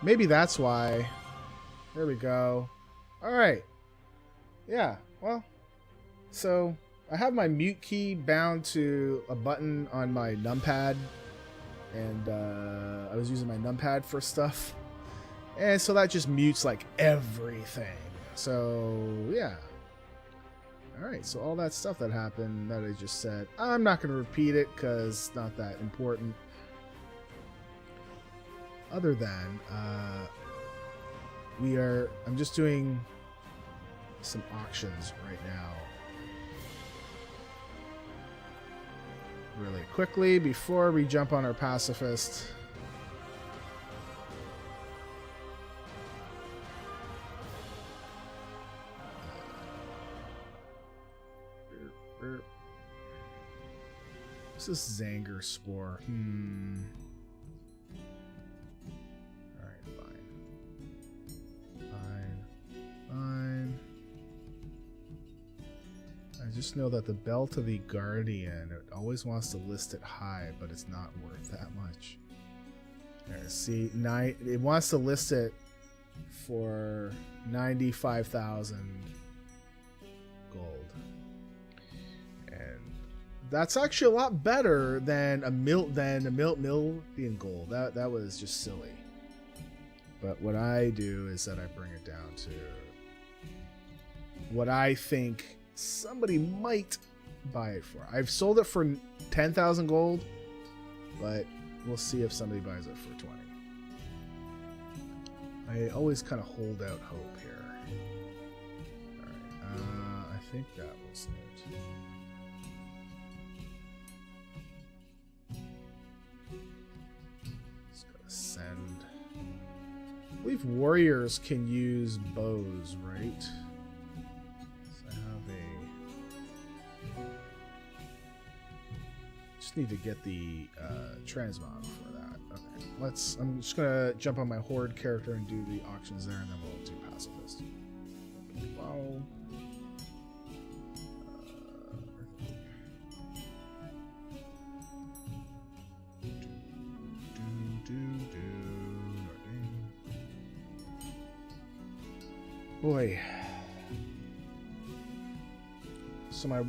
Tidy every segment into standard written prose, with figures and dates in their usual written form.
Maybe that's why. There we go. All right. Yeah, well, so I have my mute key bound to a button on my numpad, and I was using my numpad for stuff, and so that just mutes like everything. So yeah. All right, so all that stuff that happened that I just said, I'm not going to repeat it because it's not that important. Other than I'm just doing some auctions right now really quickly before we jump on our pacifist. What's this Zanger spore? Alright, fine. I just know that the Belt of the Guardian, it always wants to list it high, but it's not worth that much. There, see, it wants to list it for 95,000 gold. And that's actually a lot better than a million gold. That was just silly. But what I do is that I bring it down to what I think somebody might buy it for. I've sold it for 10,000 gold, but we'll see if somebody buys it for 20. I always kind of hold out hope here. Alright, I think that was it. Just gotta send. I believe warriors can use bows, right? Need to get the transmog for that. Okay, I'm just gonna jump on my horde character and do the auctions there, and then we'll do pacifist. Wow. Boy. So my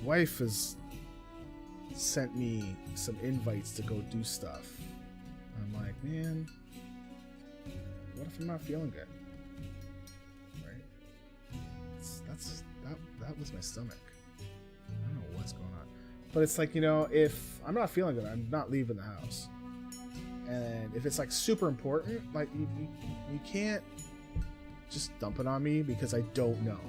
wife is sent me some invites to go do stuff. I'm like, man, what if I'm not feeling good? Right? That was my stomach. I don't know what's going on. But it's like, if I'm not feeling good, I'm not leaving the house. And if it's like super important, like you can't just dump it on me because I don't know.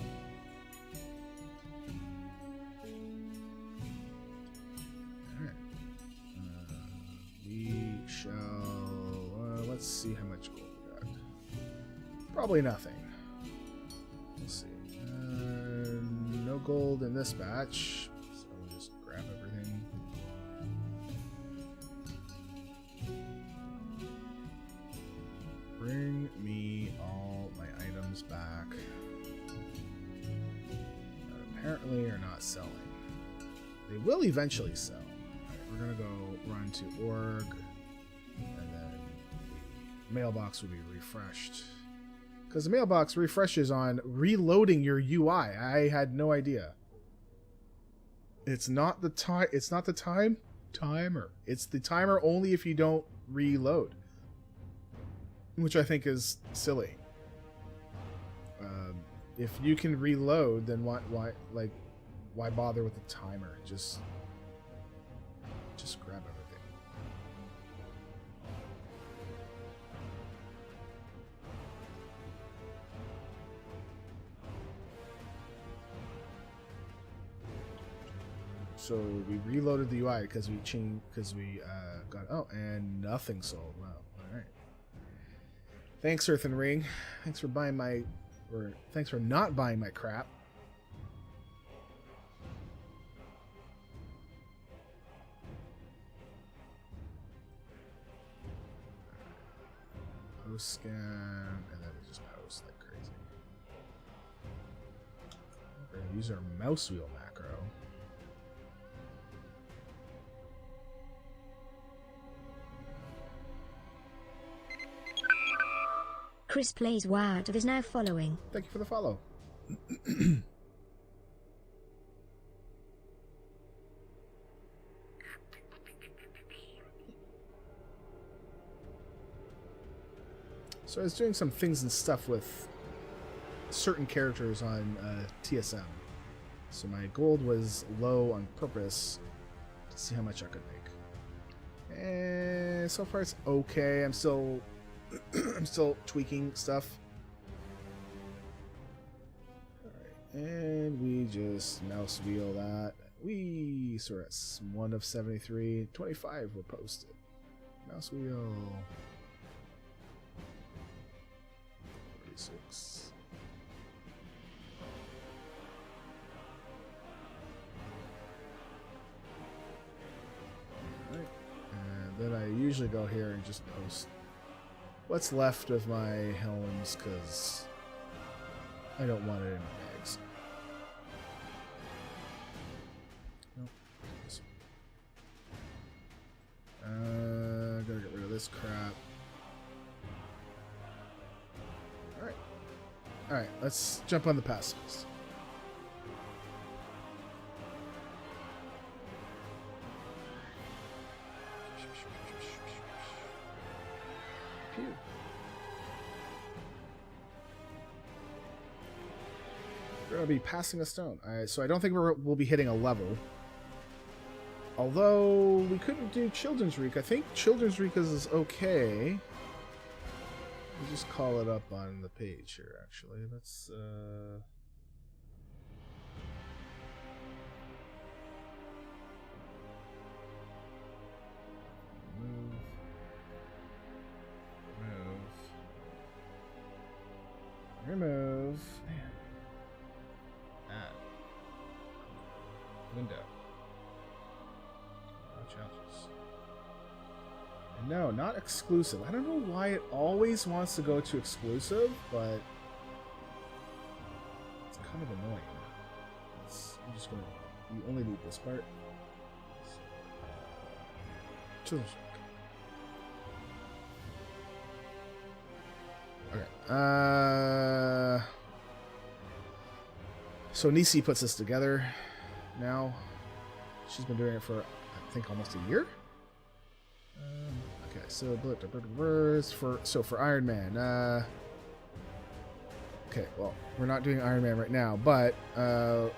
Let's see how much gold we got. Probably nothing. We'll see. No gold in this batch, so we'll just grab everything. Bring me all my items back. That apparently are not selling. They will eventually sell. Alright, we're gonna go run to org. Mailbox will be refreshed because the mailbox refreshes on reloading your UI. I had no idea. It's not the time. It's not the timer. It's the timer only if you don't reload, which I think is silly. If you can reload, then why bother with the timer? Just grab everything. So we reloaded the UI because we got and nothing sold. Wow. All right. Thanks, Earth and Ring. Thanks for not buying my crap. Post scan, and then we just post like crazy. We're gonna use our mouse wheel macro. Chris Plays WoW is now following. Thank you for the follow. So I was doing some things and stuff with certain characters on TSM. So my gold was low on purpose to see how much I could make. And so far it's okay. I'm still I'm still tweaking stuff. Alright, and we just mouse wheel that. So we're at 1 of 73. 25 were posted. Mouse wheel. 46. Alright. And then I usually go here and just post what's left of my helms because I don't want it in my bags. Nope. Gotta get rid of this crap. Alright, let's jump on the Pacifist. Pew. We're going to be passing a stone. Alright, so I don't think we'll be hitting a level. Although, we couldn't do Children's Reek. I think Children's Reek is okay. We'll just call it up on the page here, actually. Let's, remove. Man. Add. Window. Challenges. And no, not exclusive. I don't know why it always wants to go to exclusive, but it's kind of annoying. I'm just gonna. You only need this part. Children's. Okay. So Nisi puts this together now. She's been doing it for, I think, almost a year. Okay, so for Iron Man. Okay, well, we're not doing Iron Man right now, but there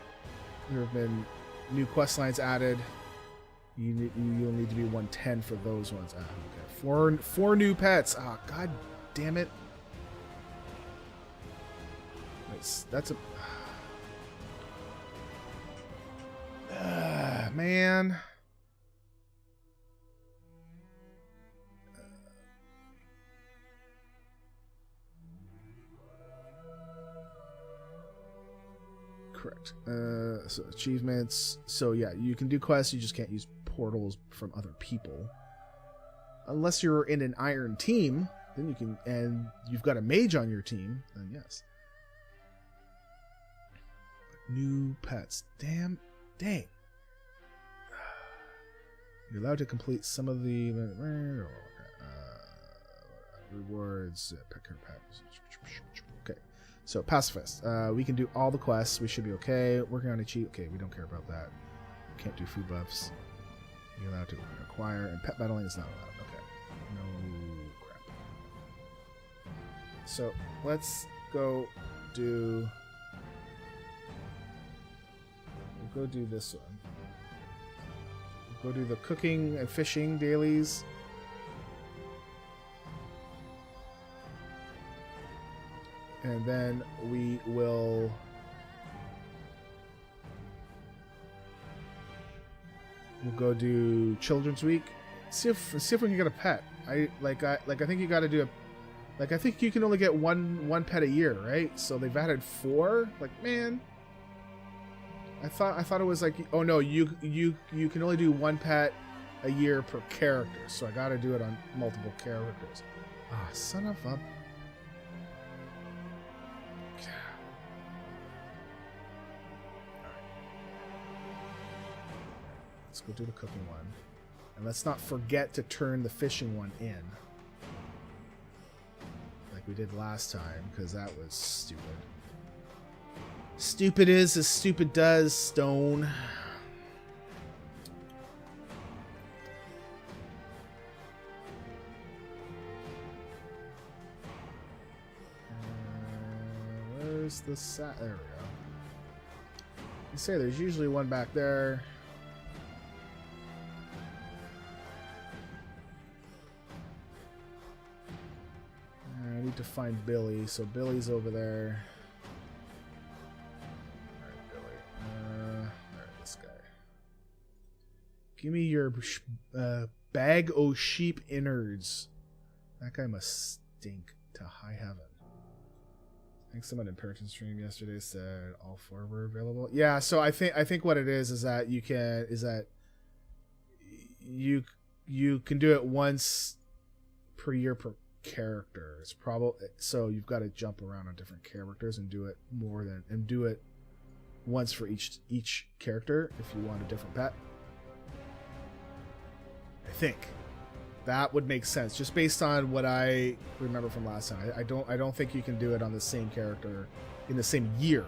have been new quest lines added. You'll need to be 110 for those ones. Okay, four new pets. Ah, god damn it. That's a man. Correct. So achievements. So yeah, you can do quests. You just can't use portals from other people, unless you're in an iron team. Then you can, and you've got a mage on your team. Then yes. New pets. Dang. You're allowed to complete some of the rewards. Okay, so Pacifist. We can do all the quests. We should be okay. Working on a cheat. Okay, we don't care about that. Can't do food buffs. You're allowed to acquire, and pet battling is not allowed. Okay, no crap. So let's go do. We'll go do this one. Go do the cooking and fishing dailies. And then we will go do Children's Week. See if we can get a pet. I think you got to do a. I think you can only get one pet a year, right? So they've added 4. Like, man. I thought it was like, oh no, you can only do 1 pet a year per character, so I gotta do it on multiple characters. Ah, son of a. Let's go do the cooking one, and let's not forget to turn the fishing one in. Like we did last time, because that was stupid. Stupid is as stupid does, Stone. Where's the sat? There we go. You say there's usually one back there. I need to find Billy, so Billy's over there. Alright, Billy. Alright, this guy. Give me your bag o' sheep innards. That guy must stink to high heaven. I think someone in Perkin stream yesterday said all 4 were available. Yeah, so I think what it is that you can do it once per year per character. It's probably so you've got to jump around on different characters and do it once for each character if you want a different pet. I think that would make sense, just based on what I remember from last time. I don't think you can do it on the same character in the same year.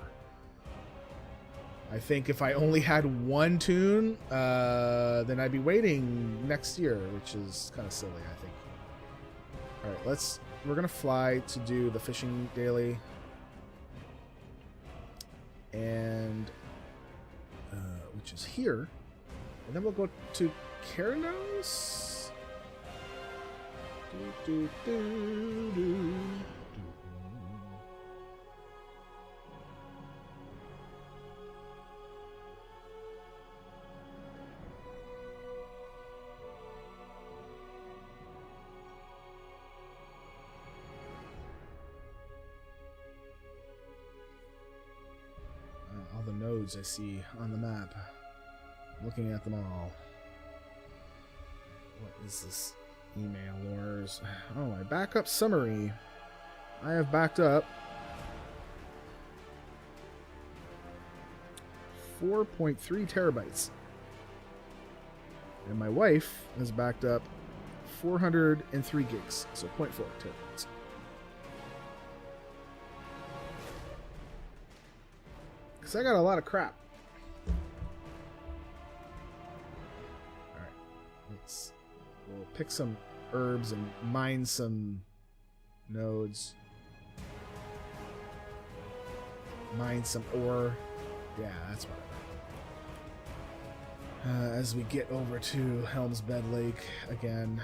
I think if I only had one tune, then I'd be waiting next year, which is kind of silly, I think. All right, we're gonna fly to do the fishing daily, and which is here, and then we'll go to Keranos. All the nodes I see on the map. Looking at them all. What is this? Email wars. Oh, my backup summary. I have backed up 4.3 terabytes. And my wife has backed up 403 gigs, so 0.4 terabytes. Because I got a lot of crap. Alright, we'll pick some herbs and mine some nodes. Mine some ore. Yeah, that's what I meant. As we get over to Helm's Bed Lake again.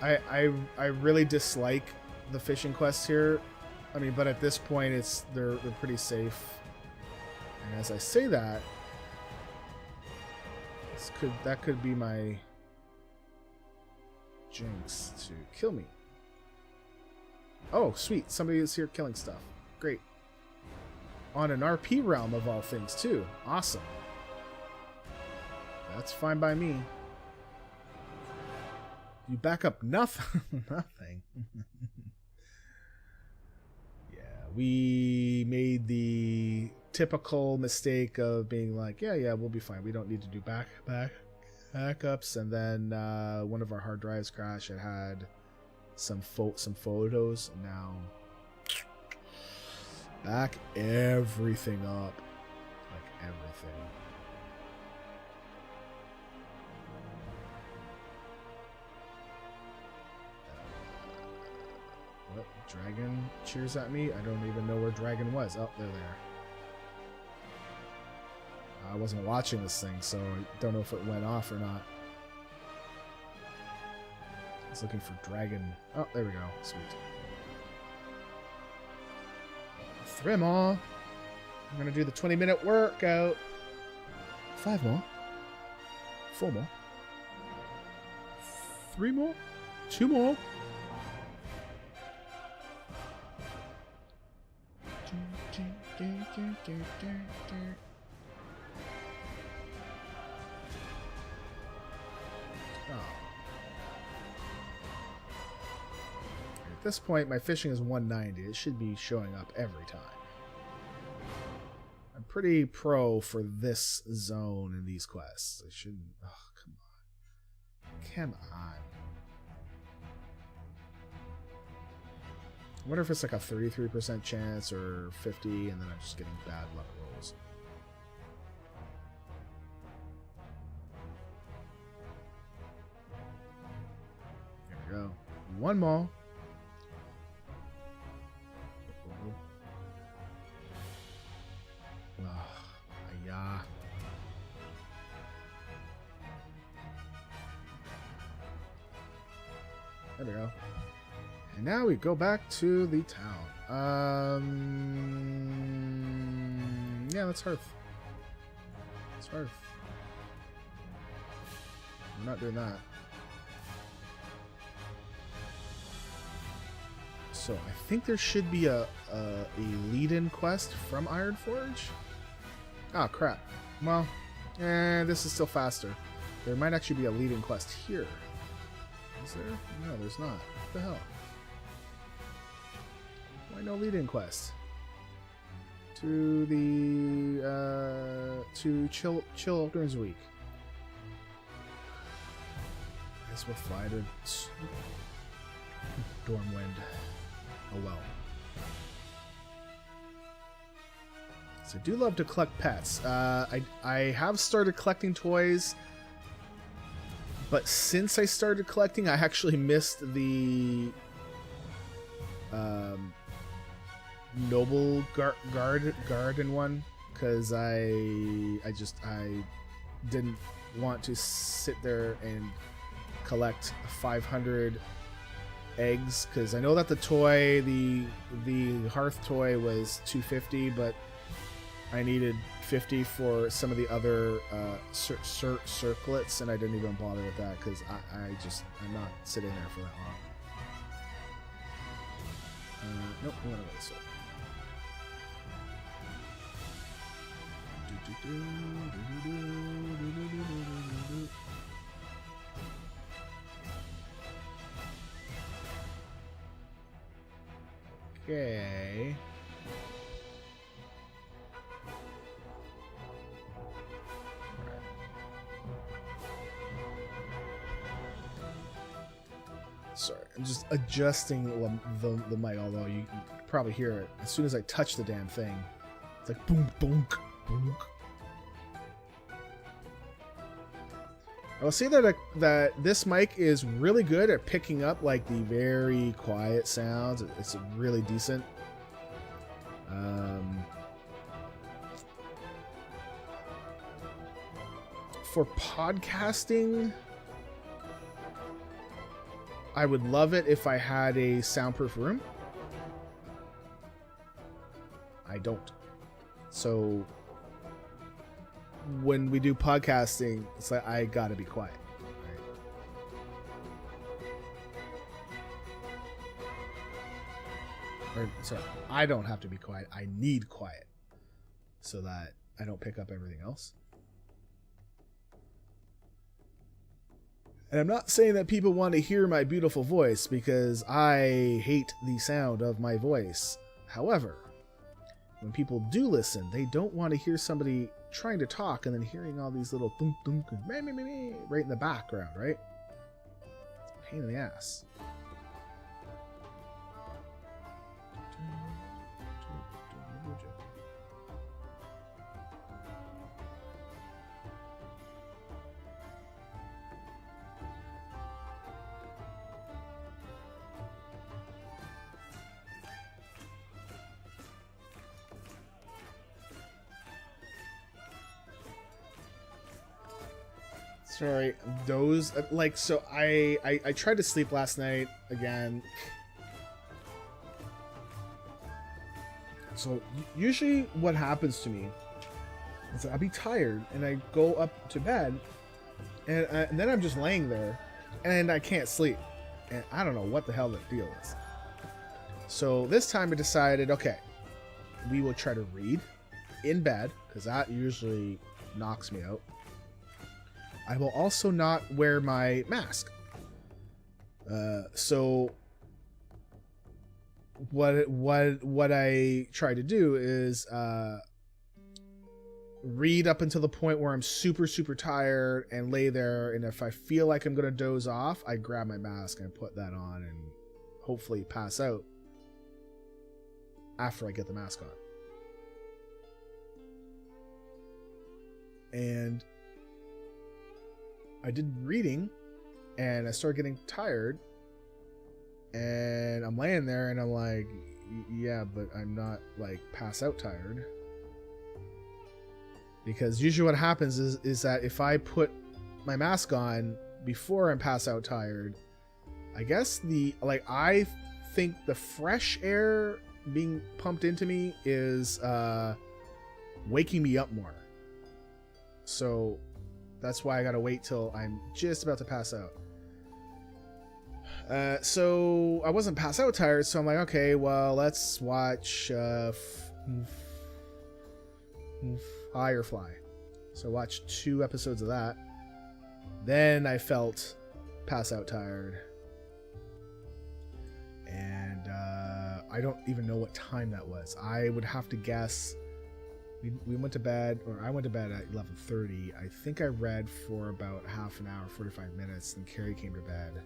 I really dislike the fishing quests here. I mean, but at this point they're pretty safe. And as I say that, that could be my jinx to kill me. Oh, sweet. Somebody is here killing stuff. Great. On an RP realm of all things, too. Awesome. That's fine by me. You back up nothing. Nothing. Yeah, we made the typical mistake of being like, yeah, we'll be fine. We don't need to do backups. And then one of our hard drives crashed. It had some photos. And now back everything up. Like everything. What? Dragon cheers at me? I don't even know where Dragon was. Oh, they're there. I wasn't watching this thing, so I don't know if it went off or not. I was looking for Dragon. Oh, there we go. Sweet. Fri.May. I'm going to do the 20-minute workout. 5 more. 4 more. 3 more. 2 more. At this point, my fishing is 190. It should be showing up every time. I'm pretty pro for this zone in these quests. I shouldn't... Oh, come on. Come on. I wonder if it's like a 33% chance or 50, and then I'm just getting bad luck rolls. There we go. One more. Yeah. There we go. And now we go back to the town. Yeah, let's Hearth. Let's Hearth. We're not doing that. So I think there should be a lead-in quest from Ironforge. Oh crap. Well, this is still faster. There might actually be a lead-in quest here. Is there? No, there's not. What the hell? Why no lead-in quest? To the to Chill Children's Week. I guess we'll fly to Stormwind. Oh well. So I do love to collect pets. I have started collecting toys, but since I started collecting, I actually missed the Noble Garden one because I didn't want to sit there and collect 500 eggs, because I know that the toy, the Hearth toy was $250, but I needed 50 for some of the other circlets, and I didn't even bother with that because I'm not sitting there for that long. Nope, I'm gonna go this way. Okay. Sorry, I'm just adjusting the mic, although you can probably hear it. As soon as I touch the damn thing, it's like boom, boom, boom. I will say that this mic is really good at picking up like the very quiet sounds. It's really decent. For podcasting, I would love it if I had a soundproof room. I don't. So when we do podcasting, it's like I gotta be quiet. Right? Or sorry, I don't have to be quiet. I need quiet so that I don't pick up everything else. And I'm not saying that people want to hear my beautiful voice, because I hate the sound of my voice. However, when people do listen, they don't want to hear somebody trying to talk and then hearing all these little thunk thunk right in the background, right? It's a pain in the ass. Sorry, those like, so I tried to sleep last night again. So usually what happens to me is I'll be tired and I go up to bed and then I'm just laying there and I can't sleep, and I don't know what the hell the deal is. So this time I decided, okay, we will try to read in bed, because that usually knocks me out. I will also not wear my mask. So what I try to do is read up until the point where I'm super tired and lay there, and if I feel like I'm gonna doze off, I grab my mask and put that on and hopefully pass out. after I get the mask on. And I did reading, and I started getting tired, and I'm laying there, and I'm like, yeah, but I'm not like pass out tired. Because usually what happens is that if I put my mask on before I'm pass out tired, I guess I think the fresh air being pumped into me is waking me up more. So that's why I gotta wait till I'm just about to pass out. So I wasn't pass out tired, so I'm like, okay, well, let's watch Firefly. So I watched 2 episodes of that. Then I felt pass out tired. And I don't even know what time that was. I would have to guess. We went to bed, or I went to bed at 11:30. I think I read for about half an hour, 45 minutes, and Carrie came to bed.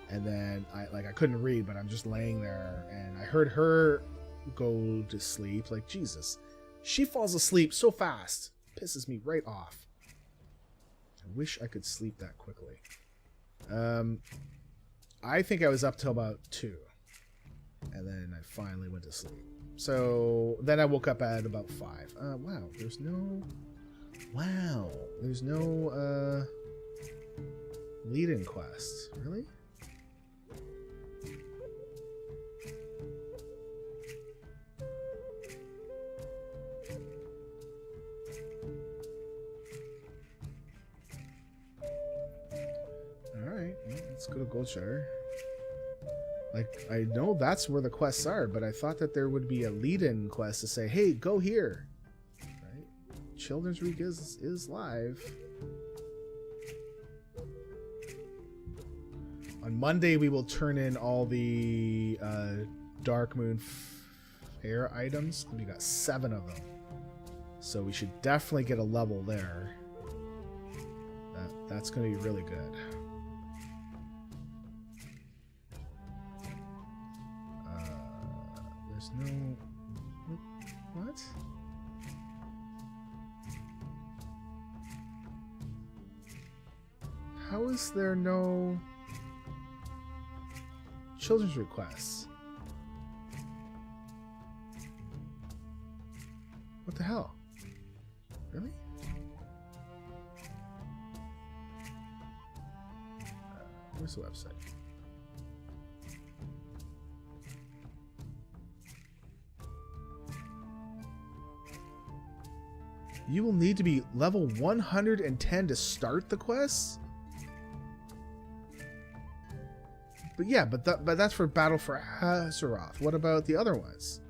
And then I couldn't read, but I'm just laying there, and I heard her go to sleep. Like, Jesus, she falls asleep so fast. Pisses me right off. I wish I could sleep that quickly. I think I was up till about 2. And then I finally went to sleep. So then I woke up at about 5. Wow, there's no lead-in quest. Really? Alright, well, let's go to Goldshire. Like, I know that's where the quests are, but I thought that there would be a lead-in quest to say, hey, go here. Right? Children's Week is live. On Monday, we will turn in all the Dark Moon Fair items. We got 7 of them. So we should definitely get a level there. That's going to be really good. There's no... What? How is there no children's requests? What the hell? Really? Where's the website? You will need to be level 110 to start the quest? But yeah, but that's for Battle for Azeroth. What about the other ones?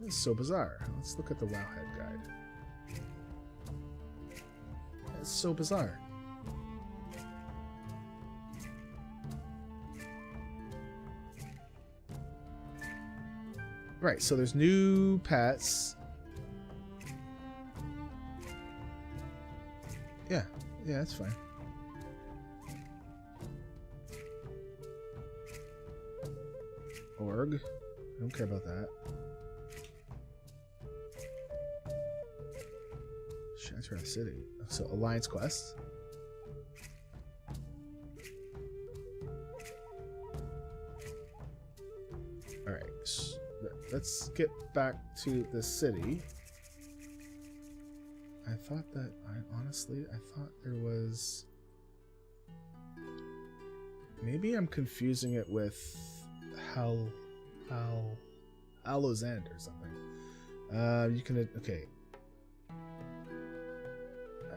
This is so bizarre. Let's look at the Wowhead guide. That's so bizarre. Right, so there's new pets. Yeah, that's fine. Org. I don't care about that. Shattered City. So, Alliance Quest. Alright, let's get back to the city. I thought that, honestly, I thought there was... Maybe I'm confusing it with Hallow's End or something. You can, okay.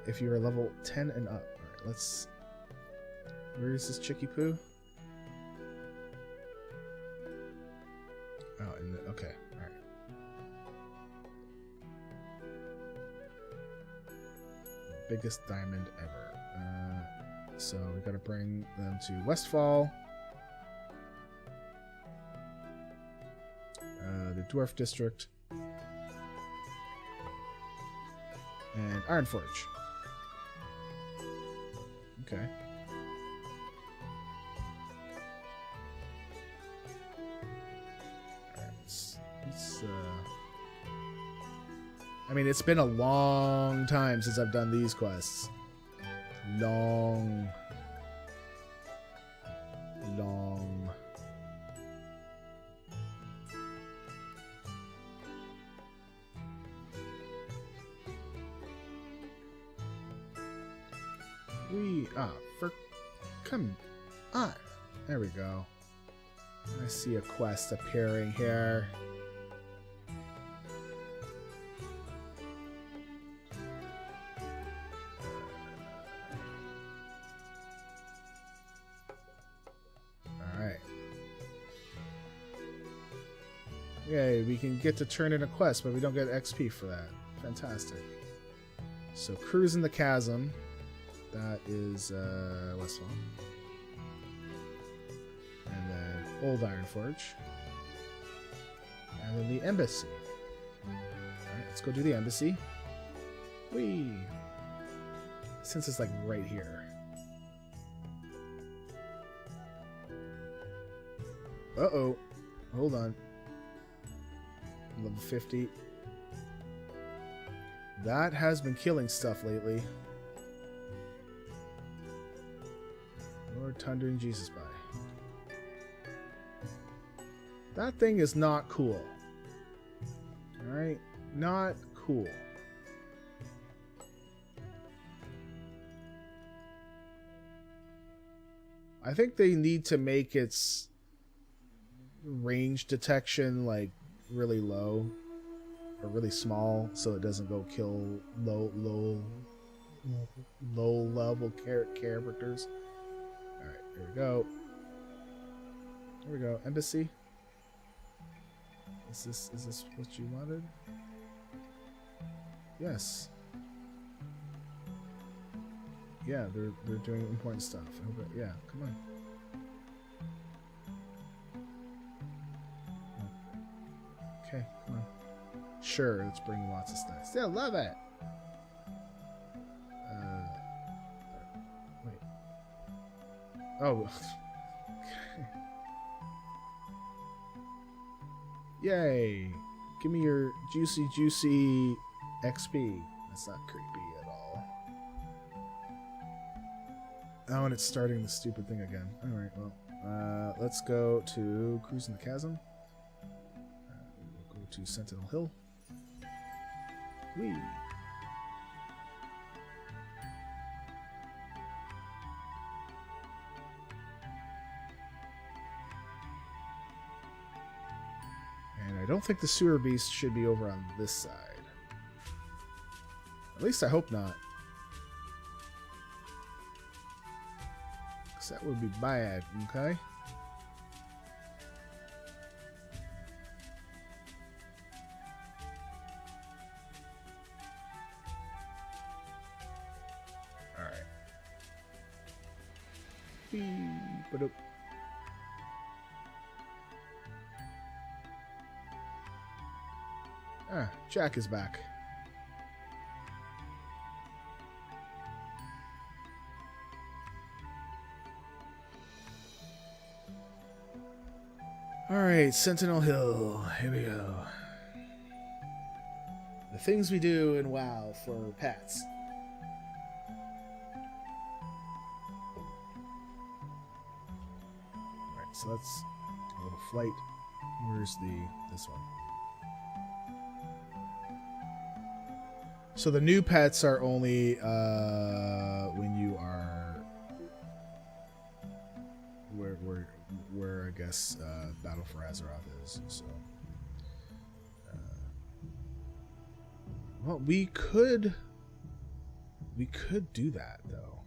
If you're level 10 and up. Alright, let's... Where is this Chicky Poo? Oh, okay, alright. Biggest diamond ever. So we gotta bring them to Westfall. The Dwarf District. And Ironforge. Okay. Alright, I mean, it's been a long time since I've done these quests. Long. Come on. There we go. I see a quest appearing here. Alright. Yay, we can get to turn in a quest, but we don't get XP for that. Fantastic. So, cruising the chasm. That is Westfall. And then Old Iron Forge. And then the embassy. Alright, let's go do the embassy. Whee! Since it's like right here. Uh-oh. Hold on. Level 50. That has been killing stuff lately. Lord Thunder and Jesus by. That thing is not cool. Alright? Not cool. I think they need to make its range detection like really low or really small so it doesn't go kill low level characters. Alright, here we go. Here we go. Embassy. Is this what you wanted? Yes. Yeah, they're doing important stuff. Yeah, come on. Okay, come on. Sure, let's bring lots of snacks. Yeah, love it. Wait. Oh. Yay! Give me your juicy XP. That's not creepy at all. Oh, and it's starting the stupid thing again. Alright, well. Let's go to Cruising the Chasm. We'll go to Sentinel Hill. Whee! And I don't think the sewer beast should be over on this side. At least I hope not. Because that would be bad, okay? Alright. Beep-a-doop. Ah, Jack is back. Alright, Sentinel Hill. Here we go. The things we do in WoW for pets. Alright, so that's a little flight. Where's this one? So the new pets are only when you are where I guess Battle for Azeroth is. So, well, we could do that though.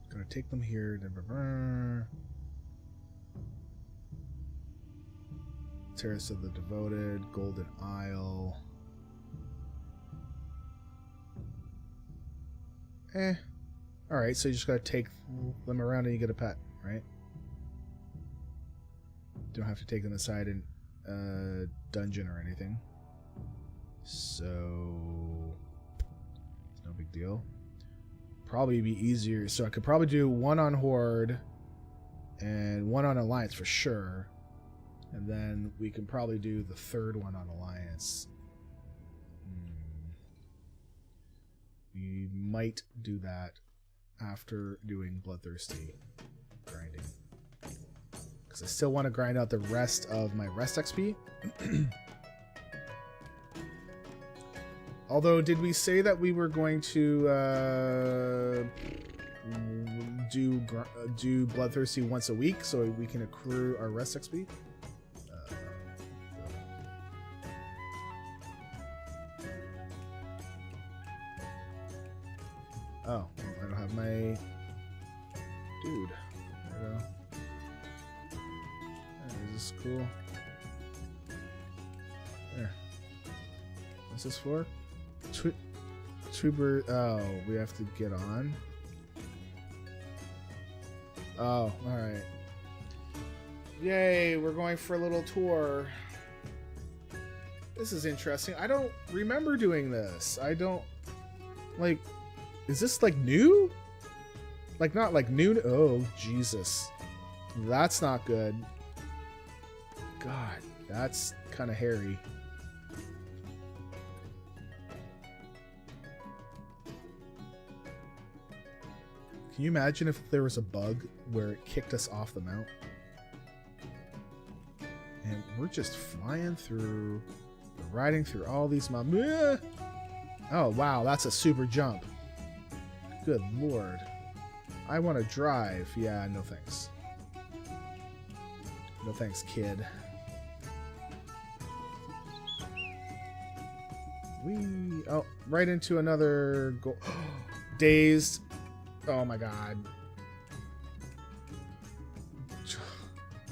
Gonna take them here. Terrace of the Devoted, Golden Isle. Alright, so you just gotta take them around and you get a pet, right? Don't have to take them aside in dungeon or anything. So deal. Probably be easier. So I could probably do one on Horde and one on Alliance for sure. And then we can probably do the third one on Alliance. We might do that after doing Bloodthirsty grinding. Because I still want to grind out the rest of my rest XP. Although, did we say that we were going to do Bloodthirsty once a week so we can accrue our rest XP? Oh, I don't have my dude. There we go. Is this cool? There. What's this for? Trooper. Oh, we have to get on. Oh, alright. Yay, we're going for a little tour. This is interesting. I don't remember doing this. I don't... Like, is this like new? Like, not like new... Oh, Jesus. That's not good. God, that's kind of hairy. Can you imagine if there was a bug where it kicked us off the mount? And we're just flying through, riding through all these mountains. Oh, wow, that's a super jump. Good lord. I want to drive. Yeah, no thanks. No thanks, kid. Oh, right into another goal. Dazed. Oh my god.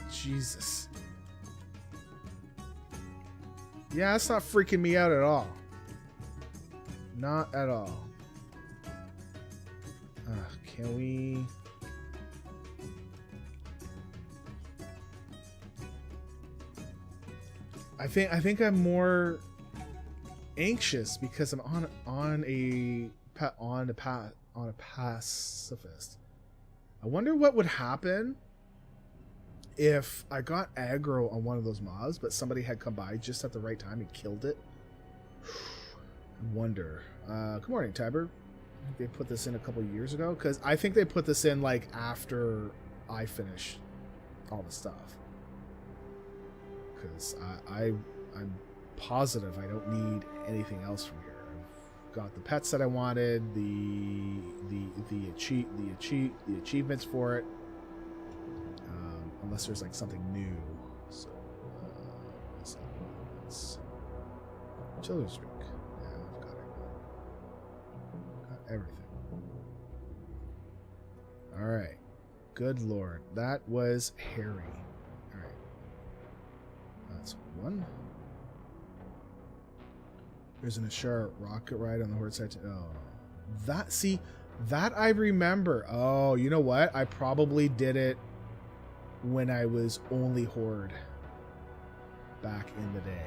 Jesus. Yeah, that's not freaking me out at all. Not at all. Can we... I think I'm more anxious because I'm on a pacifist. I wonder what would happen if I got aggro on one of those mobs, but somebody had come by just at the right time and killed it. I wonder. Good morning, Tiber. They put this in a couple years ago because I think they put this in like after I finished all the stuff. Because I'm positive I don't need anything else from here. I've got the pets that I wanted, the achievements for it. Unless there's like something new. So it's children's drink. Yeah, I've got it. Got everything. All right. Good lord, that was hairy. All right. That's one. There's an Ashar rocket ride on the Horde side. Oh, that I remember. Oh, you know what? I probably did it when I was only Horde back in the day.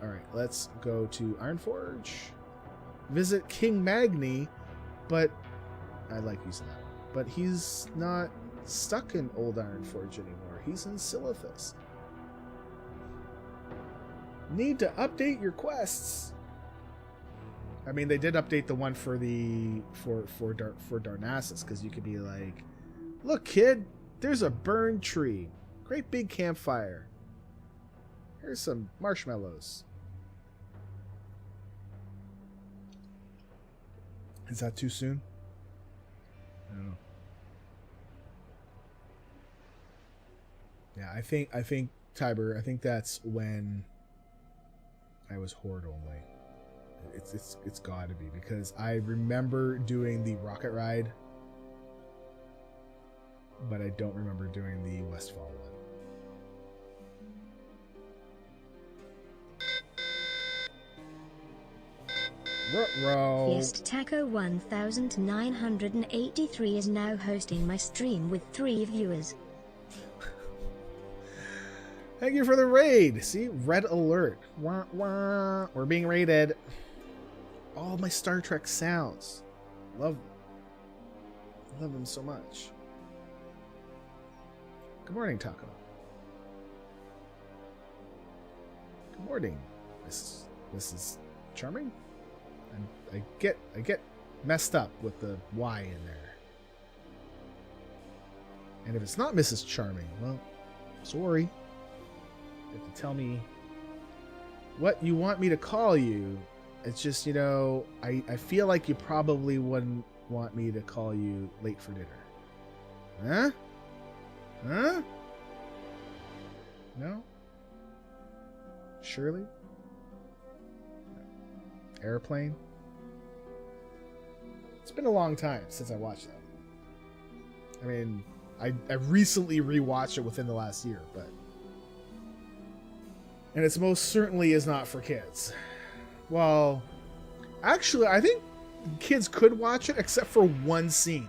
All right, let's go to Ironforge. Visit King Magni, but I like using that. But he's not stuck in Old Ironforge anymore. He's in Silithus. Need to update your quests. I mean, they did update the one for Darnassus, because you could be like, look, kid, there's a burned tree. Great big campfire. Here's some marshmallows. Is that too soon? I don't know. Yeah, I think Tiber, I think that's when I was Horde only. It's got to be, because I remember doing the rocket ride, but I don't remember doing the Westfall one. Fiesta Taco 1983 is now hosting my stream with 3 viewers. Thank you for the raid. See, red alert. Wah, wah. We're being raided. All my Star Trek sounds. Love them so much. Good morning, Taco. Good morning, Mrs. Charming. I get messed up with the Y in there. And if it's not Mrs. Charming, well, sorry. You have to tell me what you want me to call you. It's just, I feel like you probably wouldn't want me to call you late for dinner. Huh? Huh? No? Shirley? Airplane? It's been a long time since I watched that. I mean, I recently rewatched it within the last year, but... And it's most certainly is not for kids. Well, actually, I think kids could watch it except for one scene.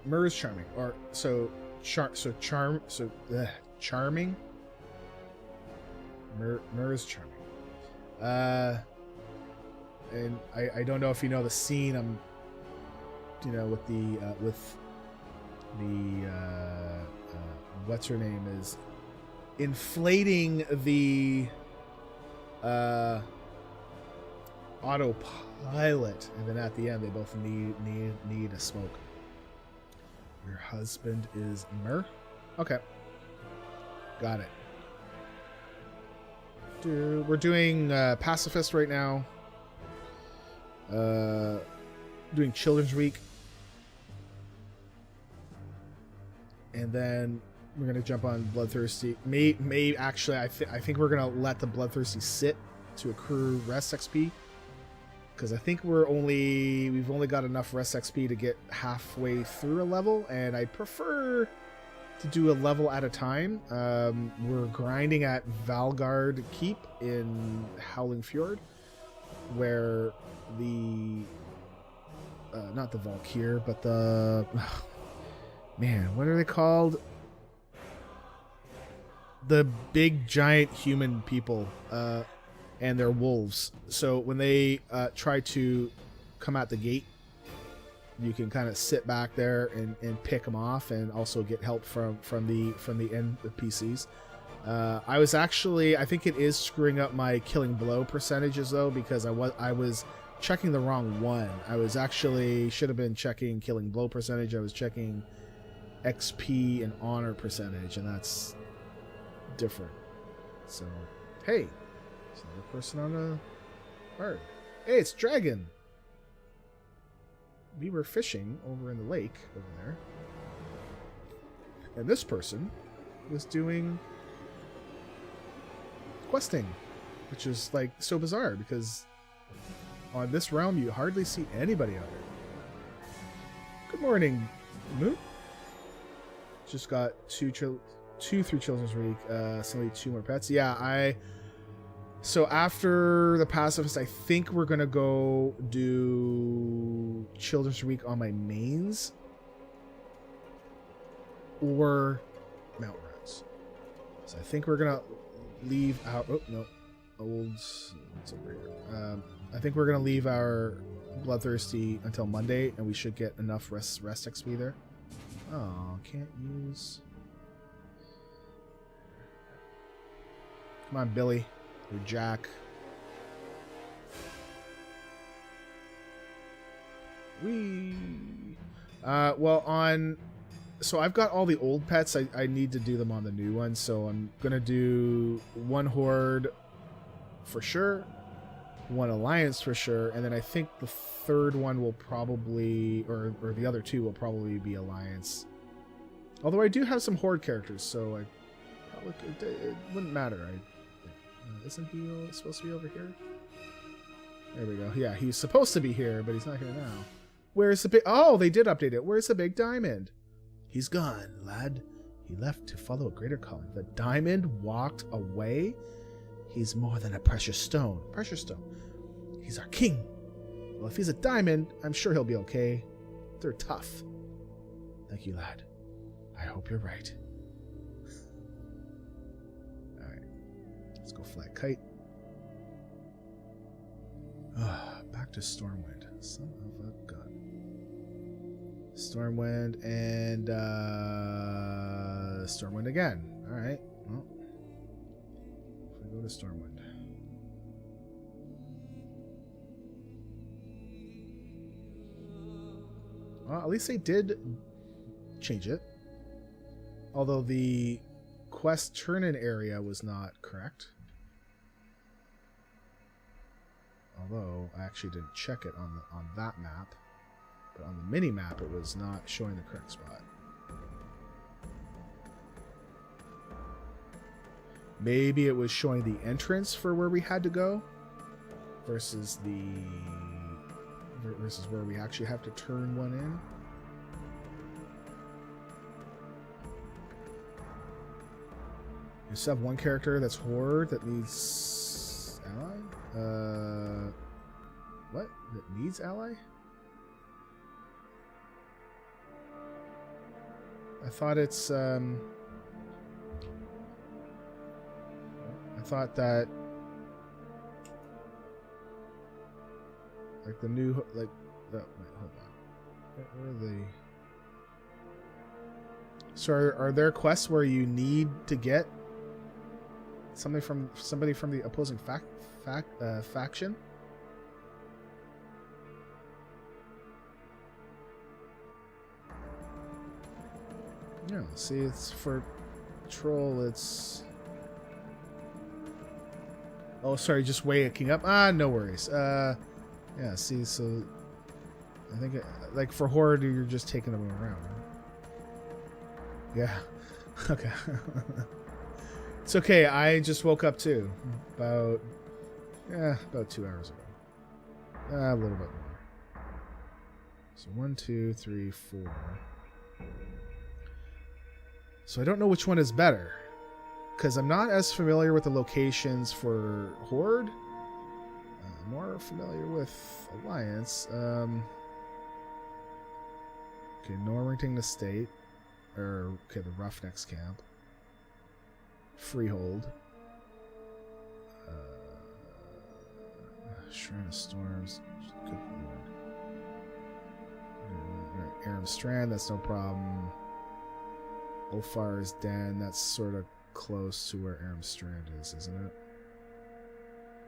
Mur's charming, or charming. Mur's charming. And I don't know if you know the scene. With the what's her name is inflating the autopilot, and then at the end they both need a smoke. Your husband is Mur? Okay. Got it. Dude, we're doing Pacifist right now. Doing Children's Week. And then we're going to jump on Bloodthirsty. May actually, I think we're going to let the Bloodthirsty sit to accrue rest XP. Because I think we've only got enough rest XP to get halfway through a level, and I prefer to do a level at a time. We're grinding at Valgard Keep in Howling Fjord, where the not the Valkyr, but the man, what are they called? The big giant human people. And they're wolves. So when they try to come out the gate, you can kind of sit back there and pick them off, and also get help from the NPCs. I think it is screwing up my killing blow percentages though, because I was checking the wrong one. I was actually should have been checking killing blow percentage. I was checking XP and honor percentage, and that's different. So hey. There's another person on a bird. Hey, it's Dragon. We were fishing over in the lake over there. And this person was doing questing, which is like so bizarre because on this realm you hardly see anybody out here. Good morning, Moon. Just got two through Children's Week. Simply 2 more pets. Yeah, So after the Pacifist, I think we're going to go do Children's Week on my mains or Mountain Rats. So I think we're going to leave out... Oh, no. What's over here? I think we're going to leave our Bloodthirsty until Monday, and we should get enough rest XP there. Oh, can't use... Come on, Billy. Or Jack. So I've got all the old pets. I need to do them on the new ones. So I'm gonna do 1 Horde for sure, 1 Alliance for sure, and then I think the 3rd one will probably, or the other 2 will probably be Alliance. Although I do have some Horde characters, so it wouldn't matter. Isn't he supposed to be over here? There we go. Yeah, he's supposed to be here, but he's not here now. Where's the big... Oh, they did update it. Where's the big diamond? He's gone, lad. He left to follow a greater calling. The diamond walked away? He's more than a precious stone. Precious stone. He's our king. Well, if he's a diamond, I'm sure he'll be okay. They're tough. Thank you, lad. I hope you're right. Alright. Let's go fly a kite. Back to Stormwind. Son of a gun. Stormwind and Stormwind again. Alright. Well, if we go to Stormwind. Well, at least they did change it. Although the quest turn-in area was not correct. Although I actually didn't check it on that map. But on the mini map it was not showing the correct spot. Maybe it was showing the entrance for where we had to go versus where we actually have to turn one in. You just have one character that's Horde that needs ally? What? That needs ally? I thought it's, I thought that, like the new, like, oh, wait, hold on. Where are they? So are there quests where you need to get somebody from the opposing faction? Yeah, see, it's for troll, it's... Oh, sorry, just waking up. No worries. Yeah, see, so... I think, like, for Horde, you're just taking them around, right? Yeah. Okay. It's okay, I just woke up, too. About 2 hours ago. A little bit more. So 1, 2, 3, 4... So I don't know which one is better, because I'm not as familiar with the locations for Horde. I'm more familiar with Alliance. Okay, Norrington Estate, or okay, the Roughnecks camp. Freehold. Shrine of Storms. Good lord. Aram Strand, that's no problem. Ofar's Den, that's sort of close to where Aram Strand is, isn't it?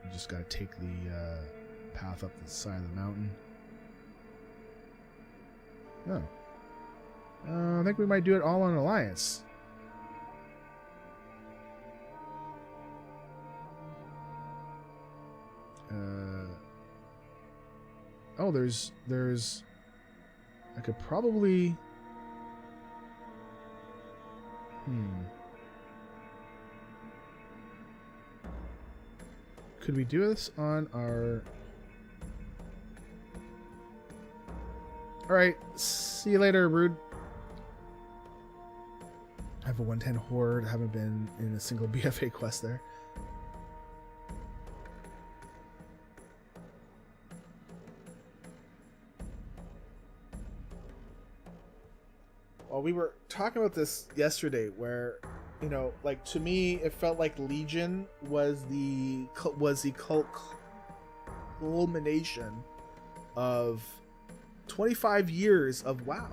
You just gotta take the path up the side of the mountain. Oh. I think we might do it all on Alliance. Oh, there's... I could probably... Could we do this on our... Alright, see you later, Rude. I have a 110 Horde, haven't been in a single BFA quest there. Well, we were talking about this yesterday where, you know, like, to me it felt like Legion was the culmination of 25 years of WoW.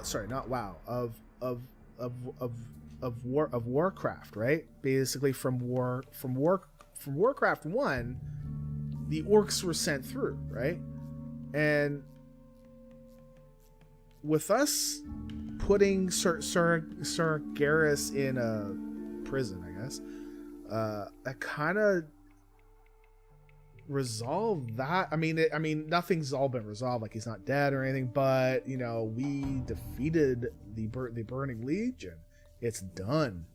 Sorry, not WoW, of Warcraft, right? Basically from Warcraft 1, the orcs were sent through, right? And with us putting Sir Garrus in a prison, I guess, that kind of resolved that. I mean, nothing's all been resolved. Like, he's not dead or anything, but, you know, we defeated the Burning Legion. It's done.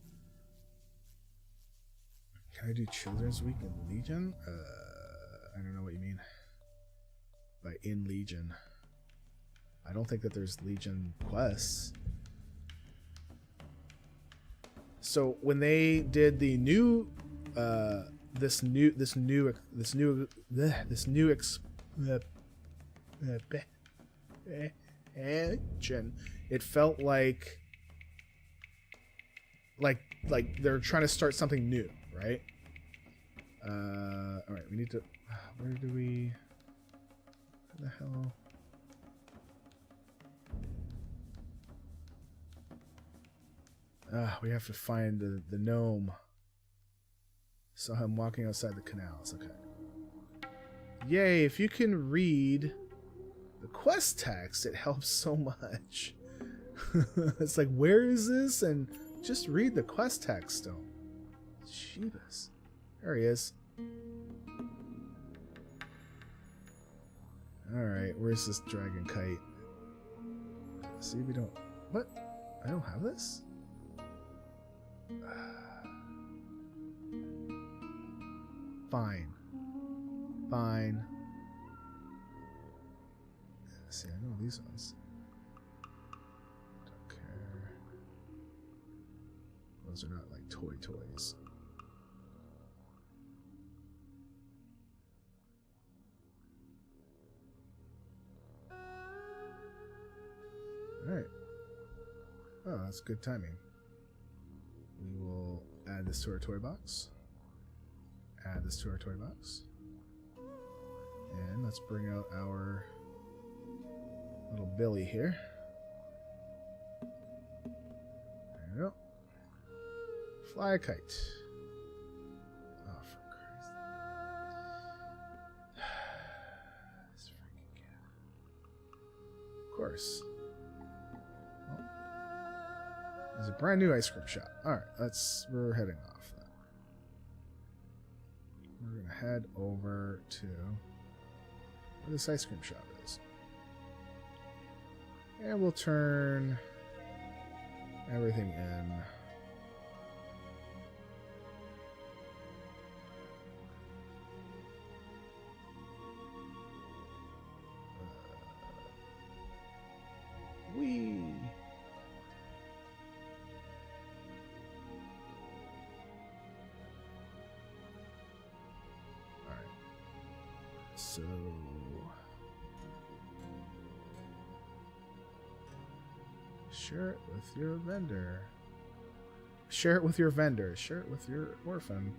Can I do Children's Week in Legion? I don't know what you mean by in Legion. I don't think that there's Legion quests. So when they did the new, this new attention. It felt like they're trying to start something new, right? All right, we need to. Where do we? What the hell? We have to find the gnome. Saw him walking outside the canals. Okay. Yay! If you can read the quest text, it helps so much. It's like, where is this? And just read the quest text still. Jeebus. There he is. Alright, where's this dragon kite? See if we don't... What? I don't have this? Fine. Fine. See, I know these ones. Don't care. Those are not like toys. Alright. Oh, that's good timing. We will add this to our toy box. Add this to our toy box. And let's bring out our little Billy here. There we go. Fly a kite. Oh, for Christ. This freaking cat. Of course. Well, there's a brand new ice cream shop. Alright, we're heading off. We're gonna head over to where this ice cream shop is. And we'll turn everything in. Whee! So share it with your vendor. Share it with your vendor. Share it with your orphan.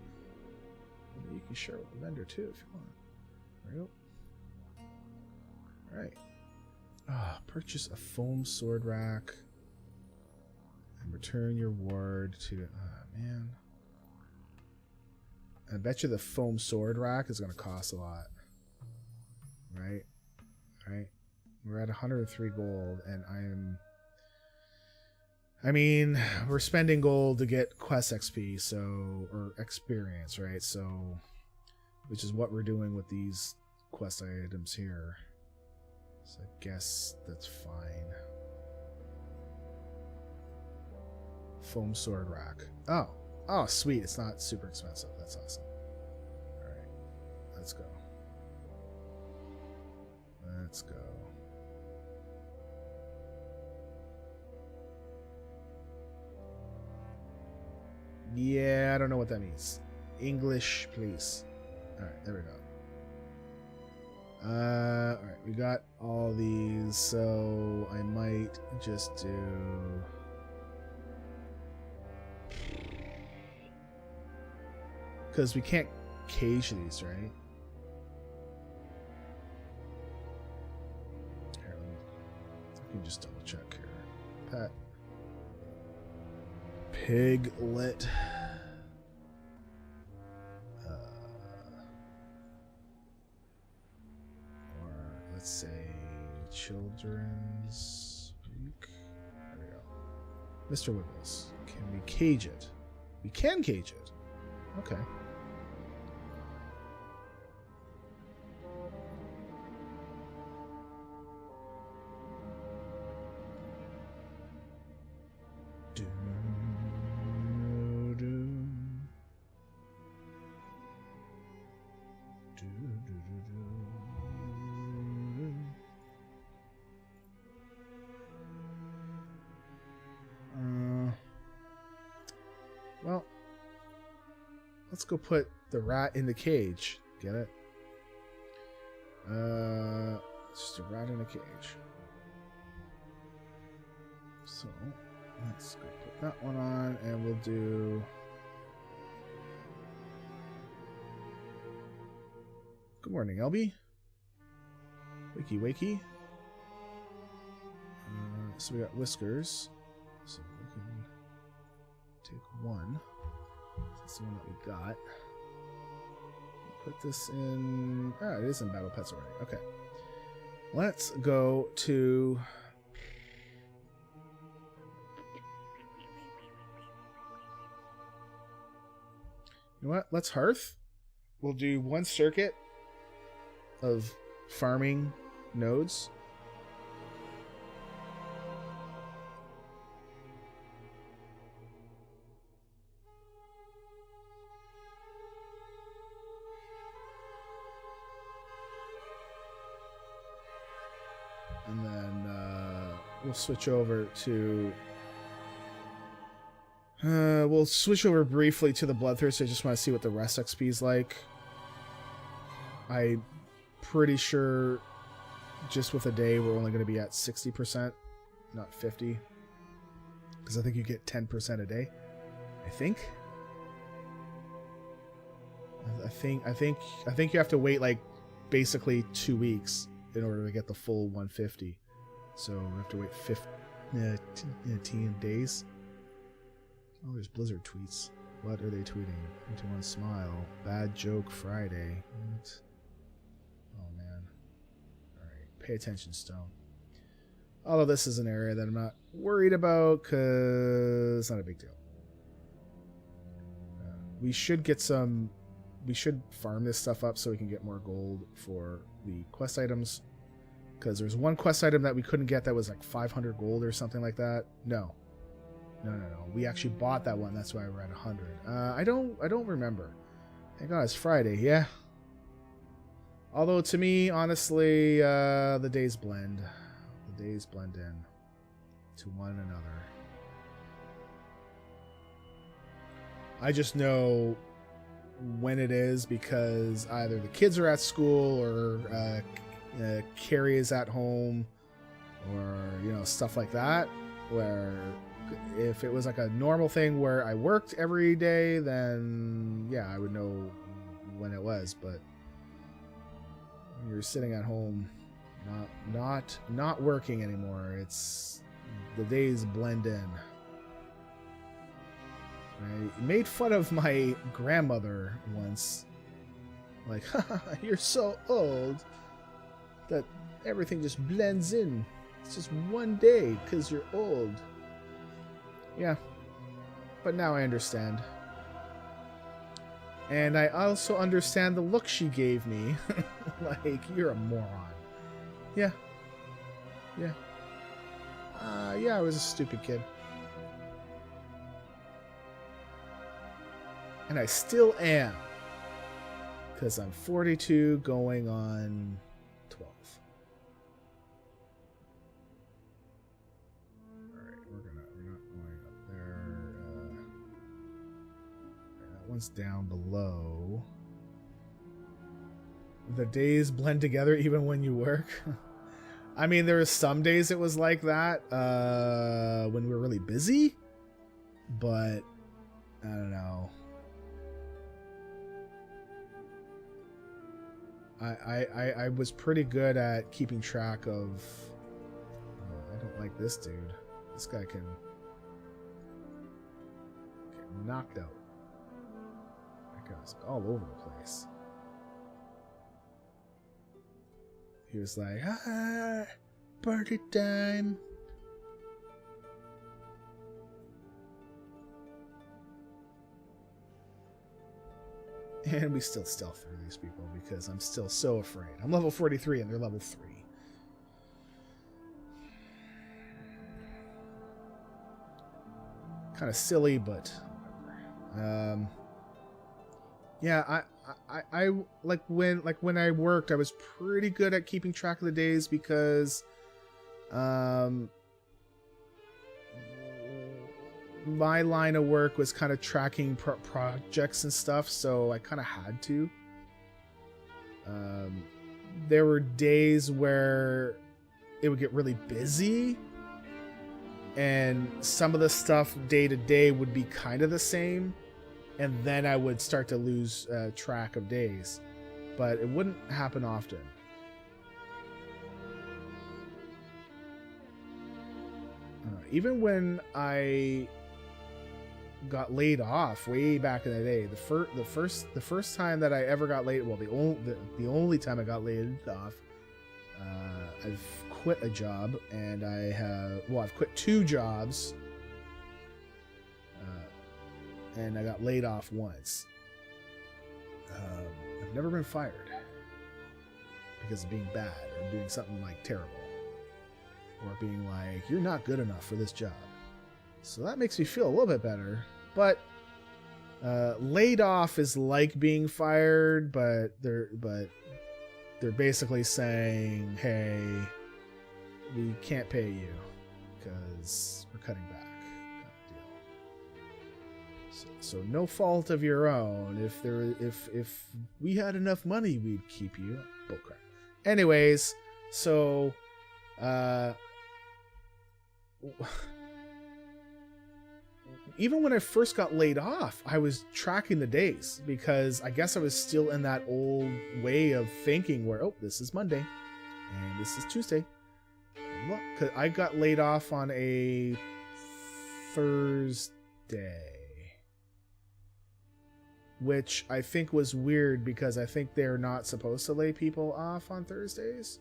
You can share it with the vendor too if you want. There you go. Alright. Purchase a foam sword rack and return your ward to... man. I bet you the foam sword rack is going to cost a lot. Right? We're at 103 gold, and I mean, we're spending gold to get quest XP, or experience, right? So, which is what we're doing with these quest items here. So I guess that's fine. Foam sword rack. Oh, sweet. It's not super expensive. That's awesome. All right, let's go. Let's go. Yeah, I don't know what that means. English, please. Alright, there we go. Alright, we got all these, so I might just do... Because we can't cage these, right? Let me just double check here. Pet. Piglet. Or let's say children's week. There we go. Mr. Wiggles. Can we cage it? We can cage it. Okay. Well, let's go put the rat in the cage. Get it? Just a rat in a cage. So let's go put that one on, and we'll do. Good morning, Elby. Wakey, wakey. So we got whiskers. So we can take one. That's the one that we got. Put this in. Ah, it is in Battle Pets already. Okay. Let's go to. You know what? Let's Hearth. We'll do one circuit of farming nodes. And then we'll switch over to. We'll switch over briefly to the Bloodthirst. I just want to see what the rest XP is like. I'm pretty sure just with a day we're only going to be at 60%, not 50. Because I think you get 10% a day. I think you have to wait like basically 2 weeks in order to get the full 150. So we have to wait 15 days. Oh, there's Blizzard tweets. What are they tweeting? 21 smile. Bad joke Friday. What? Oh man. Alright. Pay attention, Stone. Although this is an area that I'm not worried about because it's not a big deal. We should get some. We should farm this stuff up so we can get more gold for the quest items. Because there's one quest item that we couldn't get that was like 500 gold or something like that. No. We actually bought that one. That's why we're at 100. I don't remember. Thank God it's Friday. Yeah. Although to me, honestly, the days blend. The days blend in to one another. I just know when it is because either the kids are at school or Carrie is at home or stuff like that. Where if it was like a normal thing where I worked every day, then yeah, I would know when it was. But when you're sitting at home, not working anymore, it's the days blend in. I made fun of my grandmother once, like, you're so old that everything just blends in. It's just one day because you're old. Yeah, but now I understand. And I also understand the look she gave me. Like, you're a moron. Yeah. Yeah, I was a stupid kid. And I still am. Because I'm 42 going on 12. One's down below. The days blend together even when you work. I mean, there were some days it was like that when we were really busy, but I don't know. I was pretty good at keeping track of. I don't like this dude. This guy can get knocked out. Guy's all over the place. He was like, party time. And we still stealth through these people because I'm still so afraid. I'm level 43 and they're level 3. Kind of silly, but whatever. Yeah, I like when I worked, I was pretty good at keeping track of the days because my line of work was kind of tracking projects and stuff, so I kind of had to. There were days where it would get really busy and some of the stuff day to day would be kind of the same, and then I would start to lose track of days, but it wouldn't happen often. Even when I got laid off way back in the day, the first time that I ever got laid, well, the only time I got laid off, I've quit a job, and I've quit 2 jobs, and I got laid off once. I've never been fired because of being bad or doing something like terrible, or being like, you're not good enough for this job. So that makes me feel a little bit better. But laid off is like being fired, but they're basically saying, hey, we can't pay you because we're cutting back. Kind of deal. So no fault of your own. If we had enough money, we'd keep you. Bullcrap. Anyways, so even when I first got laid off, I was tracking the days because I guess I was still in that old way of thinking where, oh, this is Monday and this is Tuesday. Because I got laid off on a Thursday, which I think was weird because I think they're not supposed to lay people off on Thursdays.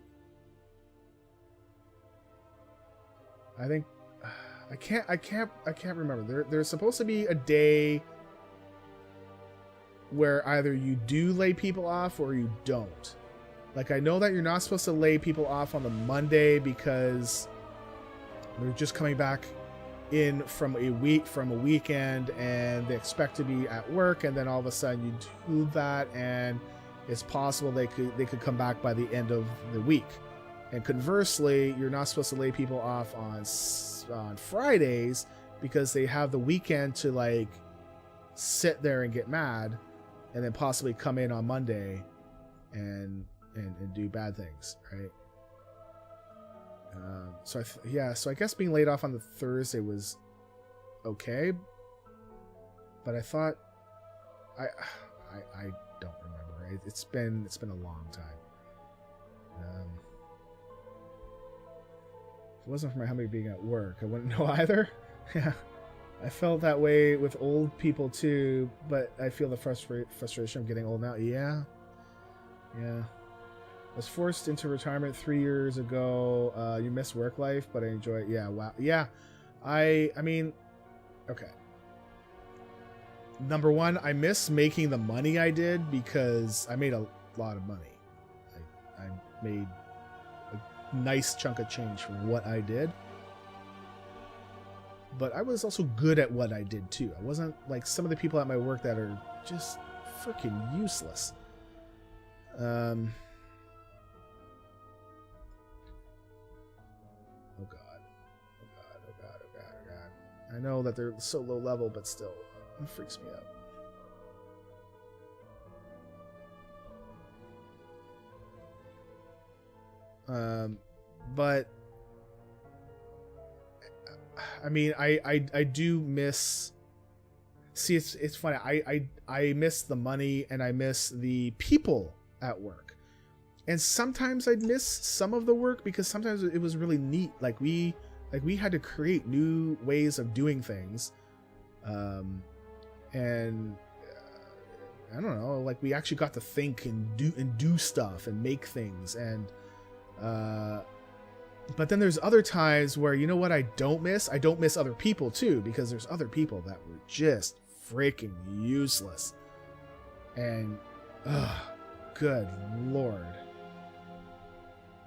I think I can't remember. There's supposed to be a day where either you do lay people off or you don't. Like, I know that you're not supposed to lay people off on the Monday because they're just coming back in from a weekend and they expect to be at work, and then all of a sudden you do that and it's possible they could come back by the end of the week. And conversely, you're not supposed to lay people off on Fridays because they have the weekend to like sit there and get mad and then possibly come in on Monday and do bad things, right? So I guess being laid off on the Thursday was okay, but I thought I don't remember. It's been a long time. If it wasn't for my hubby being at work, I wouldn't know either. Yeah, I felt that way with old people too, but I feel the frustration of getting old now. Yeah. I was forced into retirement 3 years ago. You miss work life, but I enjoy it. Yeah, wow. Yeah, I mean, okay. Number one, I miss making the money I did because I made a lot of money. I made a nice chunk of change for what I did. But I was also good at what I did too. I wasn't like some of the people at my work that are just freaking useless. Oh God. I know that they're so low level, but still, it freaks me out. But I mean, I do miss. See, it's funny. I miss the money and I miss the people at work, and sometimes I'd miss some of the work because sometimes it was really neat. Like we had to create new ways of doing things, and I don't know. Like we actually got to think and do stuff and make things and. But then there's other times where, you know what I don't miss? I don't miss other people too, because there's other people that were just freaking useless. And, good Lord.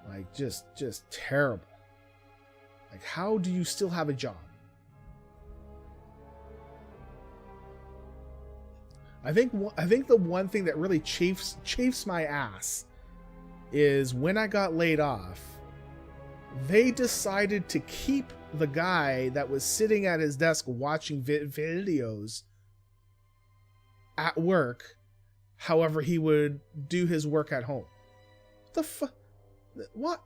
Like, just terrible. Like, how do you still have a job? I think the one thing that really chafes my ass is when I got laid off, they decided to keep the guy that was sitting at his desk watching videos at work. However, he would do his work at home. What?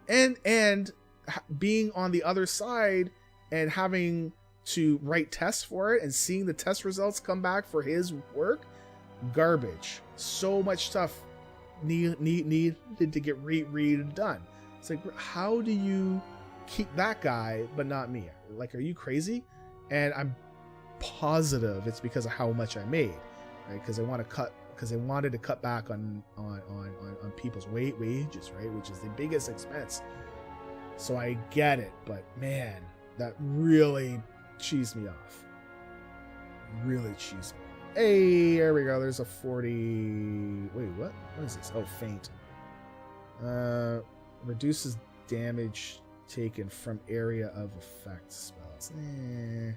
And being on the other side and having to write tests for it and seeing the test results come back for his work, garbage. So much stuff needed to get redone. It's like, how do you keep that guy but not me? Like, are you crazy? And I'm positive it's because of how much I made, right? Because I wanted to cut back on people's wages, right? Which is the biggest expense. So I get it, but man, that really cheesed me off. Really cheesed me off. Hey, there we go. There's a 40. Wait, what? What is this? Oh, faint. Reduces damage taken from area of effect spells. Alright,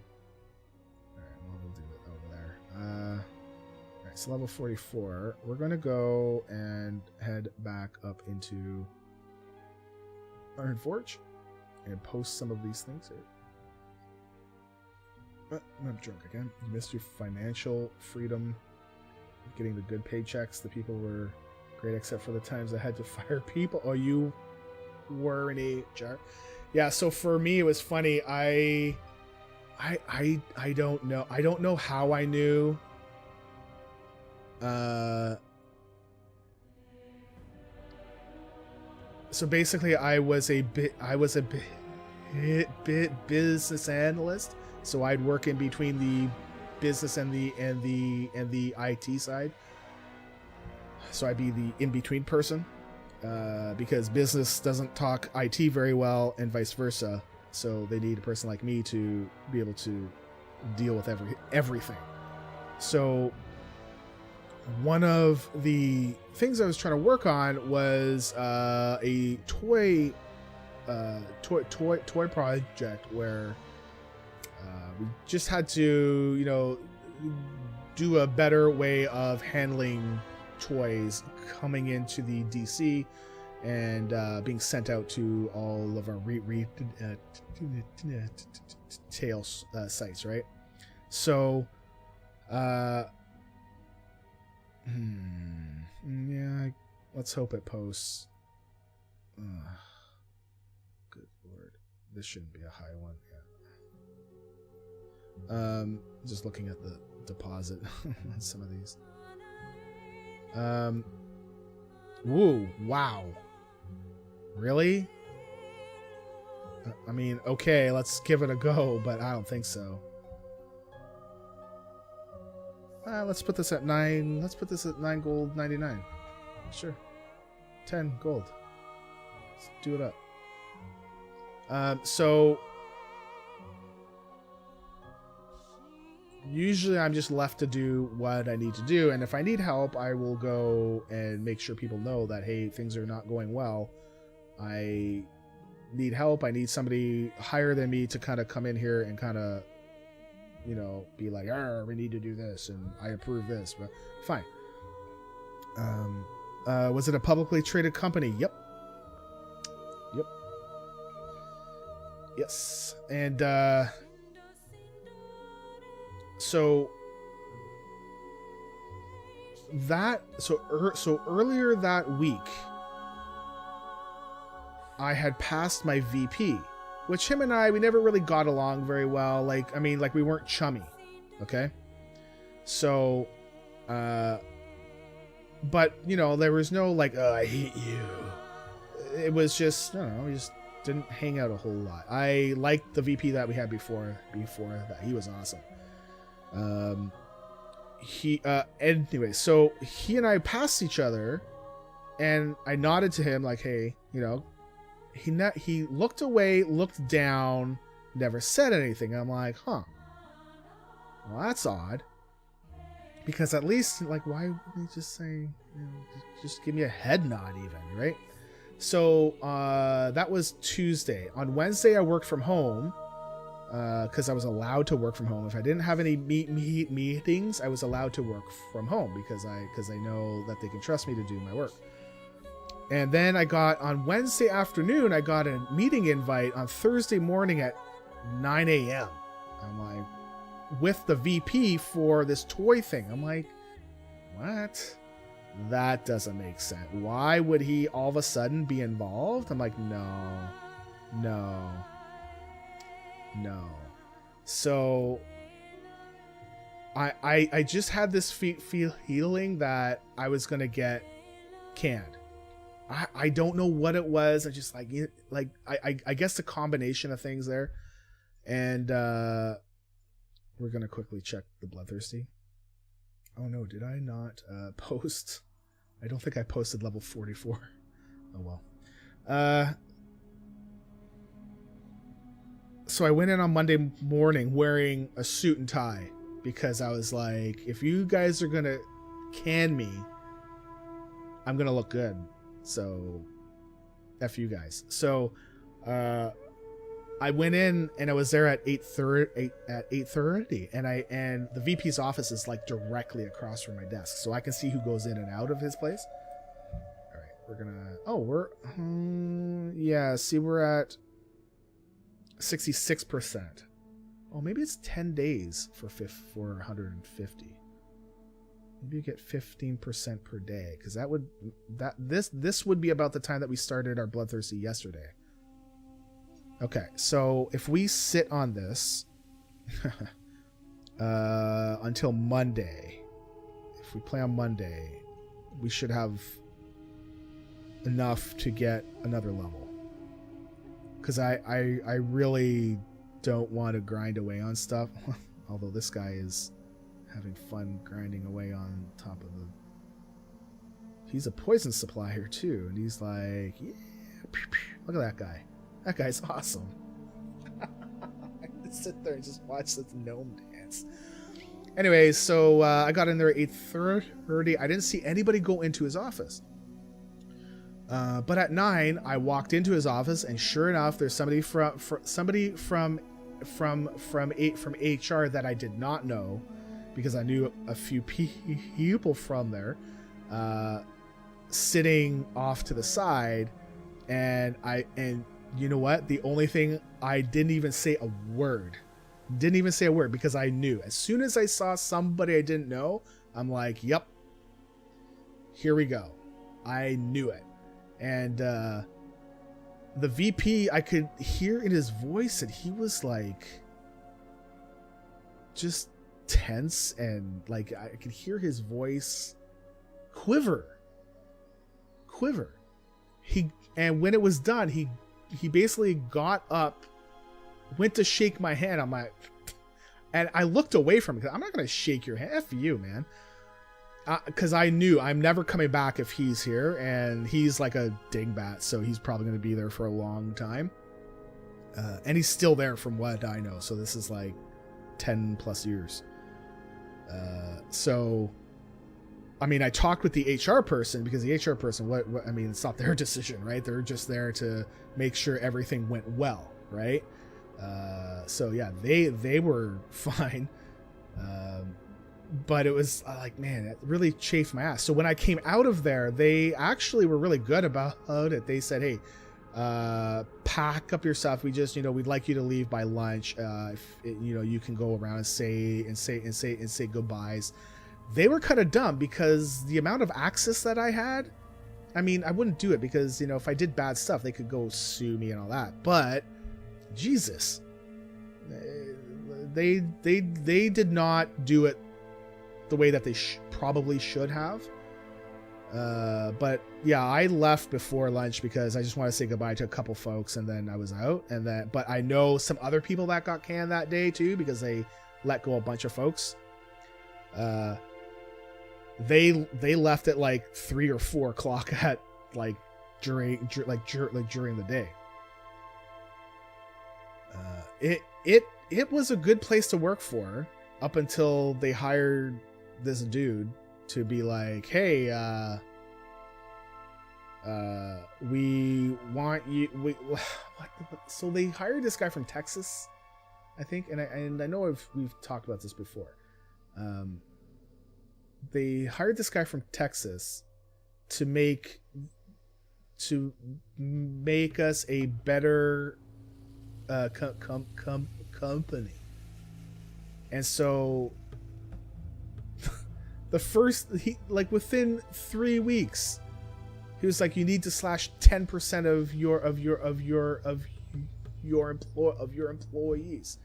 well, we'll do it over there. Alright, so level 44. We're gonna go and head back up into Ironforge and post some of these things here. I'm drunk again. You missed your financial freedom, getting the good paychecks. The people were great except for the times I had to fire people. Oh, you were an HR. Yeah, so for me it was funny. I don't know. I don't know how I knew. So basically I was a bit business analyst. So I'd work in between the business and the IT side. So I'd be the in-between person, because business doesn't talk IT very well and vice versa. So they need a person like me to be able to deal with everything. So one of the things I was trying to work on was a toy project where we just had to, do a better way of handling toys coming into the DC and being sent out to all of our retail sites, right? So, yeah, let's hope it posts. Good lord, this shouldn't be a high one. Just looking at the deposit on some of these. Woo, wow. Really? I mean, okay, let's give it a go, but I don't think so. Let's put this at 9. Let's put this at 9 gold 99. Sure. 10 gold. Let's do it up. So usually I'm just left to do what I need to do, and if I need help, I will go and make sure people know that, hey, things are not going well. I need help. I need somebody higher than me to kind of come in here and kind of, be like, we need to do this, and I approve this. But fine. Was it a publicly traded company? Yep. Yes. And so earlier that week I had passed my VP, which him and we never really got along very well. Like we weren't chummy. Okay. So, but there was no I hate you. It was just, I don't know, we just didn't hang out a whole lot. I liked the VP that we had before that. He was awesome. Anyway, so he and I passed each other, and I nodded to him like, hey, he looked away, looked down, never said anything. I'm like, well, that's odd, because at least, why would he just say, just give me a head nod even, right? So that was Tuesday. On Wednesday I worked from home, because I was allowed to work from home. If I didn't have any meetings, I was allowed to work from home because I know that they can trust me to do my work. And then on Wednesday afternoon, I got a meeting invite on Thursday morning at 9 a.m. I'm like, with the VP for this toy thing. I'm like, what? That doesn't make sense. Why would he all of a sudden be involved? I'm like, no. No. So I just had this feeling that I was gonna get canned. I don't know what it was. I just I guess the combination of things there. And we're gonna quickly check the bloodthirsty. Oh no, did I not post? I don't think I posted level 44. Oh well. So I went in on Monday morning wearing a suit and tie because I was like, if you guys are gonna can me, I'm gonna look good. So F you guys. So I went in and I was there at 8:30 and the VP's office is like directly across from my desk, so I can see who goes in and out of his place. All right, we're gonna yeah, see, we're at 66%. Oh, maybe it's 10 days for 150. Maybe you get 15% per day, because this would be about the time that we started our bloodthirsty yesterday. Okay, so if we sit on this until Monday, if we play on Monday, we should have enough to get another level. Because I really don't want to grind away on stuff. Although this guy is having fun grinding away on top of the... He's a poison supplier too. And he's like, yeah, look at that guy. That guy's awesome. I just sit there and just watch this gnome dance. Anyway, so I got in there at 8:30. I didn't see anybody go into his office. But at 9, I walked into his office, and sure enough, there's somebody from HR that I did not know, because I knew a few people from there, sitting off to the side, and you know what? The only thing, I didn't even say a word. Because I knew. As soon as I saw somebody I didn't know, I'm like, yep, here we go. I knew it. And the VP, I could hear in his voice that he was like just tense, and like I could hear his voice quiver. And when it was done, he basically got up, went to shake my hand. I'm like, and I looked away from him because I'm not going to shake your hand. F you, man. Because I knew I'm never coming back if he's here, and he's like a dingbat, so he's probably going to be there for a long time. And he's still there from what I know, so this is like 10 plus years. So, I mean, I talked with the HR person, because the HR person, I mean, it's not their decision, right? They're just there to make sure everything went well, right? So yeah, they were fine. But it was like, man, it really chafed my ass. So when I came out of there, they actually were really good about it. They said, hey, pack up your stuff. We just, we'd like you to leave by lunch. If you can go around and say goodbyes. They were kind of dumb, because the amount of access that I had, I mean, I wouldn't do it because, if I did bad stuff, they could go sue me and all that. But Jesus, they did not do it the way that they probably should have. But yeah, I left before lunch because I just want to say goodbye to a couple folks, and then I was out. But I know some other people that got canned that day too, because they let go a bunch of folks. They left at like 3 or 4 o'clock at during the day. It was a good place to work for up until they hired this dude to be like, hey, we want you. So they hired this guy from Texas, I think, and I know we've talked about this before. They hired this guy from Texas to make us a better company. And so within 3 weeks, he was like, you need to slash 10% of your employees.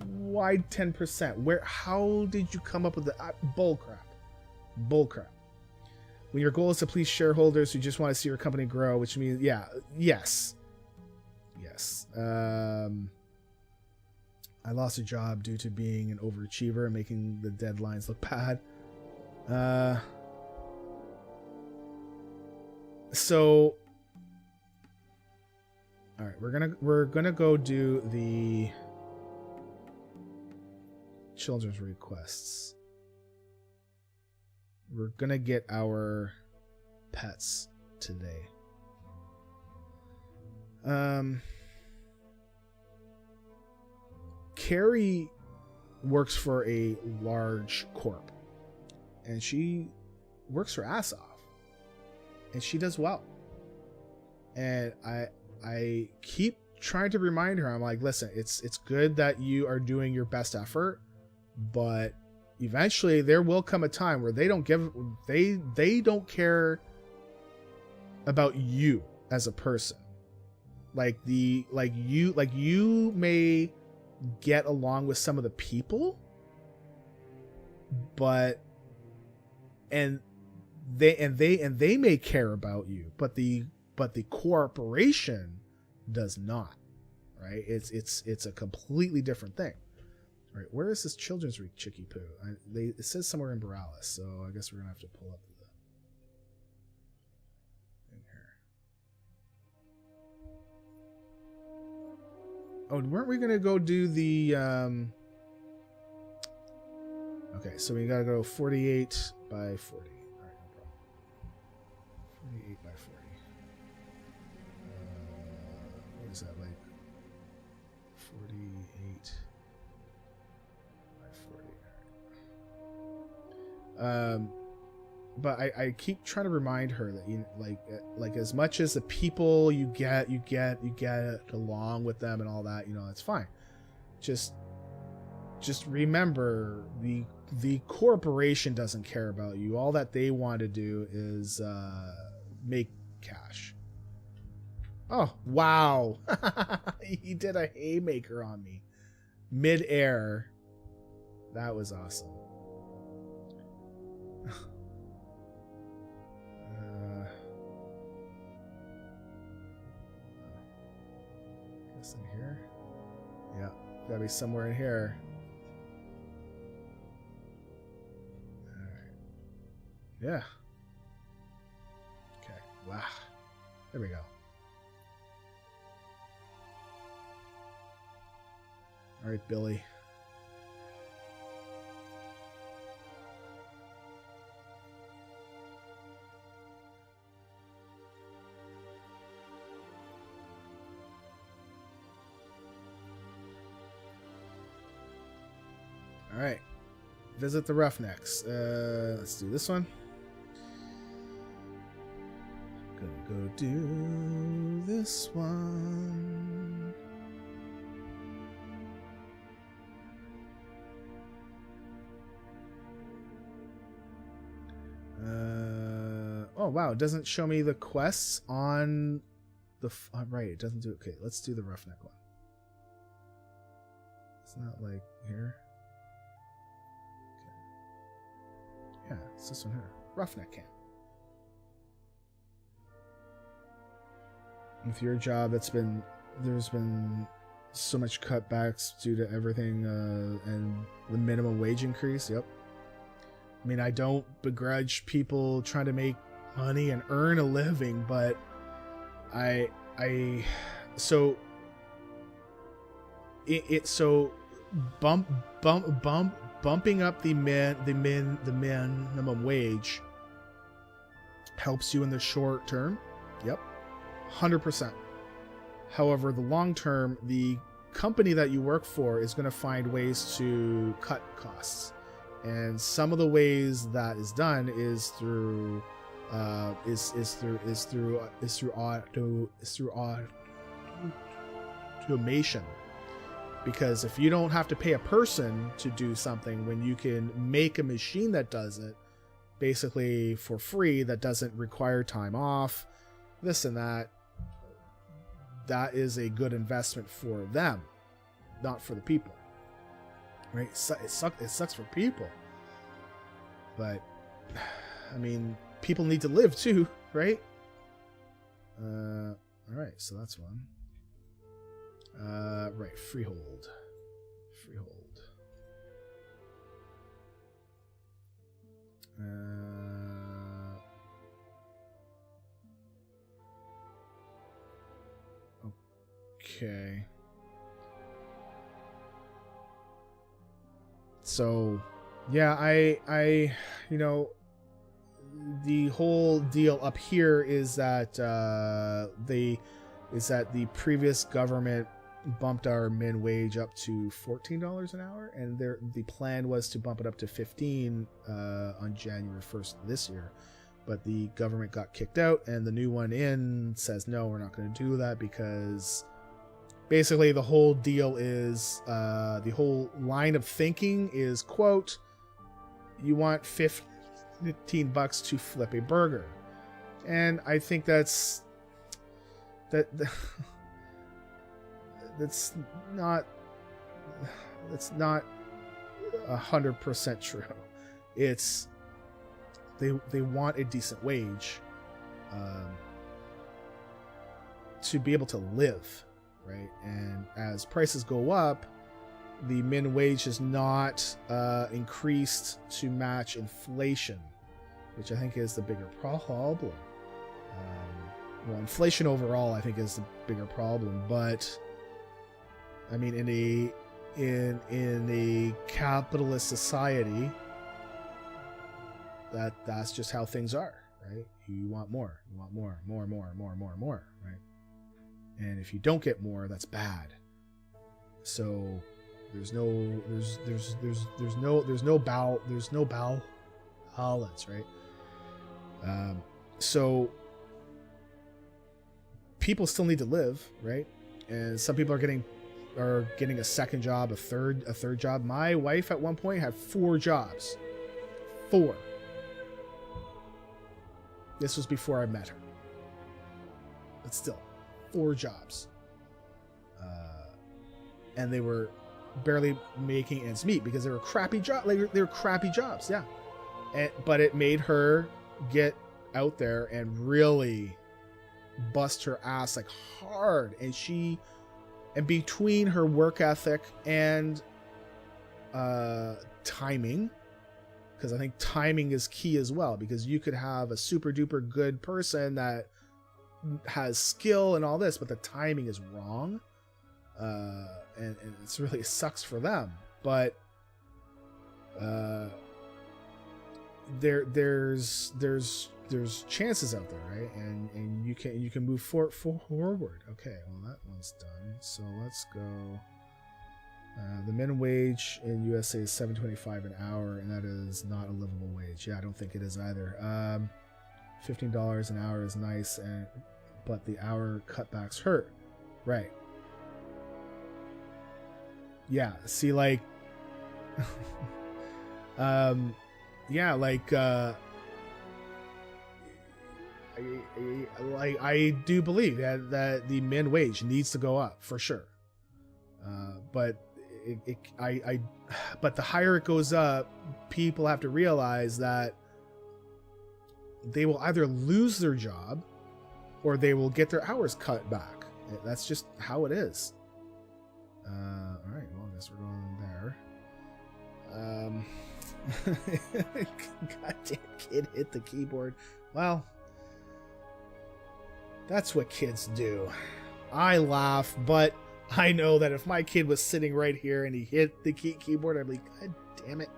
Why 10%? How did you come up with the bullcrap? Bullcrap. When your goal is to please shareholders who just want to see your company grow, which means, yes. I lost a job due to being an overachiever and making the deadlines look bad. So, all right, we're gonna go do the children's requests. We're gonna get our pets today. Carrie works for a large corp, and she works her ass off, and she does well. And I keep trying to remind her, I'm like, listen, it's good that you are doing your best effort, but eventually there will come a time where they don't care about you as a person. Like you may get along with some of the people, but and they may care about you, but the corporation does not, right? It's a completely different thing. All right, where is this children's week chicky poo? It says somewhere in Borealis, so I guess we're gonna have to pull up the in here. Oh, weren't we gonna go do the okay, so we gotta go 48 by 40. All right, no problem. 48 by 40. What is that, like 48 by 40? But I keep trying to remind her that, you know, like as much as the people you get along with them and all that, you know, it's fine. Just remember the corporation doesn't care about you. All that they want to do is make cash. Oh, wow. He did a haymaker on me mid-air. That was awesome. Guess in here? Yeah, gotta be somewhere in here. Alright. Yeah. Okay, wow. There we go. Alright, Billy. Alright. Visit the Roughnecks. Let's do this one. Gonna go do this one. Oh wow, it doesn't show me the quests on the right, it doesn't do it. Okay, let's do the Roughneck one. It's not like here. Okay. Yeah, it's this one here. Roughneck Camp. With your job, there's been so much cutbacks due to everything, and the minimum wage increase. Yep. I mean, I don't begrudge people trying to make money and earn a living, but so bumping up the minimum wage helps you in the short term. Yep. 100%. However, the long term, the company that you work for is going to find ways to cut costs, and some of the ways that is done is through automation. Because if you don't have to pay a person to do something, when you can make a machine that does it basically for free, that doesn't require time off, this and that, that is a good investment for them, not for the people. Right? It sucks for people. But, I mean, people need to live too, right? Alright, so that's one. Right, freehold. Freehold. Okay. So, yeah, I, you know, the whole deal up here is that the previous government bumped our min wage up to $14 an hour, and the plan was to bump it up to $15 on January 1st this year. But the government got kicked out, and the new one in says, no, we're not going to do that, because basically the whole deal is, the whole line of thinking is, quote, you want $15 to flip a burger. And I think that's not 100% true. It's they want a decent wage to be able to live, right? And as prices go up, the min wage is not increased to match inflation, which I think is the bigger problem. Well, inflation overall, I think, is the bigger problem, but I mean, in a capitalist society, that's just how things are, right? You want more, more, right? And if you don't get more, that's bad. So there's no balance, right? So people still need to live, right? And some people are getting a second job, a third job. My wife at one point had 4 jobs. 4. This was before I met her. But still, 4 jobs. And they were barely making ends meet because they were crappy jobs. They were crappy jobs, yeah. But it made her get out there and really bust her ass like hard. And between her work ethic and timing, because I think timing is key as well, because you could have a super duper good person that has skill and all this, but the timing is wrong, and it's really, it sucks for them. But there's chances out there, right? And you can move forward. Okay, well, that one's done. So let's go. The minimum wage in USA is $7.25 an hour, and that is not a livable wage. Yeah, I don't think it is either. $15 an hour is nice, but the hour cutbacks hurt. Right. Yeah, see, like yeah, like I do believe that the min wage needs to go up for sure. But but the higher it goes up, people have to realize that they will either lose their job or they will get their hours cut back. That's just how it is. All right, well, I guess we're going there. Goddamn kid hit the keyboard. Well, that's what kids do. I laugh, but I know that if my kid was sitting right here and he hit the keyboard, I'd be like, God damn it.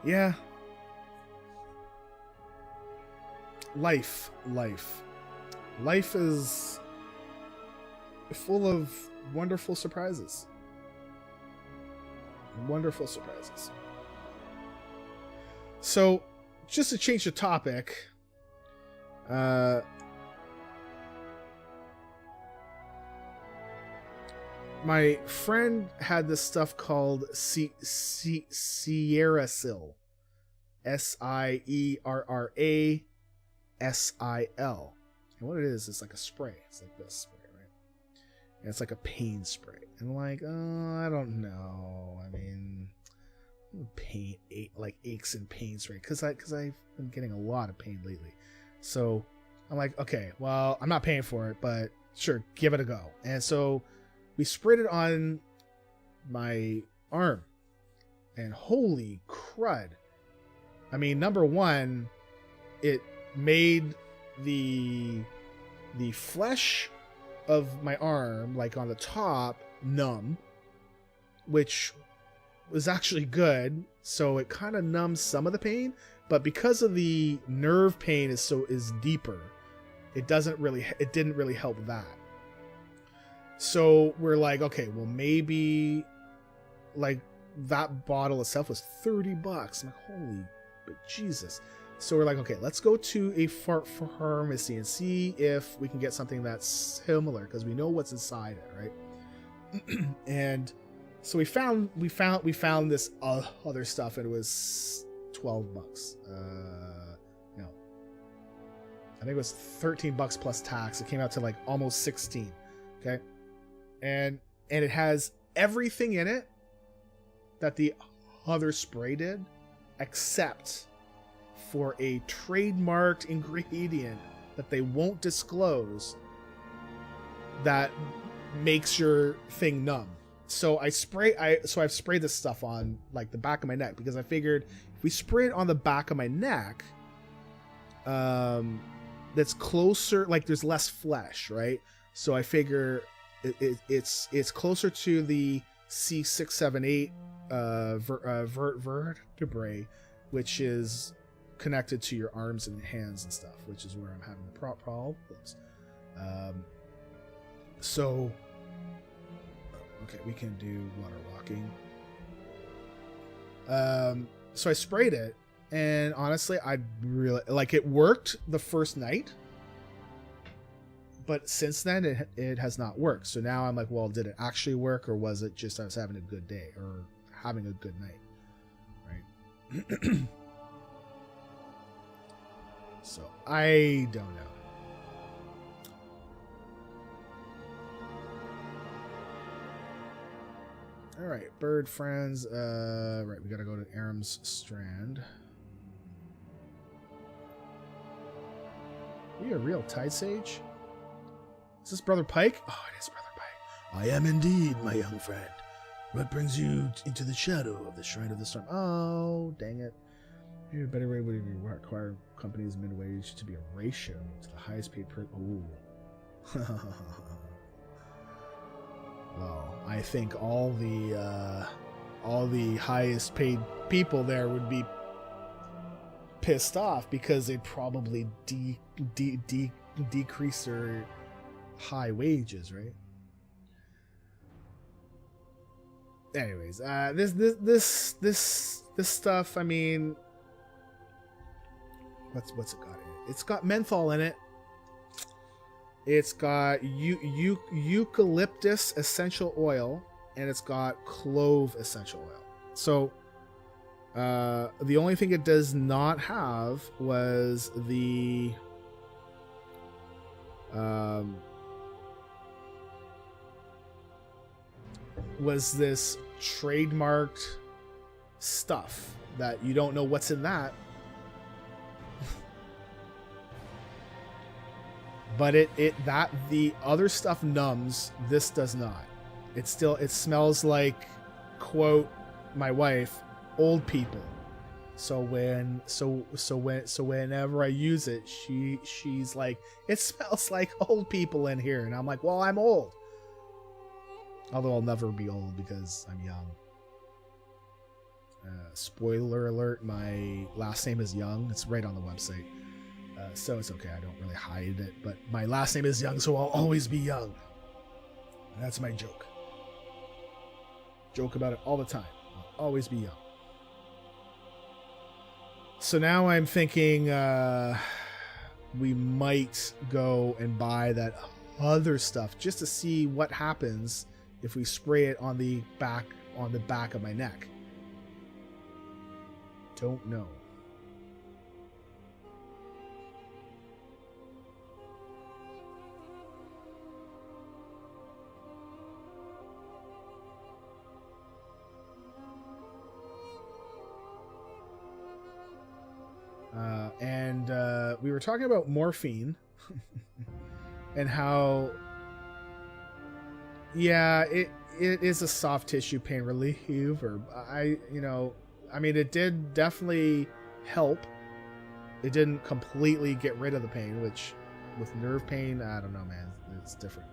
Yeah. Life is full of wonderful surprises. Wonderful surprises. So, just to change the topic, my friend had this stuff called Sierrasil. Sierrasil. And what it is like a spray. It's like this spray, right? And it's like a pain spray. And I'm like, oh, I don't know. I mean, pain, like aches and pain spray, because I've been getting a lot of pain lately. So I'm like, okay, well, I'm not paying for it, but sure, give it a go. And so we sprayed it on my arm, and holy crud. I mean, number one, it made the flesh of my arm, like on the top, numb, which was actually good. So it kind of numbs some of the pain, but because of the nerve pain is deeper, it didn't really help that. So we're like, okay, well, maybe like that bottle itself was $30. I'm like, holy but Jesus. So we're like, okay, let's go to a pharmacy and see if we can get something that's similar, because we know what's inside it, right? And so we found this other stuff, and it was $12. No, I think it was $13 plus tax. It came out to like almost 16. Okay, and it has everything in it that the other spray did, except for a trademarked ingredient that they won't disclose that makes your thing numb. So I've sprayed this stuff on like the back of my neck, because I figured if we spray it on the back of my neck, that's closer, like there's less flesh, right? So I figure it's closer to the C678 vertebrae, which is connected to your arms and hands and stuff, which is where I'm having the problems. So okay, we can do water walking. So I sprayed it, and honestly, I really like it. Worked the first night, but since then it has not worked. So now I'm like, well, did it actually work, or was it just I was having a good day or having a good night, right? So I don't know. All right, bird friends. Right, we gotta go to Aram's Strand. Are you a real Tide Sage? Is this Brother Pike? Oh, it is Brother Pike. I am indeed, my young friend. What brings you into the shadow of the Shrine of the Storm? Oh, dang it. Maybe a better way would require companies mid-wage to be a ratio to the highest paid per... Ooh. Well, I think all the highest paid people there would be pissed off, because they'd probably decrease their high wages, right? Anyways, this stuff, I mean, what's it got in it? It's got menthol in it. It's got eucalyptus essential oil, and it's got clove essential oil. So the only thing it does not have was the this trademarked stuff that you don't know what's in that. But the other stuff numbs, this does not. It smells like, quote my wife, old people. So whenever I use it, she's like, it smells like old people in here, and I'm like, well, I'm old. Although I'll never be old because I'm young. Spoiler alert, my last name is Young. It's right on the website. So it's okay, I don't really hide it, but my last name is Young, so I'll always be young. And that's my joke. Joke about it all the time. I'll always be young. So now I'm thinking we might go and buy that other stuff just to see what happens if we spray it on the back of my neck. Don't know. we were talking about morphine and how, yeah, it is a soft tissue pain reliever. I mean, it did definitely help. It didn't completely get rid of the pain, which with nerve pain, I don't know, man, it's different.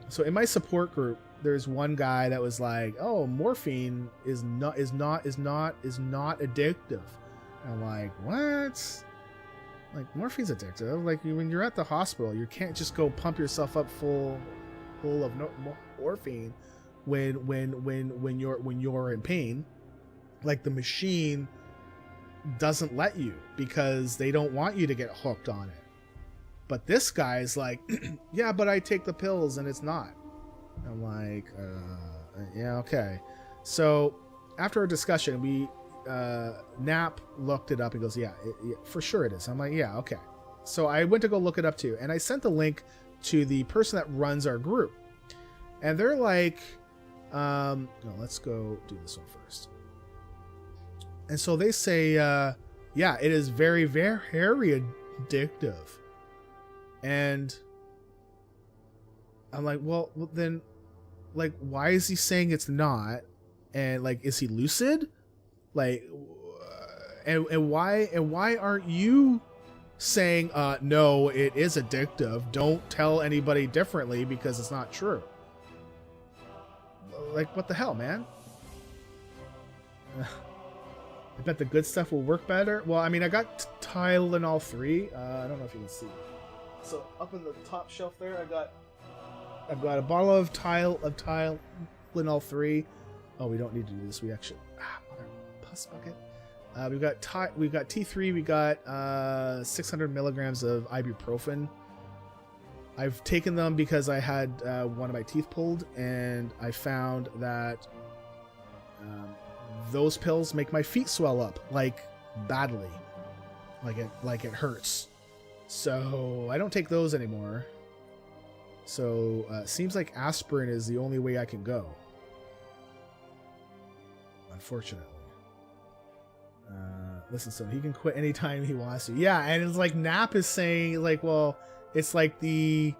So in my support group, there's one guy that was like, "Oh, morphine is not addictive." And I'm like, "What? Like morphine's addictive? Like when you're at the hospital, you can't just go pump yourself up full of morphine when you're in pain. Like the machine doesn't let you because they don't want you to get hooked on it." But this guy's like, "Yeah, but I take the pills and it's not." I'm like, yeah, okay. So after a discussion, we Nap looked it up. He goes, yeah, for sure it is. I'm like, yeah, okay. So I went to go look it up too, and I sent the link to the person that runs our group, and they're like, no, let's go do this one first. And so they say, yeah, it is very, very addictive. And I'm like, well, then, like, why is he saying it's not? And like, is he lucid? Like, and why aren't you saying, no, it is addictive? Don't tell anybody differently because it's not true. Like, what the hell, man? I bet the good stuff will work better. Well, I mean, I got Tylenol 3. I don't know if you can see. So up in the top shelf there, I've got a bottle of Tylenol 3. Oh, we don't need to do this. We actually mother puss bucket. We've got T3. We got 600 milligrams of ibuprofen. I've taken them because I had one of my teeth pulled, and I found that those pills make my feet swell up like badly, like it hurts. So I don't take those anymore. So seems like aspirin is the only way I can go, unfortunately. Listen, so he can quit anytime he wants to. Yeah, and it's like Nap is saying, like, well, it's like the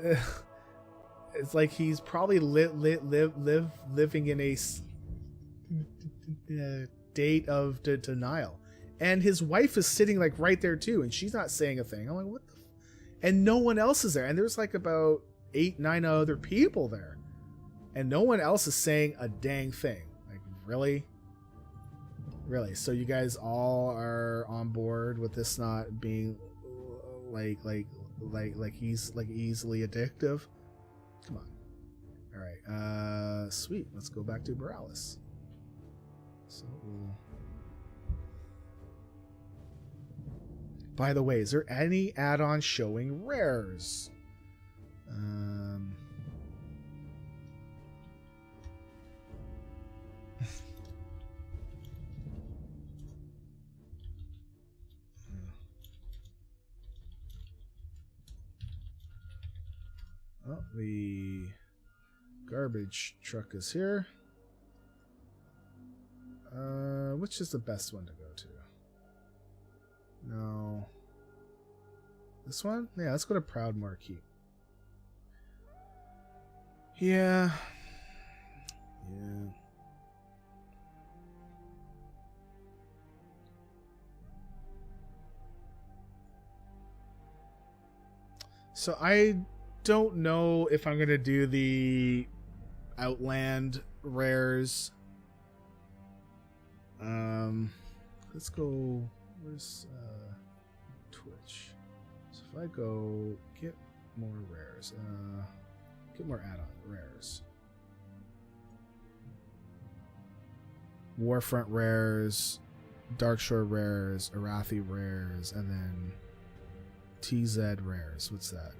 it's like he's probably living in a state of denial. And his wife is sitting like right there too, and she's not saying a thing. I'm like, what the and no one else is there. And there's like about 8-9 other people there. And no one else is saying a dang thing. Like, really? Really? So you guys all are on board with this not being like he's like easily addictive? Come on. Alright, sweet. Let's go back to Borealis. So by the way, is there any add-on showing rares? Oh, the garbage truck is here. Which is the best one to go to? No. This one? Yeah, let's go to Proud Marquee. Yeah. Yeah. So I don't know if I'm gonna do the Outland rares. Let's go. Where's Twitch? So if I go get more rares, get more add-on rares. Warfront rares, Darkshore rares, Arathi rares, and then TZ rares. What's that?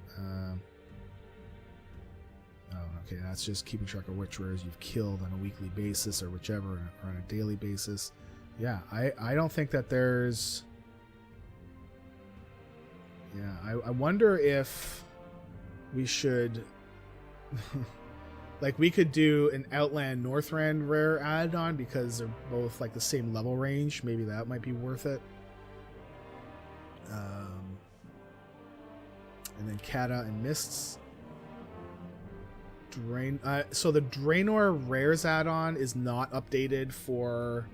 Oh, okay, that's just keeping track of which rares you've killed on a weekly basis or whichever, or on a daily basis. Yeah, I don't think that there's... Yeah, I wonder if we should... like, we could do an Outland Northrend rare add-on because they're both, like, the same level range. Maybe that might be worth it. And then Kata and Mists. So the Draenor Rares add-on is not updated for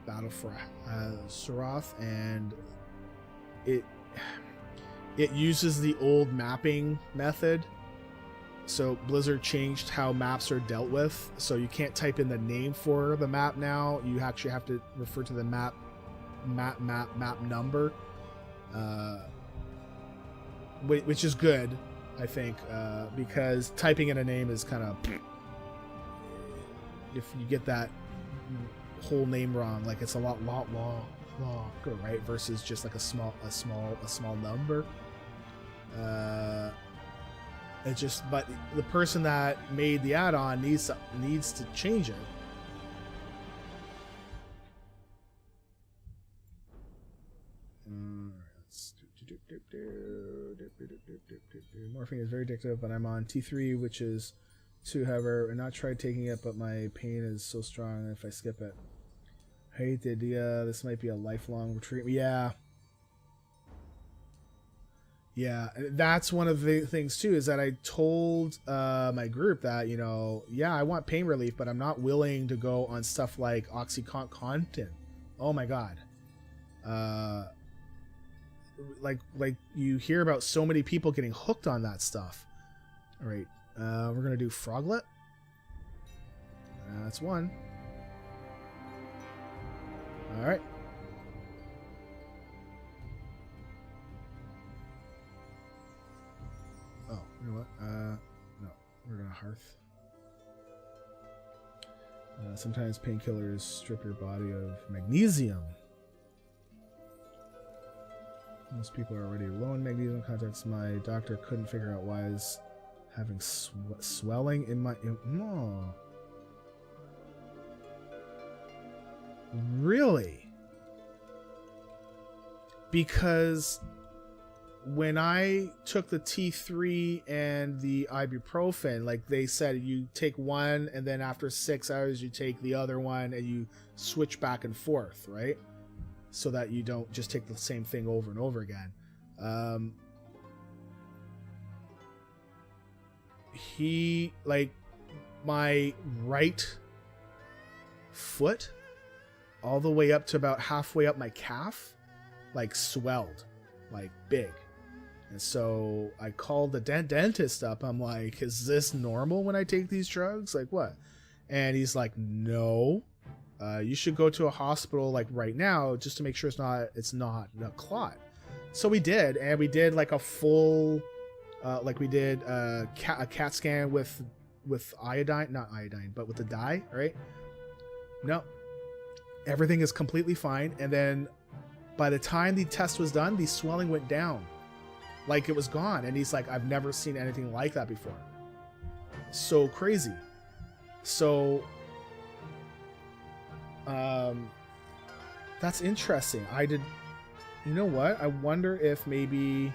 Battle for Azeroth, and it uses the old mapping method. So Blizzard changed how maps are dealt with, so you can't type in the name for the map now. You actually have to refer to the map number, which is good, I think, because typing in a name is kind of, if you get that whole name wrong, like it's a lot longer, right? Versus just like a small number. But the person that made the add-on needs to change it. Morphine is very addictive, but I'm on T3, which is 2, however. I've not tried taking it, but my pain is so strong if I skip it. I hate the idea. This might be a lifelong retreat. Yeah, that's one of the things too, is that I told my group that, I want pain relief, but I'm not willing to go on stuff like OxyContin. Oh my god. Like you hear about so many people getting hooked on that stuff. All right, we're gonna do Froglet. That's one. All right. Oh, you know what? No, we're gonna Hearth. Sometimes painkillers strip your body of magnesium. Most people are already low in magnesium contacts. My doctor couldn't figure out why I was having swelling in my... No. Really? Because when I took the T3 and the ibuprofen, like they said, you take one and then after 6 hours you take the other one and you switch back and forth, right? So that you don't just take the same thing over and over again. My right foot, all the way up to about halfway up my calf, like swelled, like big. And so I called the dentist up. I'm like, is this normal when I take these drugs? Like what? And he's like, no. You should go to a hospital like right now just to make sure it's not a clot. So we did, and we did like a full, we did a CAT scan with iodine, not iodine, but with the dye, right? No, everything is completely fine. And then by the time the test was done, the swelling went down, like it was gone. And he's like, I've never seen anything like that before. So crazy. So. That's interesting. You know what? I wonder if maybe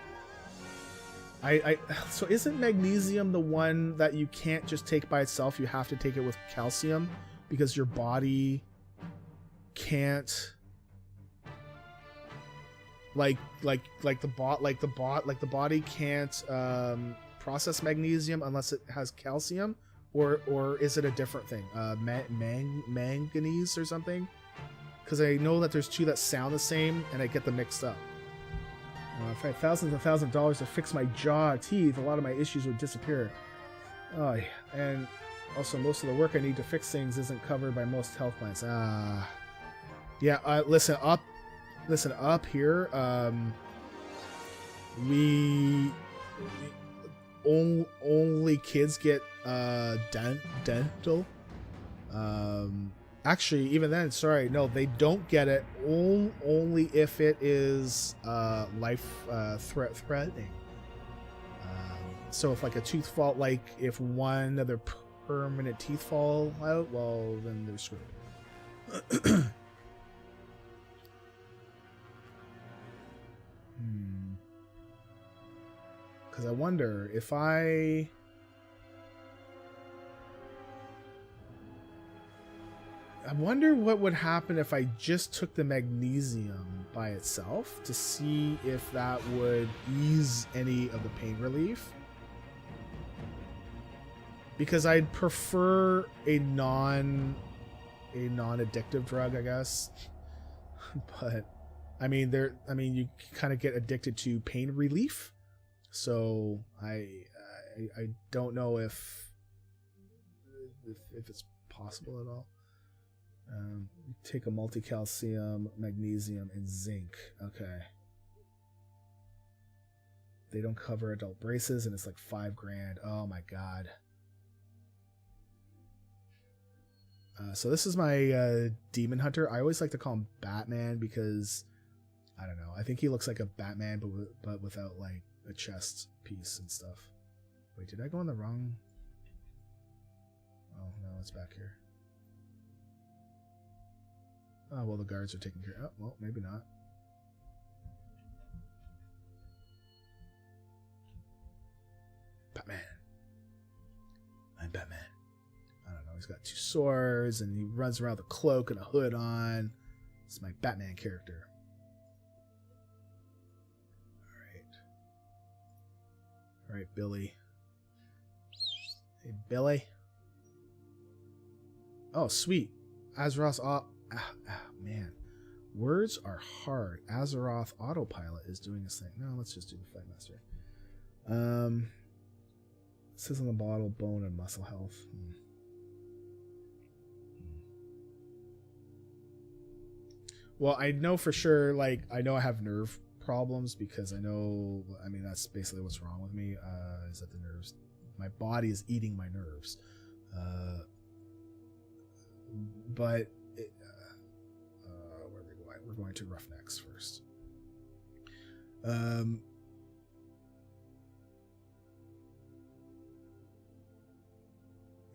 so isn't magnesium the one that you can't just take by itself? You have to take it with calcium because your body can't the body can't process magnesium unless it has calcium. Or is it a different thing? Manganese or something? Because I know that there's two that sound the same, and I get them mixed up. If I had thousands and thousands of dollars to fix my jaw, teeth, a lot of my issues would disappear. Oh, and also most of the work I need to fix things isn't covered by most health plans. Yeah. Listen up here. Only kids get dental. Actually, even then, sorry, no, they don't get it. Only if it is life threatening. So if like a tooth fall, like if one of their permanent teeth fall out, well, then they're screwed. Because I wonder if I wonder what would happen if I just took the magnesium by itself to see if that would ease any of the pain relief. Because I'd prefer a non-addictive drug, I guess. But I mean, you kind of get addicted to pain relief. So I don't know if it's possible at all. Take a multi-calcium, magnesium, and zinc. Okay. They don't cover adult braces, and it's like $5,000. Oh my god. So this is my demon hunter. I always like to call him Batman because I don't know. I think he looks like a Batman, but without like a chest piece and stuff. Wait, did I go on the wrong? Oh no, it's back here. Oh well, the guards are taking care. Oh well, maybe not. Batman. I'm Batman. I don't know. He's got 2 swords and he runs around with a cloak and a hood on. It's my Batman character. All right, Billy. Hey, Billy. Oh, sweet. Azeroth's man. Words are hard. Azeroth autopilot is doing his thing. No, let's just do the Fight Master. It says on the bottle, bone and muscle health. Well, I know for sure, like, I know I have nerve problems because I mean, that's basically what's wrong with me, is that the nerves, my body is eating my nerves. But, where are we going? We're going to Roughnecks first.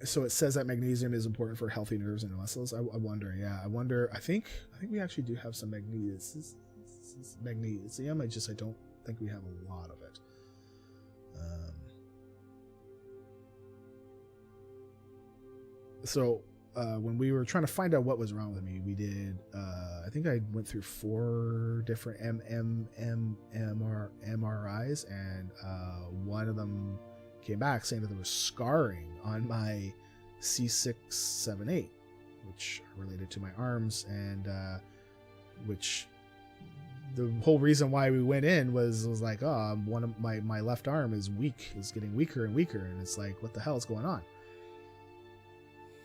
So it says that magnesium is important for healthy nerves and muscles. I wonder, yeah. I think we actually do have some magnesium. I don't think we have a lot of it. So when we were trying to find out what was wrong with me, we did. I think I went through 4 different MRIs, and one of them came back saying that there was scarring on my C678, which are related to my arms, and which the whole reason why we went in was like, oh, one of my left arm is getting weaker and weaker, and it's like, what the hell is going on?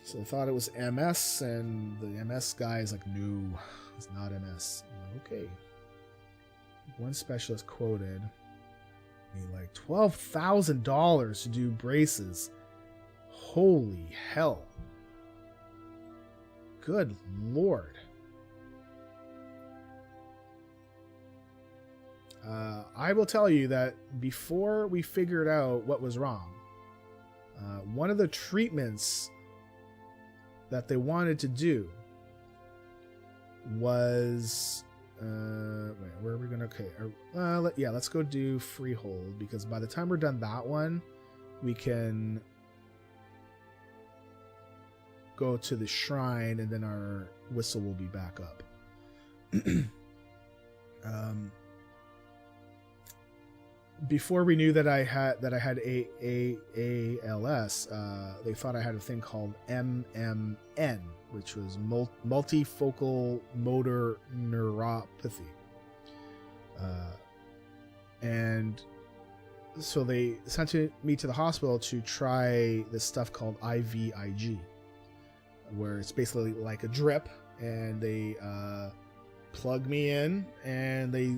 So I thought it was MS, and the MS guy is like, no, it's not MS. I'm like, okay. One specialist quoted me like $12,000 to do braces. Holy hell. Good Lord. I will tell you that before we figured out what was wrong, one of the treatments that they wanted to do was wait, where are we gonna? Okay, let's go do Freehold, because by the time we're done that one, we can go to the shrine, and then our whistle will be back up. Before we knew that I had ALS, they thought I had a thing called MMN, which was multifocal motor neuropathy, and so they sent me to the hospital to try this stuff called IVIG, where it's basically like a drip, and they plug me in, and they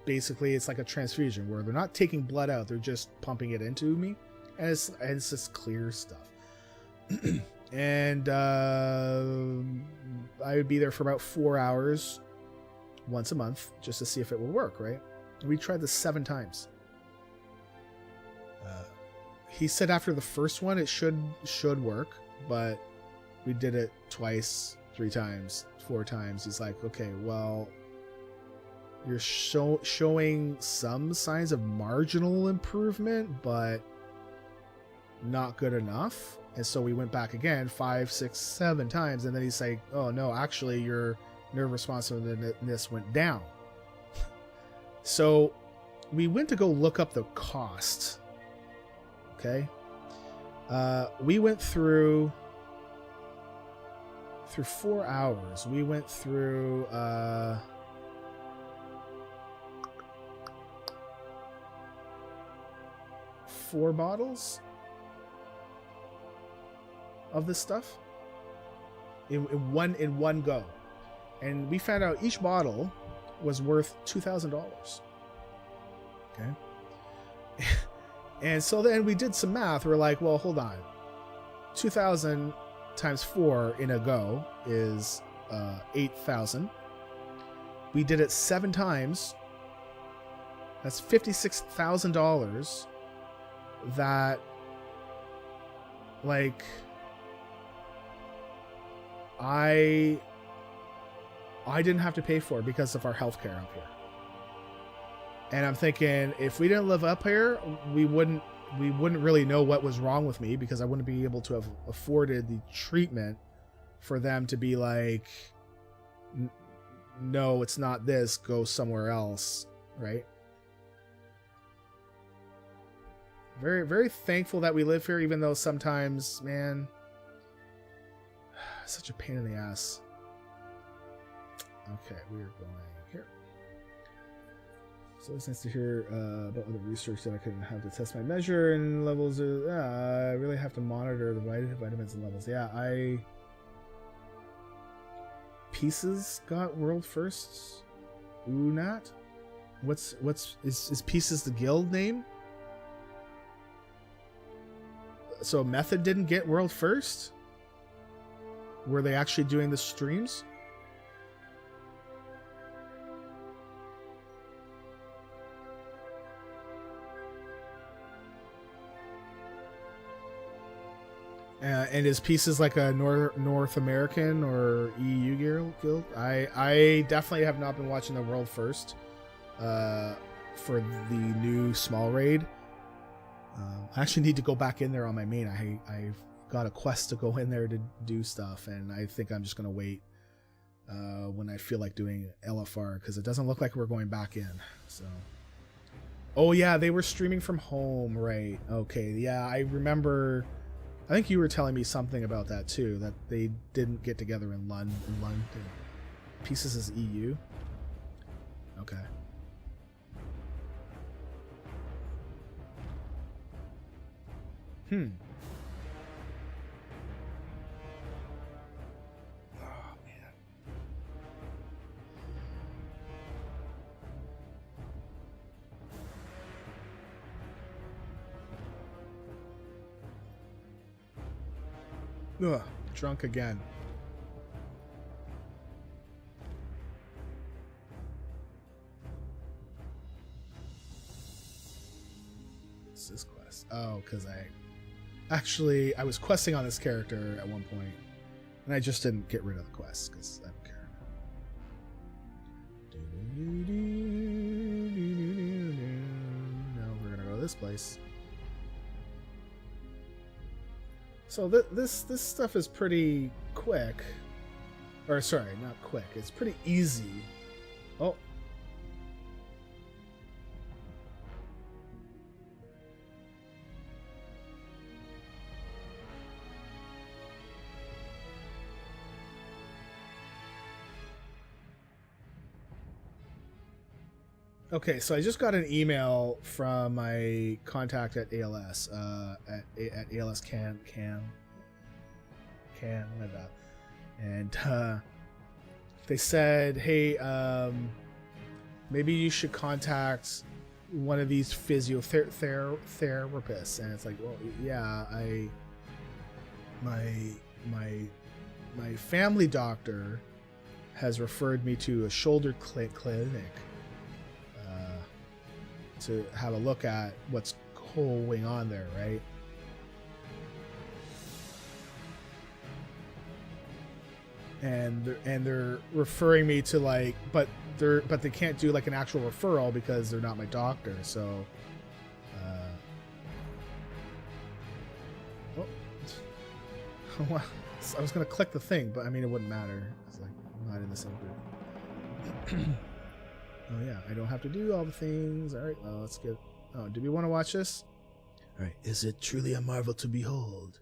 basically it's like a transfusion where they're not taking blood out, they're just pumping it into me, and it's just clear stuff. And I would be there for about 4 hours once a month just to see if it would work, right? We tried this 7 times. He said after the first one it should work, but we did it twice, 3 times, 4 times. He's like, okay, well, you're showing some signs of marginal improvement, but not good enough. And so we went back again 5, 6, 7 times. And then he's like, oh no, actually your nerve responsiveness went down. So we went to go look up the cost. Okay. We went through 4 hours. We went through 4 bottles of this stuff in one go, and we found out each bottle was worth $2,000. Okay. And so then we did some math. We're like, well, hold on, 2,000 times 4 in a go is 8,000. We did it 7 times. That's $56,000 that, like, I didn't have to pay for because of our healthcare up here. And I'm thinking, if we didn't live up here, we wouldn't really know what was wrong with me, because I wouldn't be able to have afforded the treatment for them to be like, no, it's not this, go somewhere else, right? Very, very thankful that we live here, even though sometimes, man, such a pain in the ass. Okay, we are going here. So it's nice to hear about other research that I couldn't have to test my measure and levels. I really have to monitor the vitamins and levels. Yeah, Pieces got world first. Unat? Is Pieces the guild name? So Method didn't get world first? Were they actually doing the streams? And is Pieces like a North American or EU guild? I definitely have not been watching the world first for the new small raid. I actually need to go back in there on my main. I've got a quest to go in there to do stuff, and I think I'm just going to wait when I feel like doing LFR, because it doesn't look like we're going back in. So, oh yeah, they were streaming from home, right? Okay, yeah, I remember. I think you were telling me something about that too, that they didn't get together in London. Pieces is EU. Okay. Oh, man. Ugh, drunk again. What's this quest? Oh, because I was questing on this character at one point, and I just didn't get rid of the quest because I don't care. Now we're gonna go to this place. So this stuff is pretty quick, or sorry, not quick. It's pretty easy. Oh. Okay, so I just got an email from my contact at ALS, at ALS Canada, and they said, hey, maybe you should contact one of these physiotherapists. And it's like, well, yeah, my family doctor has referred me to a shoulder clinic to have a look at what's going on there, right? And they're referring me to, like, but they can't do like an actual referral because they're not my doctor. So Well, I was gonna click the thing, but I mean it wouldn't matter. It's like I'm not in the same group. Oh yeah, I don't have to do all the things. All right, well let's get. Oh, do we want to watch this? All right, is it truly a marvel to behold?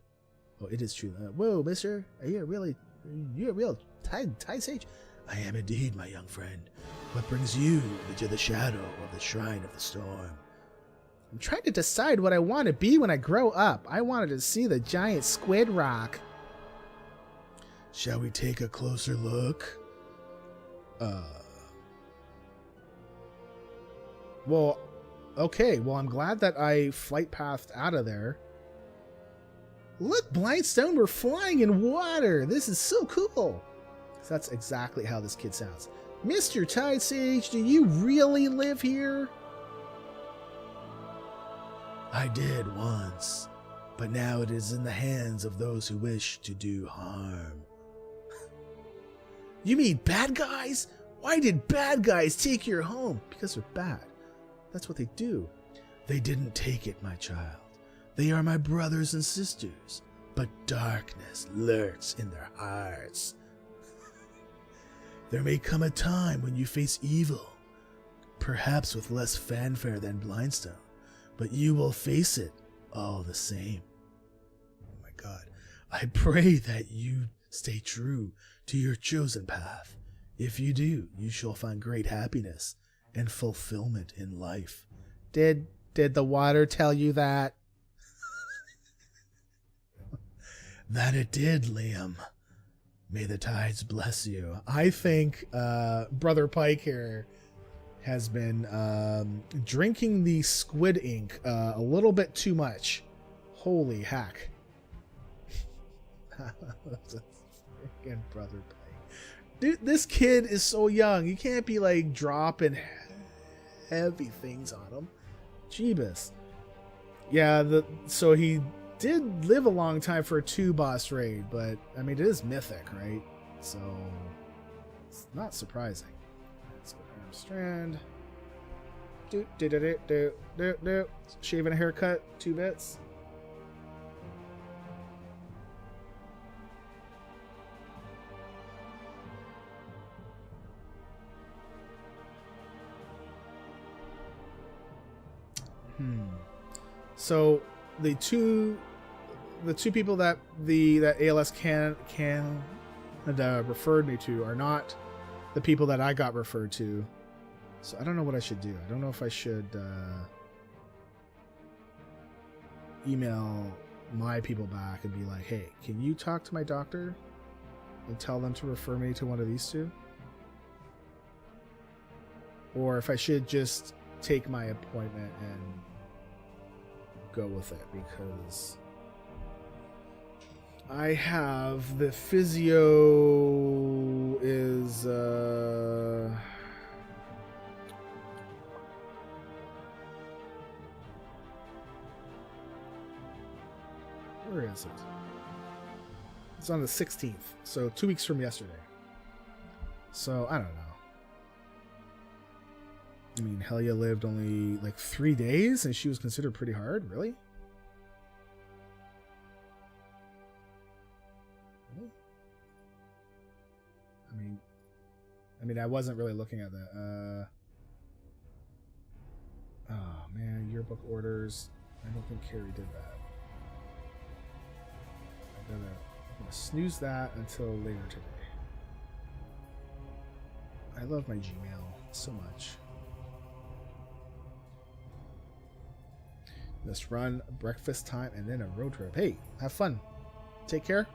Oh, it is true. Whoa, mister, are you a real tide sage? I am indeed, my young friend. What brings you into the shadow of the shrine of the storm? I'm trying to decide what I want to be when I grow up. I wanted to see the giant squid rock. Shall we take a closer look? Well, okay. Well, I'm glad that I flight pathed out of there. Look, Blindstone, we're flying in water. This is so cool. So that's exactly how this kid sounds. Mr. Tide Sage, do you really live here? I did once, but now it is in the hands of those who wish to do harm. You mean bad guys? Why did bad guys take your home? Because they're bad. That's what they do. They didn't take it, my child. They are my brothers and sisters, but darkness lurks in their hearts. There may come a time when you face evil, perhaps with less fanfare than Blindstone, but you will face it all the same. Oh my God. I pray that you stay true to your chosen path. If you do, you shall find great happiness and fulfillment in life. Did the water tell you that? That it did, Liam. May the tides bless you. I think Brother Pike here has been drinking the squid ink a little bit too much. Holy heck. That's a freaking Brother Pike. Dude, this kid is so young. You can't be like dropping heavy things on him. Jeebus. Yeah, so he did live a long time for a 2-boss raid, but I mean it is mythic, right? So it's not surprising. Let's go to Strand. Do. Shaving a haircut, 2 bits. So the two people that that ALS Canada referred me to are not the people that I got referred to. So I don't know what I should do. I don't know if I should email my people back and be like, hey, can you talk to my doctor and tell them to refer me to one of these two? Or if I should just take my appointment and go with it, because I have the physio is where is it? It's on the 16th, so 2 weeks from yesterday. So I don't know. I mean, Helia lived only like 3 days and she was considered pretty hard? Really? I mean, I wasn't really looking at that. Oh man, yearbook orders. I don't think Carrie did that. I'm gonna snooze that until later today. I love my Gmail so much. Let's run breakfast time and then a road trip. Hey, have fun. Take care.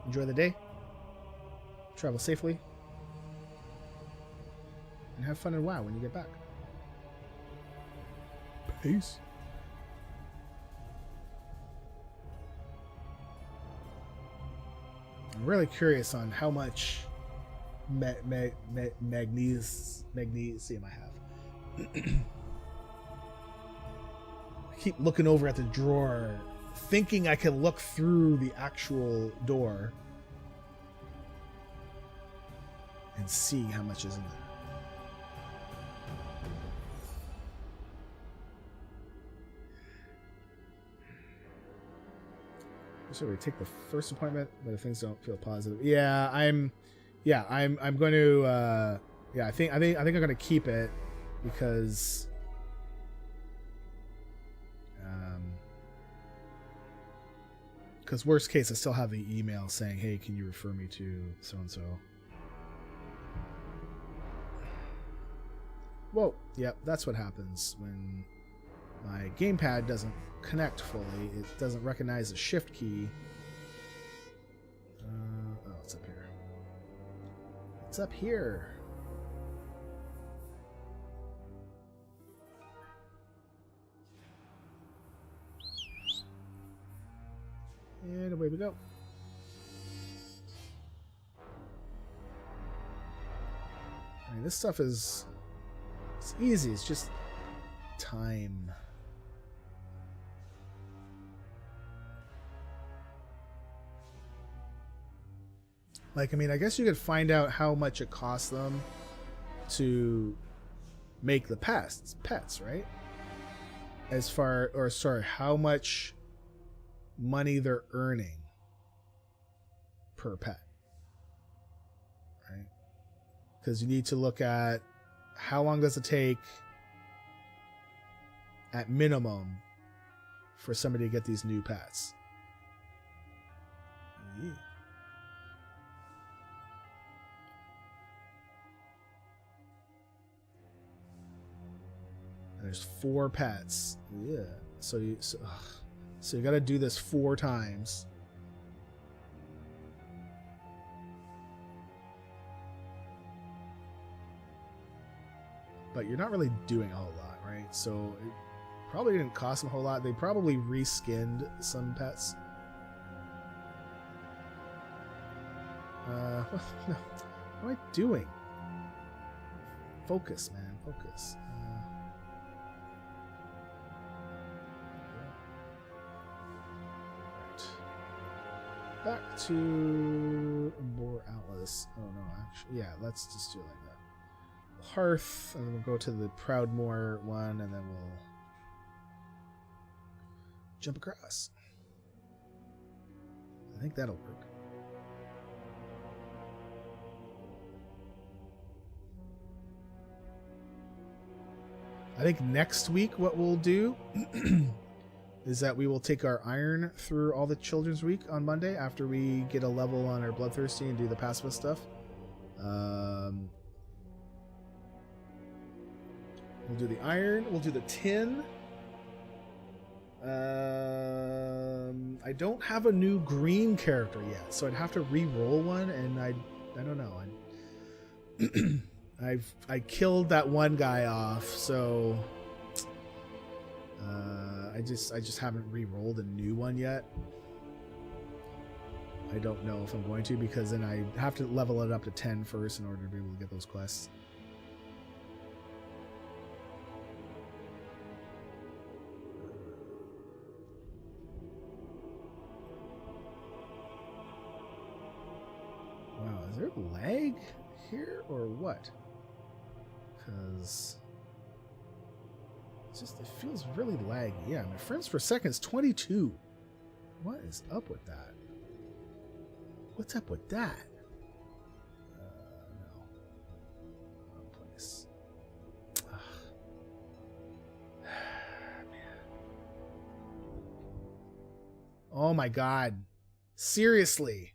Enjoy the day. Travel safely. And have fun in WoW when you get back. Peace. I'm really curious on how much magnesium I have. I keep looking over at the drawer, thinking I can look through the actual door and see how much is in there. So we take the first appointment, but if things don't feel positive, I'm going to, I think I'm going to keep it because, worst case, I still have the email saying, hey, can you refer me to so-and-so? Whoa, yep, that's what happens when my gamepad doesn't connect fully. It doesn't recognize the shift key. Oh, it's up here. It's up here. And away we go. I mean, this stuff is... it's easy. It's just time. Like, I mean, I guess you could find out how much it costs them to make the pets, right? As far, or sorry, how much money they're earning per pet, right? Because you need to look at how long does it take at minimum for somebody to get these new pets. Yeah. There's 4 pets. Yeah. So you got to do this 4 times. But you're not really doing a whole lot, right? So it probably didn't cost them a whole lot. They probably reskinned some pets. What am I doing? Focus, man. Focus. Back to Boar Atlas. Oh no, actually, yeah, let's just do it like that. Hearth, and then we'll go to the Proudmoore one, and then we'll jump across. I think that'll work. I think next week what we'll do is that we will take our iron through all the Children's Week on Monday after we get a level on our Bloodthirsty and do the Pacifist stuff. We'll do the iron. We'll do the tin. I don't have a new green character yet, so I'd have to re-roll one, and I don't know. I killed that one guy off, so I just haven't re-rolled a new one yet. I don't know if I'm going to, because then I have to level it up to 10 first in order to be able to get those quests. Wow, is there lag here or what? Because it feels really laggy. Yeah, my frames per second is 22. What is up with that? What's up with that? No. Wrong place. Man. Oh my god. Seriously.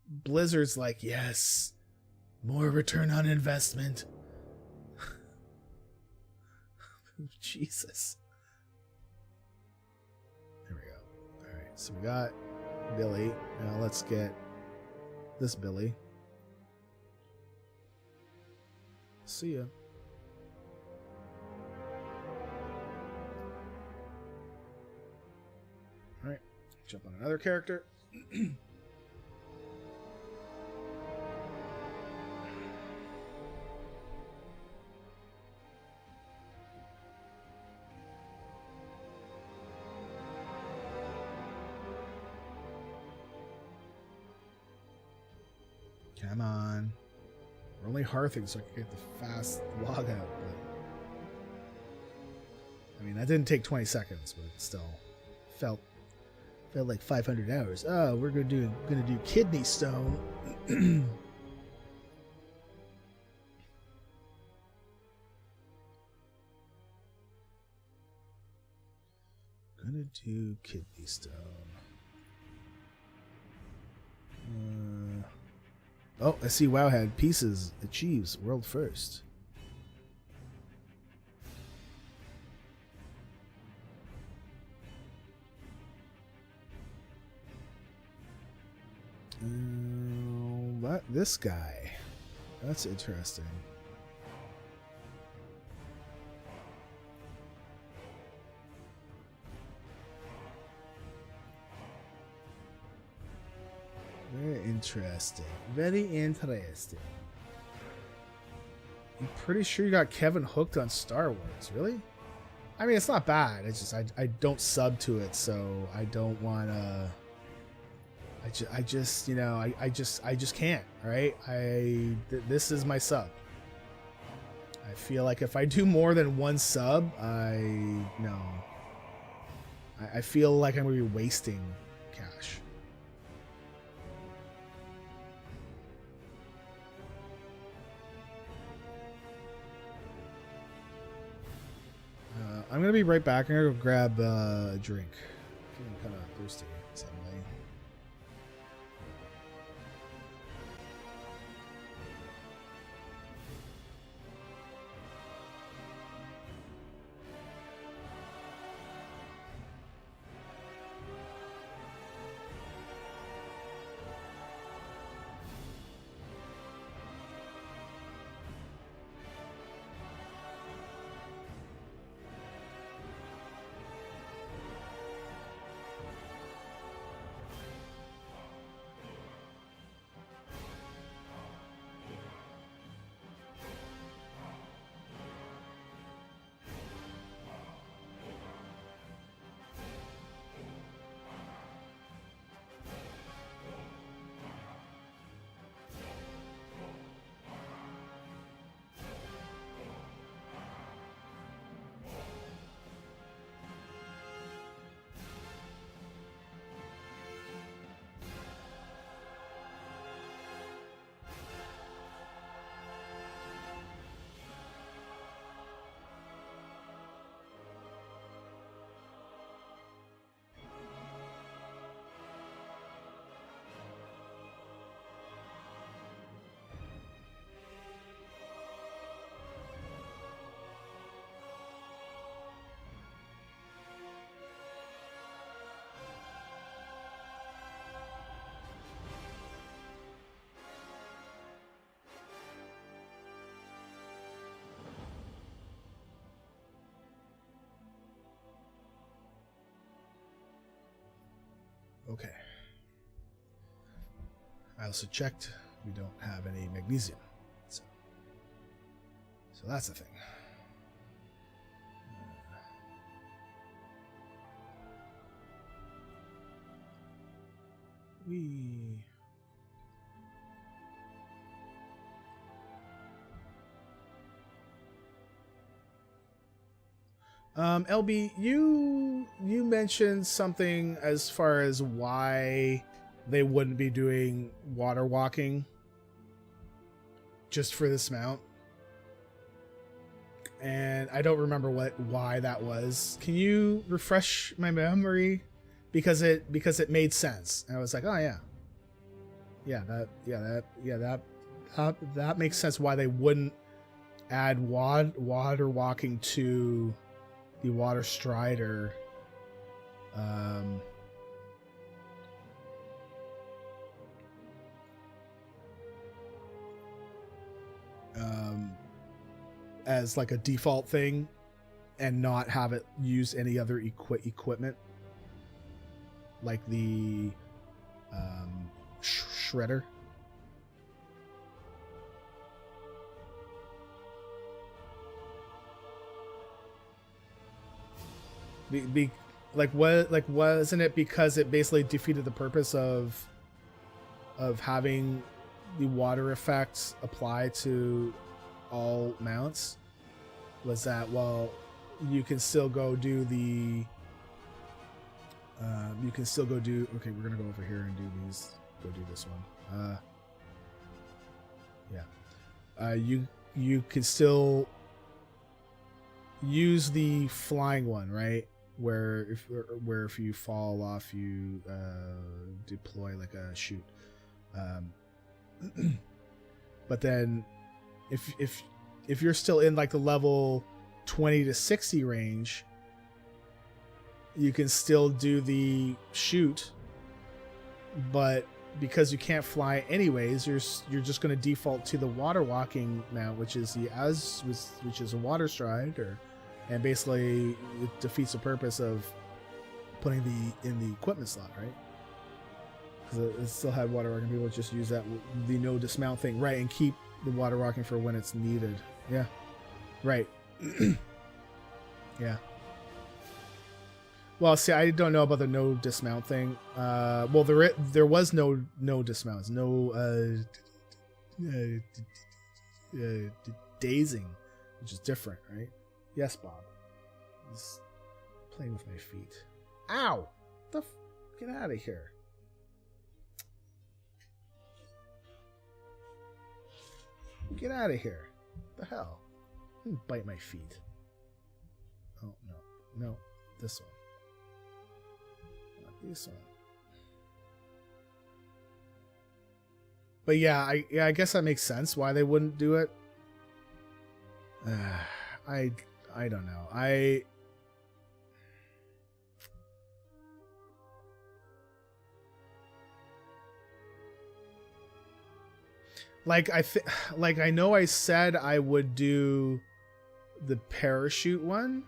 Blizzard's like, yes. More return on investment. Jesus. There we go. Alright, so we got Billy. Now let's get this Billy. See ya. Alright, jump on another character. Come on. We're only hearthing so I can get the fast log out. But I mean, that didn't take 20 seconds, but it still felt Got like 500 hours. Oh, we're gonna do kidney stone. Gonna do kidney stone. Oh, I see Wowhead pieces achieves world first. This guy. That's interesting. Very interesting. Very interesting. I'm pretty sure you got Kevin hooked on Star Wars. Really? I mean, it's not bad. It's just I don't sub to it, so I don't want to. I just you know I just can't. Right? This is my sub. I feel like if I do more than one sub, I feel like I'm gonna be wasting cash. I'm gonna be right back. I'm gonna go grab a drink. I'm kind of thirsty suddenly. Okay. I also checked. We don't have any magnesium. So that's the thing. LB, you mentioned something as far as why they wouldn't be doing water walking just for this mount, and I don't remember why that was. Can you refresh my memory? Because it made sense. And I was like, oh that makes sense why they wouldn't add water walking to the water strider. As like a default thing and not have it use any other equipment like the shredder. Wasn't it because it basically defeated the purpose of having the water effects apply to all mounts? Was that, well, you can still go do the You can still go do. Okay, we're gonna go over here and do these. Go do this one. Yeah. You can still use the flying one, right? Where if you fall off, you deploy like a chute. But then, if you're still in like the level 20 to 60 range, you can still do the chute, but because you can't fly anyways, you're just going to default to the water walking mount, which is which is a water stride, and basically it defeats the purpose of putting in the equipment slot, right? Because it still had water walking. People just use the no dismount thing, right, and keep the water walking for when it's needed. Yeah, right. Yeah. Well, see, I don't know about the no dismount thing. Well, there was no dismounts, no dazing, which is different, right? Yes, Bob. He's playing with my feet. Ow! Get out of here. Get out of here. What the hell? Bite my feet. Oh, no. This one. This one. But yeah, I guess that makes sense why they wouldn't do it. I don't know. I know I said I would do the parachute one,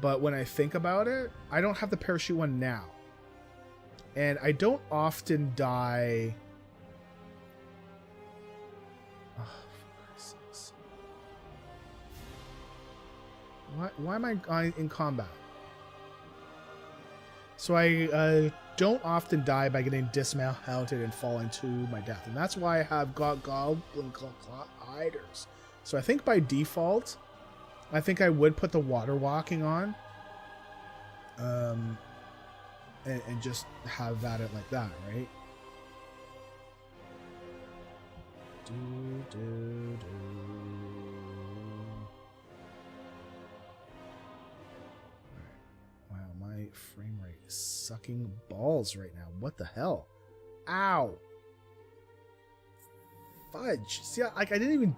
but when I think about it, I don't have the parachute one now. And I don't often die. Oh, for Christ's sakes. Why am I in combat? So I don't often die by getting dismounted and falling to my death. And that's why I have got Goblin Gliders. So I think by default, I think I would put the water walking on. And just have that like that, right? Wow, my frame rate is sucking balls right now. What the hell? Ow! Fudge! See, I didn't even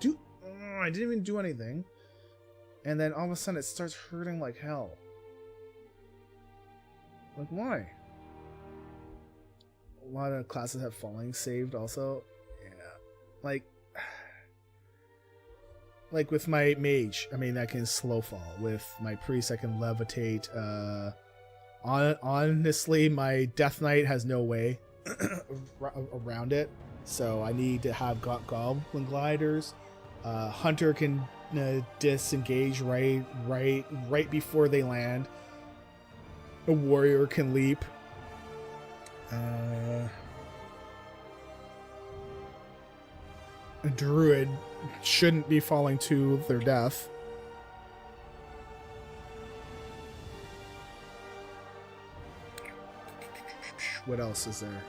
do anything, and then all of a sudden it starts hurting like hell. Like, why? A lot of classes have falling saved also. Yeah. Like with my mage, I mean, I can slow fall. With my priest, I can levitate. Honestly, my Death Knight has no way around it. So I need to have Goblin Gliders. Hunter can disengage right before they land. A warrior can leap. A druid shouldn't be falling to their death. What else is there?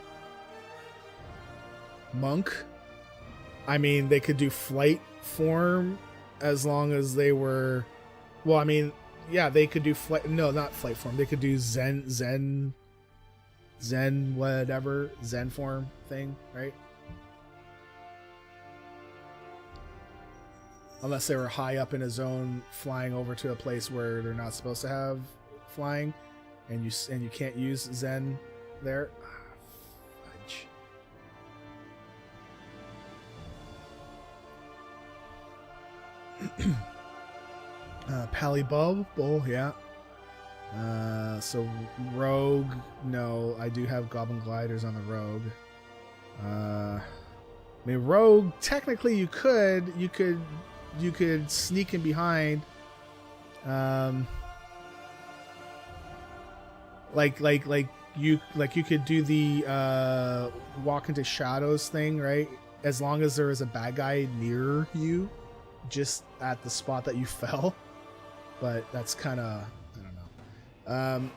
Monk. I mean, they could do flight form as long as they were... Well, I mean... Yeah, they could do flight. No, not flight form. They could do Zen whatever, Zen form thing, right? Unless they were high up in a zone, flying over to a place where they're not supposed to have flying, and you can't use Zen there. Fudge. Palibubble, yeah. So Rogue, no, I do have Goblin Gliders on the Rogue. I mean, Rogue, technically you could sneak in behind. You could do the walk into shadows thing, right? As long as there is a bad guy near you, just at the spot that you fell. But that's kind of, I don't know.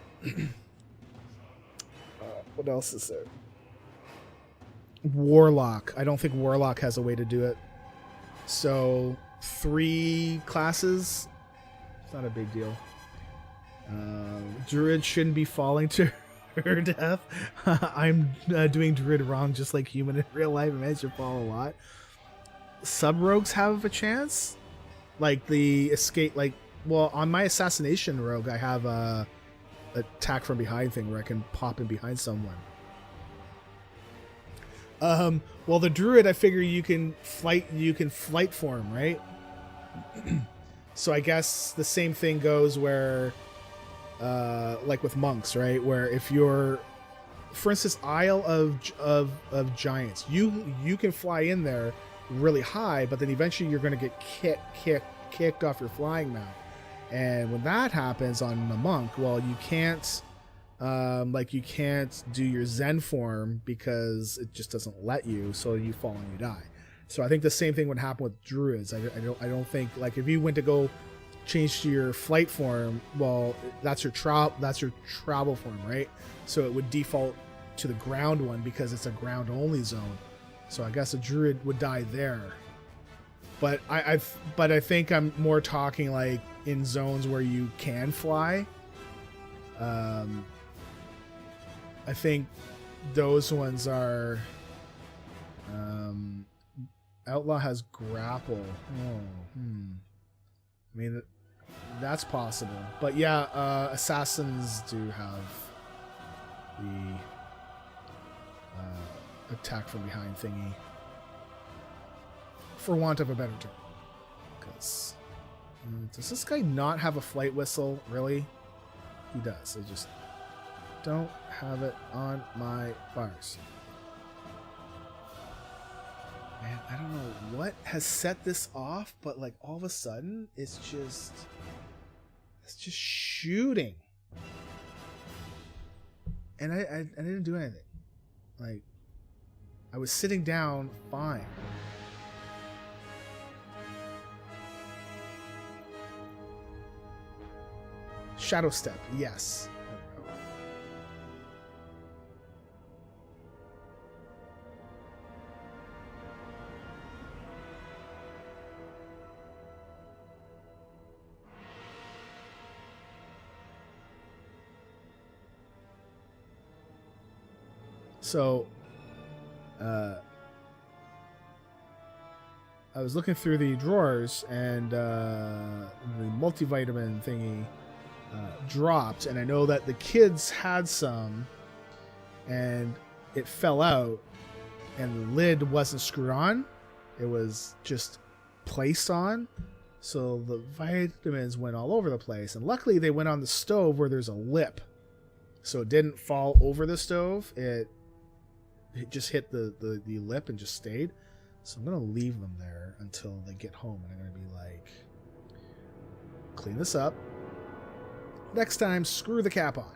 What else is there? Warlock. I don't think Warlock has a way to do it. So 3 classes. It's not a big deal. Druid shouldn't be falling to her death. I'm doing Druid wrong, just like human in real life. Man, should fall a lot. Sub rogues have a chance. Like the escape, like, well, on my assassination rogue, I have a attack from behind thing where I can pop in behind someone. Well, the druid, I figure you can flight form, right? So I guess the same thing goes where, like with monks, right? Where if you're, for instance, Isle of Giants, you can fly in there really high, but then eventually you're going to get kicked off your flying mount. And when that happens on a monk, well, you can't you can't do your Zen form because it just doesn't let you, so you fall and you die. So I think the same thing would happen with druids. I don't think, like, if you went to go change to your flight form, well, that's your travel form, right? So it would default to the ground one because it's a ground only zone. So I guess a druid would die there. But I think I'm more talking like in zones where you can fly. I think those ones are. Outlaw has grapple. I mean, that's possible. But yeah, assassins do have the attack from behind thingy. For want of a better term. Because does this guy not have a flight whistle? Really? He does. I just don't have it on my bars. Man, I don't know what has set this off, but like all of a sudden it's just shooting. And I didn't do anything. Like, I was sitting down fine. Shadow step, yes. So, I was looking through the drawers, and the multivitamin thingy dropped, and I know that the kids had some, and it fell out, and the lid wasn't screwed on. It was just placed on, so the vitamins went all over the place, and luckily they went on the stove where there's a lip, so it didn't fall over the stove. It just hit the lip and just stayed. So I'm going to leave them there until they get home, and I'm going to be like, clean this up. Next time, screw the cap on.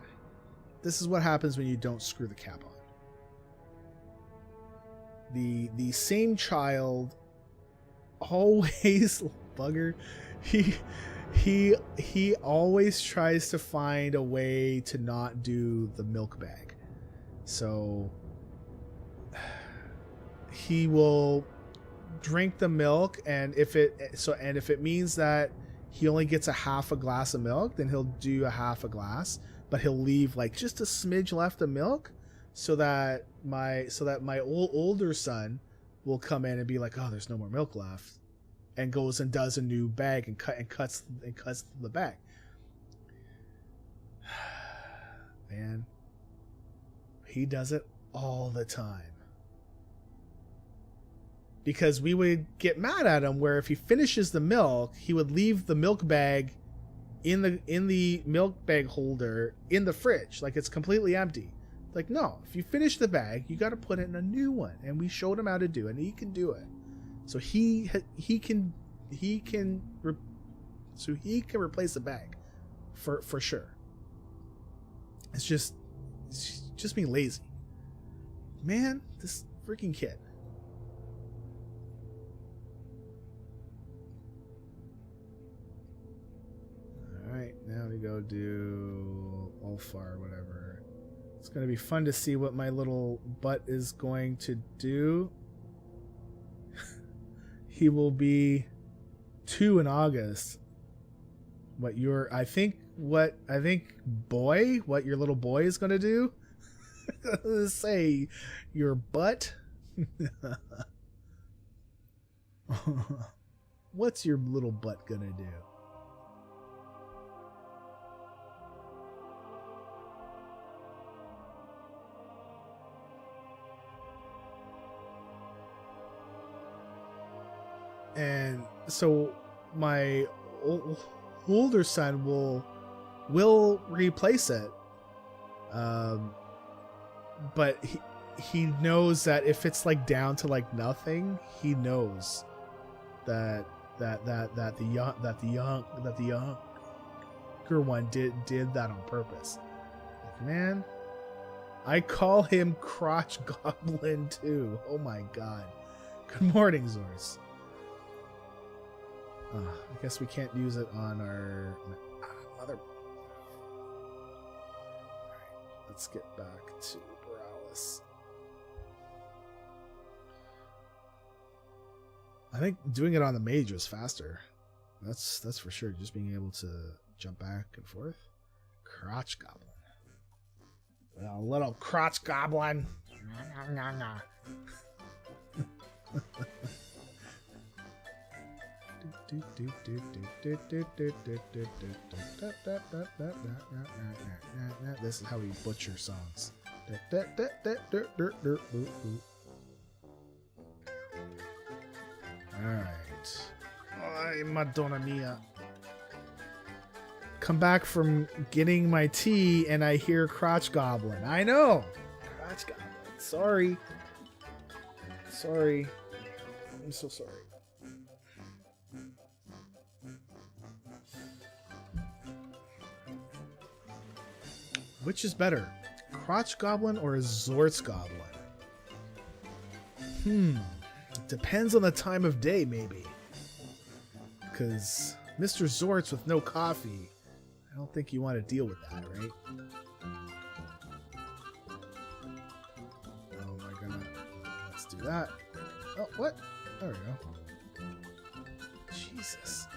This is what happens when you don't screw the cap on. The same child always bugger. He always tries to find a way to not do the milk bag. So he will drink the milk, and if it means that he only gets a half a glass of milk, then he'll do a half a glass, but he'll leave like just a smidge left of milk so that my older son will come in and be like, oh, there's no more milk left, and goes and does a new bag and cuts the bag. Man, he does it all the time. Because we would get mad at him where if he finishes the milk, he would leave the milk bag in the milk bag holder in the fridge, like it's completely empty. Like, no, if you finish the bag, you got to put it in a new one. And we showed him how to do it, and he can do it. So he can replace the bag for sure. It's just being lazy. Man, this freaking kid. Alright, now we go do Ulfar or whatever. It's going to be fun to see what my little butt is going to do. He will be 2 in August. What your what your little boy is going to do? Say your butt. What's your little butt going to do? And so my older son will replace it, but he knows that if it's like down to like nothing, he knows that the younger one did that on purpose. Like, man, I call him Crotch Goblin too. Oh my god. Good morning, Zors. I guess we can't use it on our mother. Alright, let's get back to Borealis. I think doing it on the mage was faster. That's for sure. Just being able to jump back and forth. Crotch Goblin. Well, little Crotch Goblin. This is how we butcher songs. Alright. Ay, Madonna mia. Come back from getting my tea and I hear Crotch Goblin. I know! Crotch Goblin. Sorry. Sorry. I'm so sorry. Which is better, Crotch Goblin or a Zortz Goblin? Depends on the time of day, maybe. Because Mr. Zortz with no coffee, I don't think you want to deal with that, right? Oh my god. Let's do that. Oh, what? There we go. Jesus.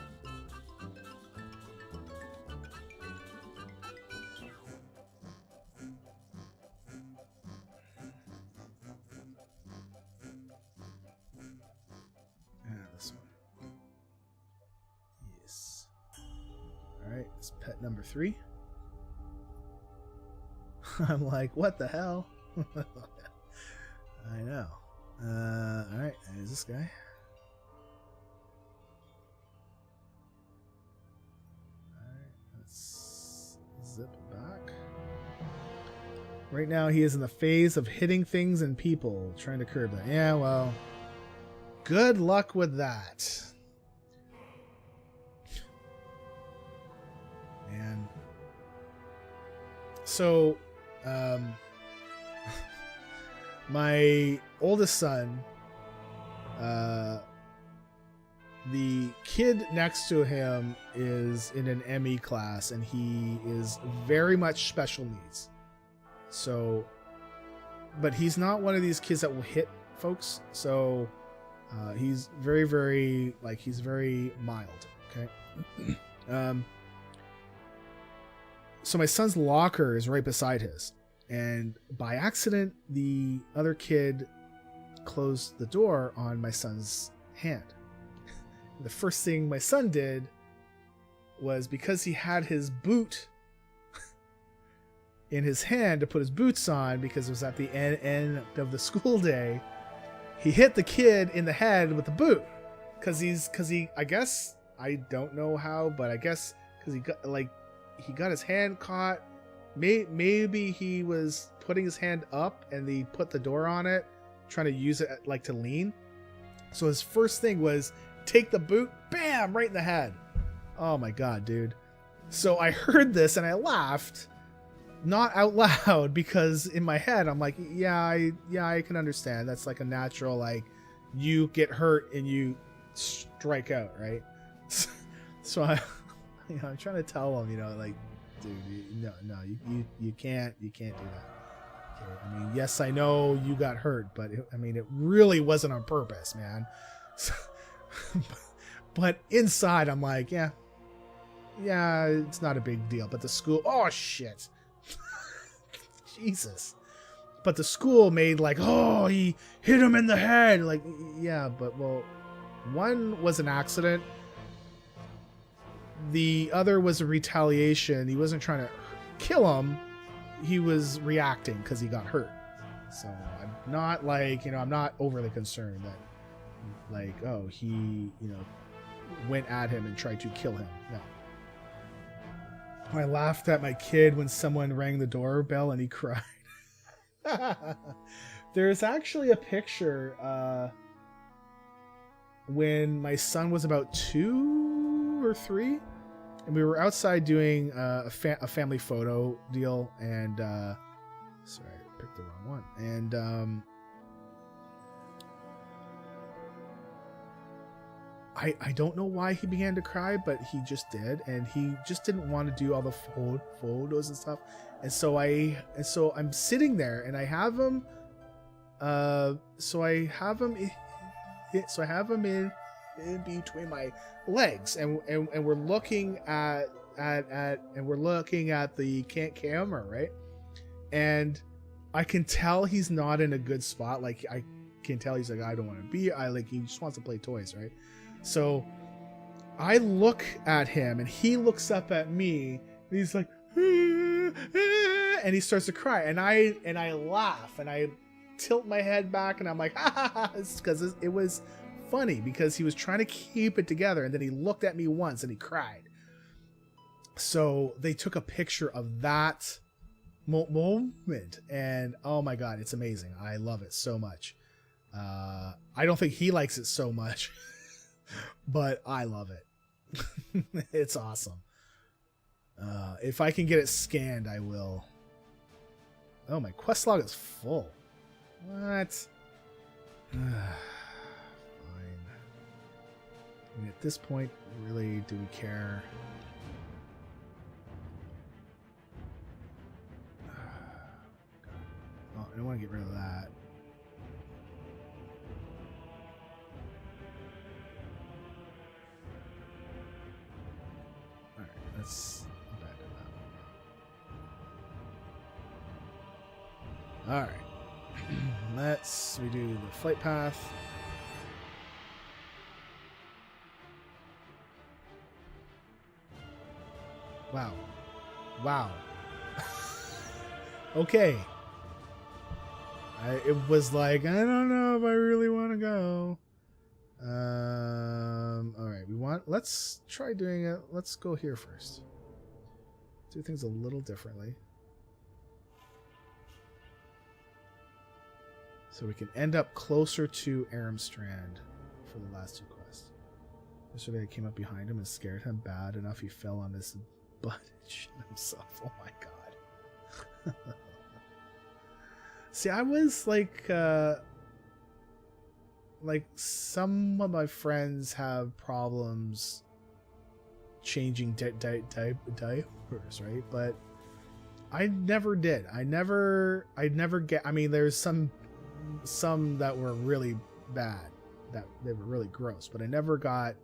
It's pet number 3. I'm like, what the hell? I know. Alright, there's this guy. Alright, let's zip back. Right now he is in the phase of hitting things and people, trying to curb that. Yeah, well, good luck with that. Man. So, my oldest son, the kid next to him is in an ME class, and he is very much special needs. So, but he's not one of these kids that will hit folks. So, he's very, very, like, he's very mild. Okay. So my son's locker is right beside his, and by accident, the other kid closed the door on my son's hand. The first thing my son did was, because he had his boot in his hand to put his boots on, because it was at the end of the school day, he hit the kid in the head with the boot. Because he, I guess, I don't know how, but I guess because he got his hand caught. Maybe he was putting his hand up and he put the door on it, trying to use it like to lean. So his first thing was take the boot, bam, right in the head. Oh my god, dude. So I heard this and I laughed, not out loud, because in my head I'm like, yeah, I can understand. That's like a natural, like, you get hurt and you strike out, right? So I'm trying to tell him, like, dude, you can't do that. I mean, yes, I know you got hurt, but it really wasn't on purpose, man. So, but inside, I'm like, yeah, it's not a big deal. But the school, oh shit, Jesus. But the school made like, oh, he hit him in the head. Like, yeah, but well, one was an accident. The other was a retaliation. He wasn't trying to kill him. He was reacting because he got hurt. So I'm not like, I'm not overly concerned that like, oh, he, went at him and tried to kill him. No. I laughed at my kid when someone rang the doorbell and he cried. There's actually a picture when my son was about 2 or 3, and we were outside doing a family photo deal, and sorry, I picked the wrong one. And I don't know why he began to cry, but he just did, and he just didn't want to do all the photos and stuff. And so I'm sitting there, and I have him. So I have him in between my legs, and we're looking at the camera, right? And I can tell he's not in a good spot. Like, I can tell he's like, I don't want to be. He just wants to play toys, right? So I look at him, and he looks up at me, and he's like, and he starts to cry, and I laugh, and I tilt my head back, and I'm like, ha ha ha, because it was funny because he was trying to keep it together, and then he looked at me once and he cried. So they took a picture of that moment, and oh my god, it's amazing. I love it so much. I don't think he likes it so much, but I love it. It's awesome. If I can get it scanned, I will. Oh, my quest log is full. What? Fine. I mean, at this point, really, do we care? Oh, I don't want to get rid of that. Alright, let's abandon that one. Alright. Let's redo the flight path. Wow. Okay. It was like, I don't know if I really want to go. Alright, let's try doing it. Let's go here first. Do things a little differently. So we can end up closer to Aramstrand for the last 2 quests. Yesterday I came up behind him and scared him bad enough he fell on his butt and shit himself. Oh my god. See, I was like some of my friends have problems changing diapers, right? But I never did. I never get. I mean, there's some that were really bad, that they were really gross, but I never got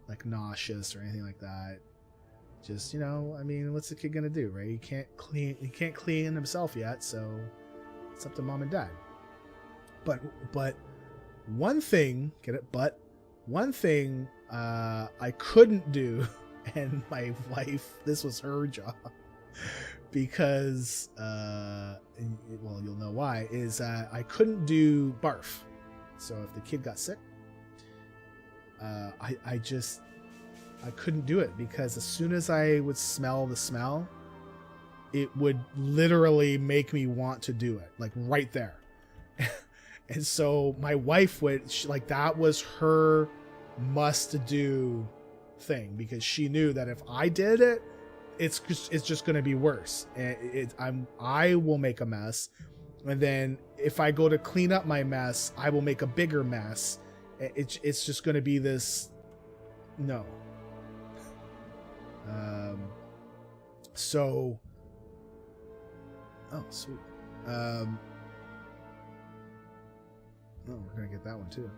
like nauseous or anything like that. Just, I mean, what's the kid gonna do, right? He can't clean himself yet, so it's up to mom and dad. But one thing, get it? But one thing I couldn't do, and my wife, this was her job, because well, you'll know why, is I couldn't do barf. So if the kid got sick, I couldn't do it, because as soon as I would smell the smell, it would literally make me want to do it, like right there. And so my wife that was her must do thing, because she knew that if I did it, it's just going to be worse. And I will make a mess, and then if I go to clean up my mess, I will make a bigger mess. It's just going to be this. No. So. Oh, sweet. Oh, we're gonna get that one too.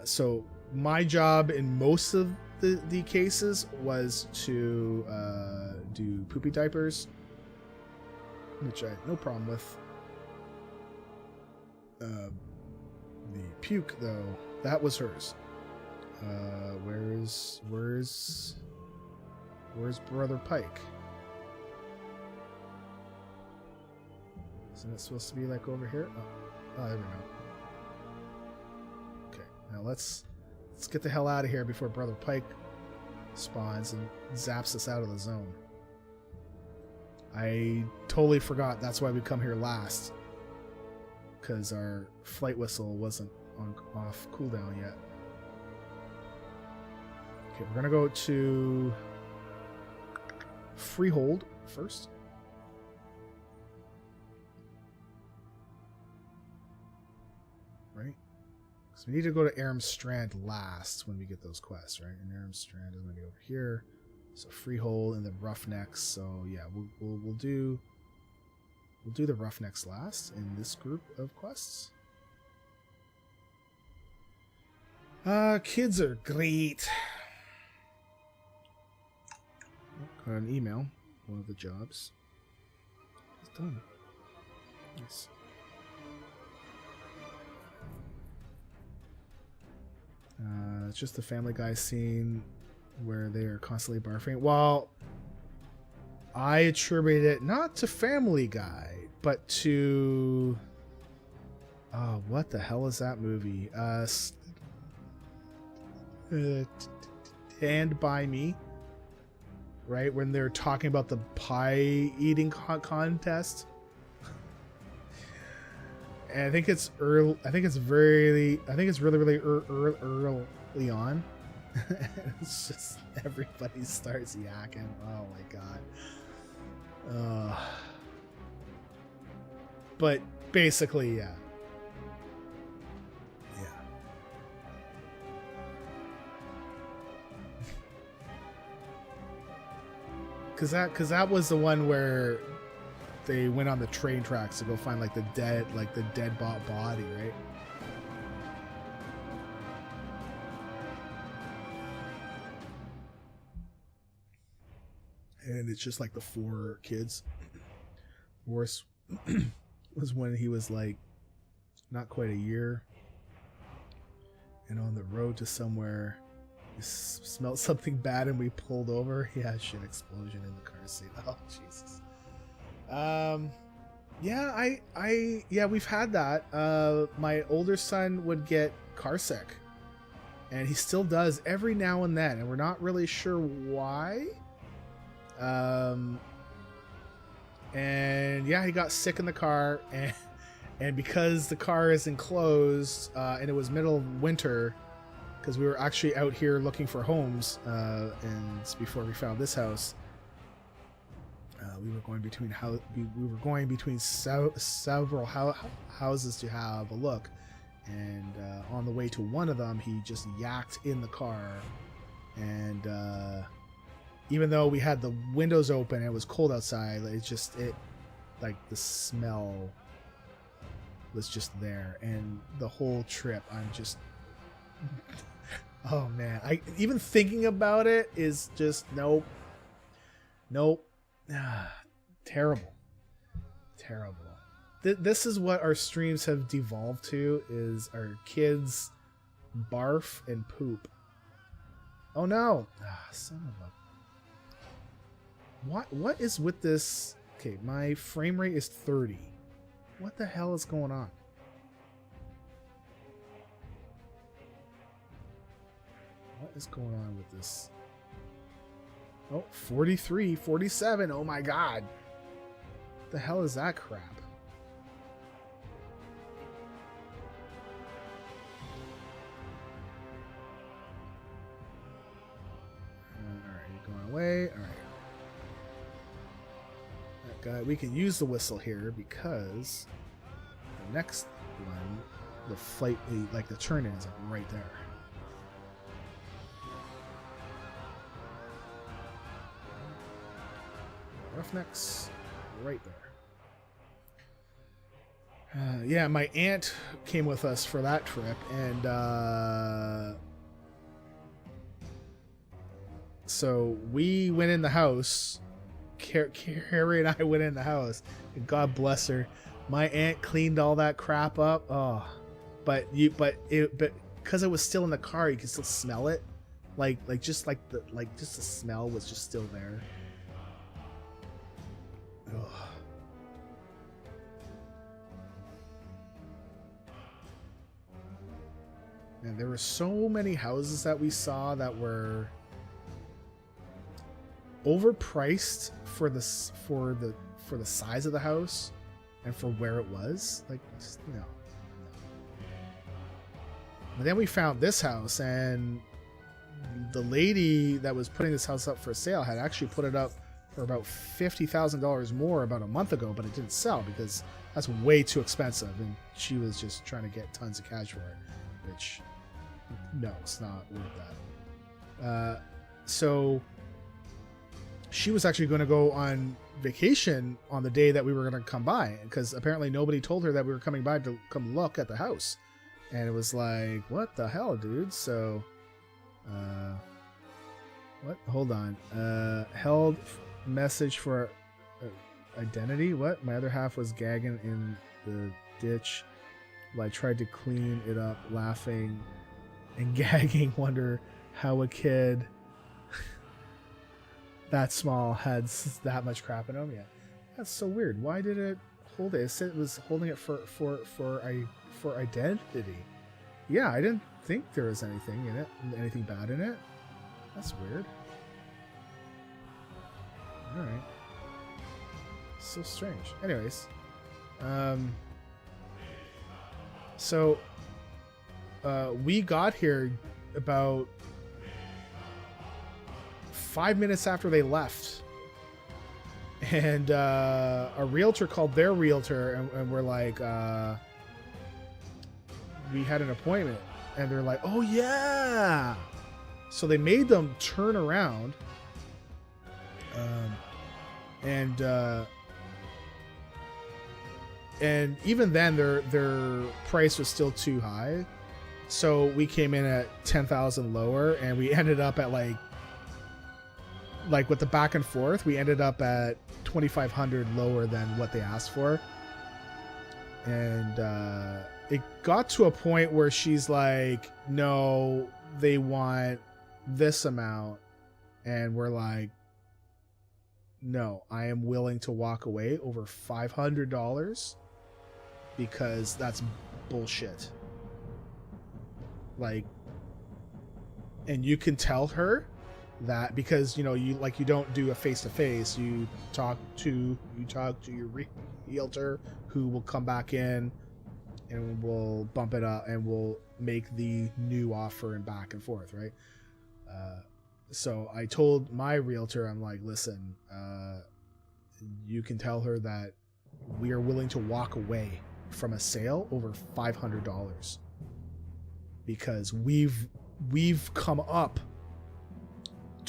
So my job in most of the cases was to do poopy diapers, which I had no problem with. The puke though, that was hers. Where's Brother Pike? Isn't it supposed to be like over here? Oh, there we go. Okay, now let's get the hell out of here before Brother Pike spawns and zaps us out of the zone. I totally forgot that's why we come here last, because our flight whistle wasn't off cooldown yet. Okay, we're gonna go to Freehold first. Right? Because we need to go to Aram Strand last when we get those quests, right? And Aram Strand is going to be over here. So Freehold and the Roughnecks. So yeah, we'll do the Roughnecks last in this group of quests. Kids are great. Got an email. One of the jobs. It's done. Nice. It's just the Family Guy scene where they are constantly barfing. Well, I attribute it not to Family Guy, but to... Oh, what the hell is that movie? Stand By Me. Right? When they're talking about the pie eating contest. And I think it's early. I think it's really early on. It's just everybody starts yakking. Oh my god. But basically, yeah. Because that was the one where they went on the train tracks to go find like the dead body, right? And it's just like the 4 kids. Worse was when he was like not quite a year and on the road to somewhere. We smelled something bad and we pulled over. Yeah, shit, explosion in the car seat. Oh, Jesus. Yeah, we've had that. My older son would get car sick, and he still does every now and then, and we're not really sure why. And yeah, he got sick in the car, and because the car is enclosed, and it was middle of winter, because we were actually out here looking for homes, and before we found this house. We were going between several houses to have a look, and on the way to one of them, he just yacked in the car, and even though we had the windows open and it was cold outside, like the smell was just there, and the whole trip, I'm just, oh man, even thinking about it is just nope. Terrible. This is what our streams have devolved to, is our kids barf and poop. Oh no. Son of a... What is with this? Okay, my frame rate is 30. What the hell is going on? What is going on with this? Oh, 43, 47. Oh my god. What the hell is that crap? Alright, you're going away. Alright. That guy, we can use the whistle here because the next one, the flight, like the turn in is like right there. Roughnecks, right there. Yeah, my aunt came with us for that trip, and so we went in the house. Carrie and I went in the house, and God bless her, my aunt cleaned all that crap up. Oh, but because it was still in the car, you could still smell it, just the smell was just still there. Ugh. And there were so many houses that we saw that were overpriced for the size of the house and for where it was. Like, just, no. But then we found this house, and the lady that was putting this house up for sale had actually put it up for about $50,000 more about a month ago, but it didn't sell because that's way too expensive, and she was just trying to get tons of cash for it, which, no, it's not worth that. So she was actually going to go on vacation on the day that we were going to come by, because apparently nobody told her that we were coming by to come look at the house. And it was like, what the hell, dude? So, what? Hold on. Held message for identity? What? My other half was gagging in the ditch while I tried to clean it up, laughing and gagging. Wonder how a kid that small had that much crap in him. Yeah, that's so weird. Why did it hold it? It said it was holding it for identity. Yeah, I didn't think there was anything in it, anything bad in it. That's weird. All right, so strange. Anyways, so we got here about 5 minutes after they left, and a realtor called their realtor, and we're like, we had an appointment, and they're like, oh yeah. So they made them turn around, and even then their price was still too high. So we came in at 10,000 lower, and we ended up at like with the back and forth, we ended up at 2,500 lower than what they asked for. And it got to a point where she's like, no, they want this amount. And we're like, no, I am willing to walk away over $500 because that's bullshit. Like, and you can tell her that, because you don't do a face-to-face, you talk to your realtor, who will come back in and we'll bump it up and we'll make the new offer and back and forth, right? So I told my realtor, I'm like, listen, you can tell her that we are willing to walk away from a sale over $500 because we've come up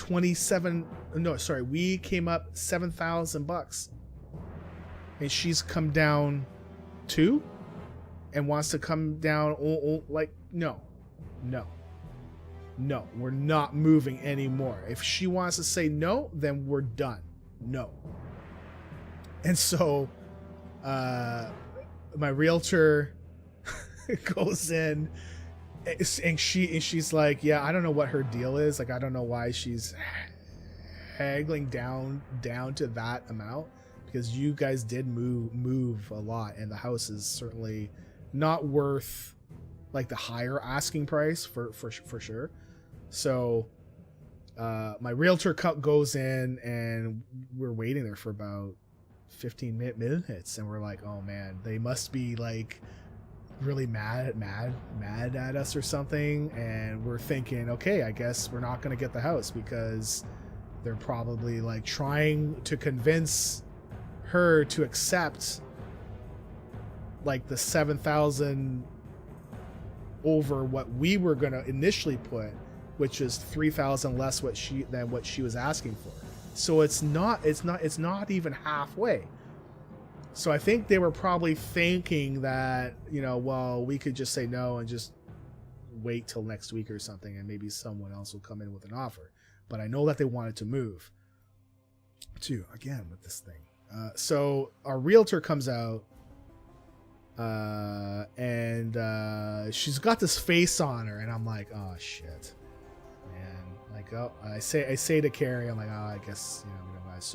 we came up $7,000, and she's come down too, and wants to come down. No, we're not moving anymore. If she wants to say no, then we're done. No. And so, my realtor goes in. And she's like, yeah, I don't know what her deal is. Like, I don't know why she's haggling down to that amount, because you guys did move a lot, and the house is certainly not worth like the higher asking price for sure. So my realtor goes in, and we're waiting there for about 15 minutes, and we're like, oh man, they must be like really mad at us or something. And we're thinking, okay, I guess we're not going to get the house, because they're probably like trying to convince her to accept like the 7,000 over what we were going to initially put, which is 3,000 less than what she was asking for. So it's not even halfway. So I think they were probably thinking that, well, we could just say no and just wait till next week or something, and maybe someone else will come in with an offer. But I know that they wanted to move too, again, with this thing. So our realtor comes out, and she's got this face on her, and I'm like, oh shit, man. Like, oh, I say to Carrie, I'm like, oh, I guess, we don't guys.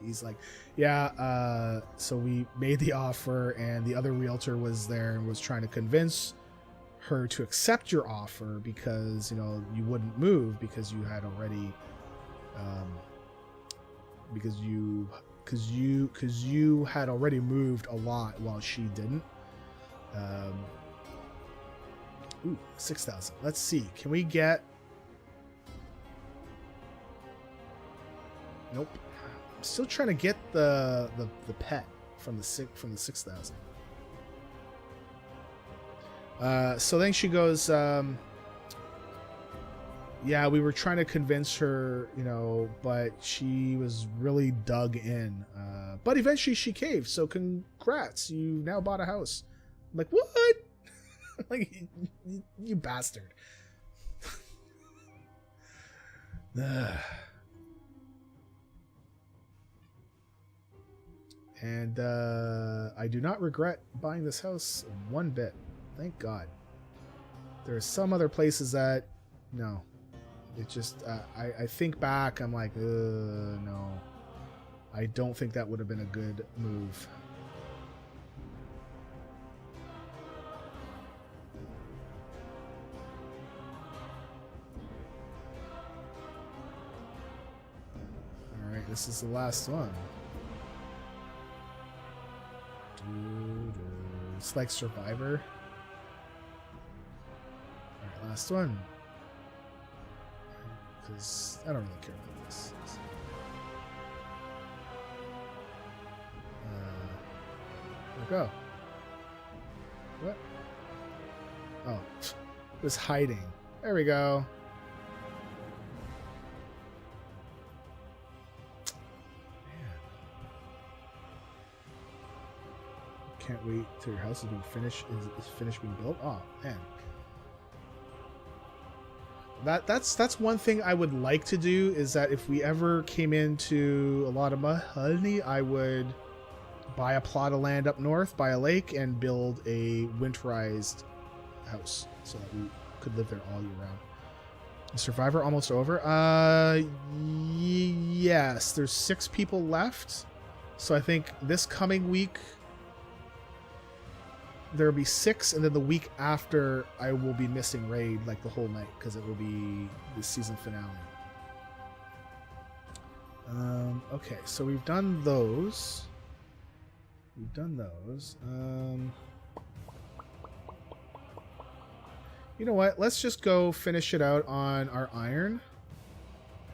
He's like, yeah. So we made the offer, and the other realtor was there and was trying to convince her to accept your offer because you wouldn't move because you had already, because you had already moved a lot while she didn't. Ooh, 6,000. Let's see. Can we get? Nope. I'm still trying to get the pet from the 6,000. So then she goes, yeah, we were trying to convince her, but she was really dug in. But eventually she caved, so congrats. You now bought a house. I'm like, what? Like, you bastard. And I do not regret buying this house one bit. Thank God. There are some other places that, no. It just, I think back, I'm like, no. I don't think that would have been a good move. Alright, this is the last one. It's like Survivor. Alright, last one. Because I don't really care about this. There we go. What? Oh, it was hiding. There we go. Man. Can't wait till your house has been finished. Is finished being built. Oh man. That's one thing I would like to do, is that if we ever came into a lot of money, I would buy a plot of land up north by a lake and build a winterized house so that we could live there all year round. Is Survivor almost over? Yes, there's 6 people left. So I think this coming week there will be 6, and then the week after I will be missing Raid like the whole night because it will be the season finale. Okay, so we've done those. You know what? Let's just go finish it out on our iron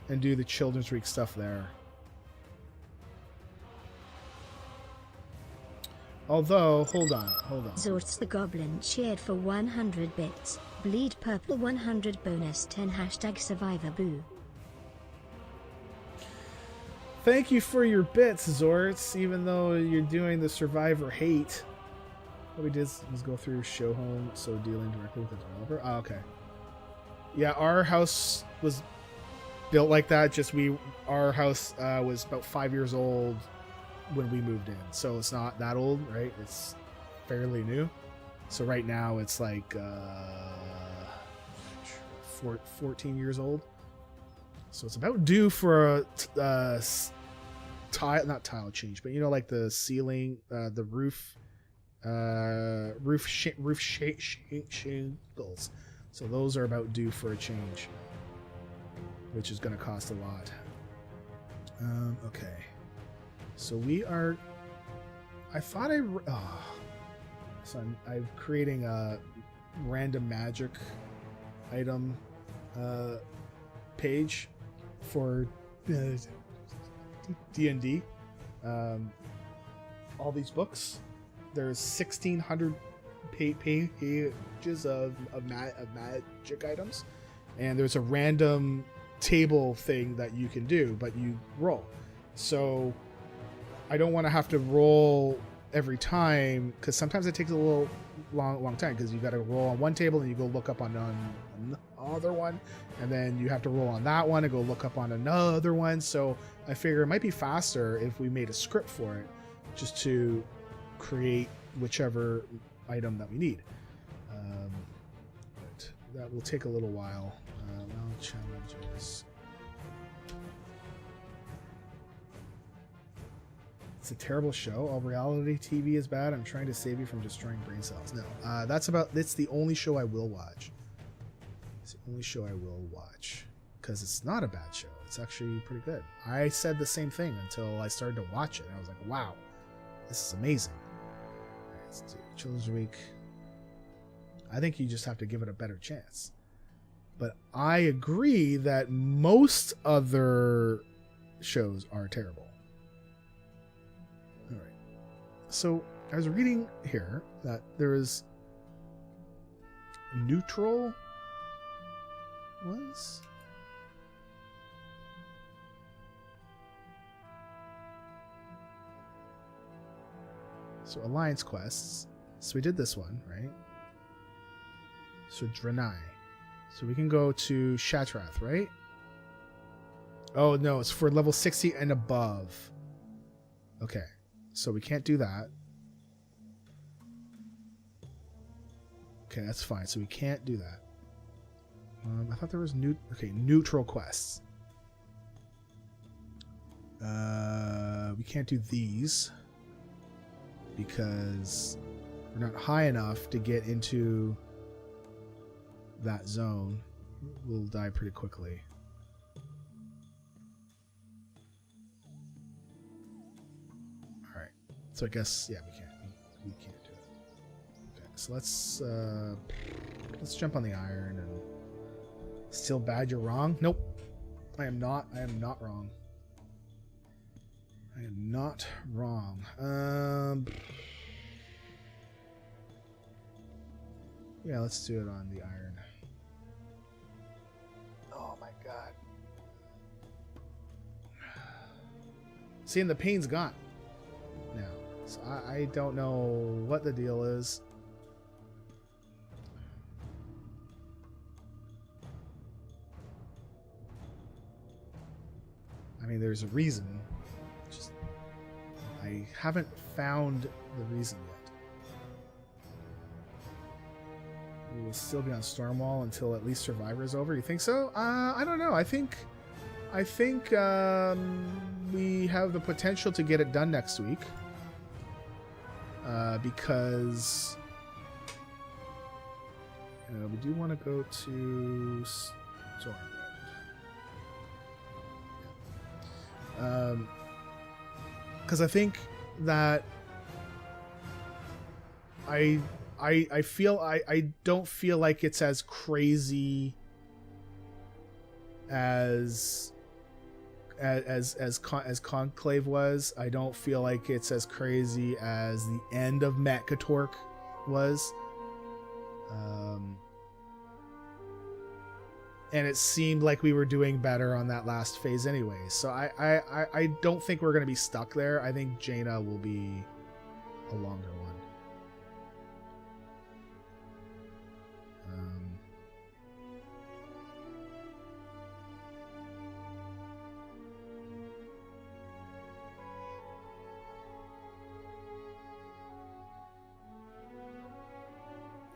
and do the Children's Week stuff there. Although, hold on. Zorts the Goblin cheered for 100 bits. Bleed Purple 100 bonus 10 #Survivor Boo. Thank you for your bits, Zorts, even though you're doing the Survivor hate. What we did was go through show home, so dealing directly with the developer. Oh, okay. Yeah, our house was built like that. Just our house was about 5 years old when we moved in, so it's not that old, right? It's fairly new. So right now it's like 14 years old. So it's about due for a not tile change, but like the ceiling, the roof shingles. So those are about due for a change, which is going to cost a lot. Okay. So we are. So I'm creating a random magic item page for D&D. All these books. There's 1,600 pages of magic items, and there's a random table thing that you can do, but you roll. So I don't want to have to roll every time, because sometimes it takes a little long time, because you got to roll on one table and you go look up on another one, and then you have to roll on that one and go look up on another one. So I figure it might be faster if we made a script for it, just to create whichever item that we need. But that will take a little while. Well, challenges. It's a terrible show. All reality TV is bad. I'm trying to save you from destroying brain cells. No, that's the only show I will watch. It's the only show I will watch, because it's not a bad show. It's actually pretty good. I said the same thing until I started to watch it, and I was like, wow, this is amazing. All right, let's do Children's Week. I think you just have to give it a better chance. But I agree that most other shows are terrible. All right. So I was reading here that there is neutral ones. So alliance quests. So we did this one, right? So Draenei. So we can go to Shatrath, right? Oh no, it's for level 60 and above. Okay, so we can't do that. Okay, that's fine. So we can't do that. I thought there was neutral quests. We can't do these because we're not high enough to get into that zone. We'll die pretty quickly. All right. So I guess we can't do it. Okay. So let's jump on the iron and still bad. You're wrong. Nope. I am not wrong. I am not wrong. Yeah, let's do it on the iron. Oh my god. Seeing the pain's gone now. So I don't know what the deal is. I mean, there's a reason. Just I haven't found the reason yet. We will still be on Stormwall until at least Survivor is over. You think so? I don't know. I think we have the potential to get it done next week. Because we do want to go to Stormwood. Because I think that I don't feel like it's as crazy as Conclave was. I don't feel like it's as crazy as the end of Metcatork was. And it seemed like we were doing better on that last phase anyway. So I don't think we're going to be stuck there. I think Jaina will be a longer one.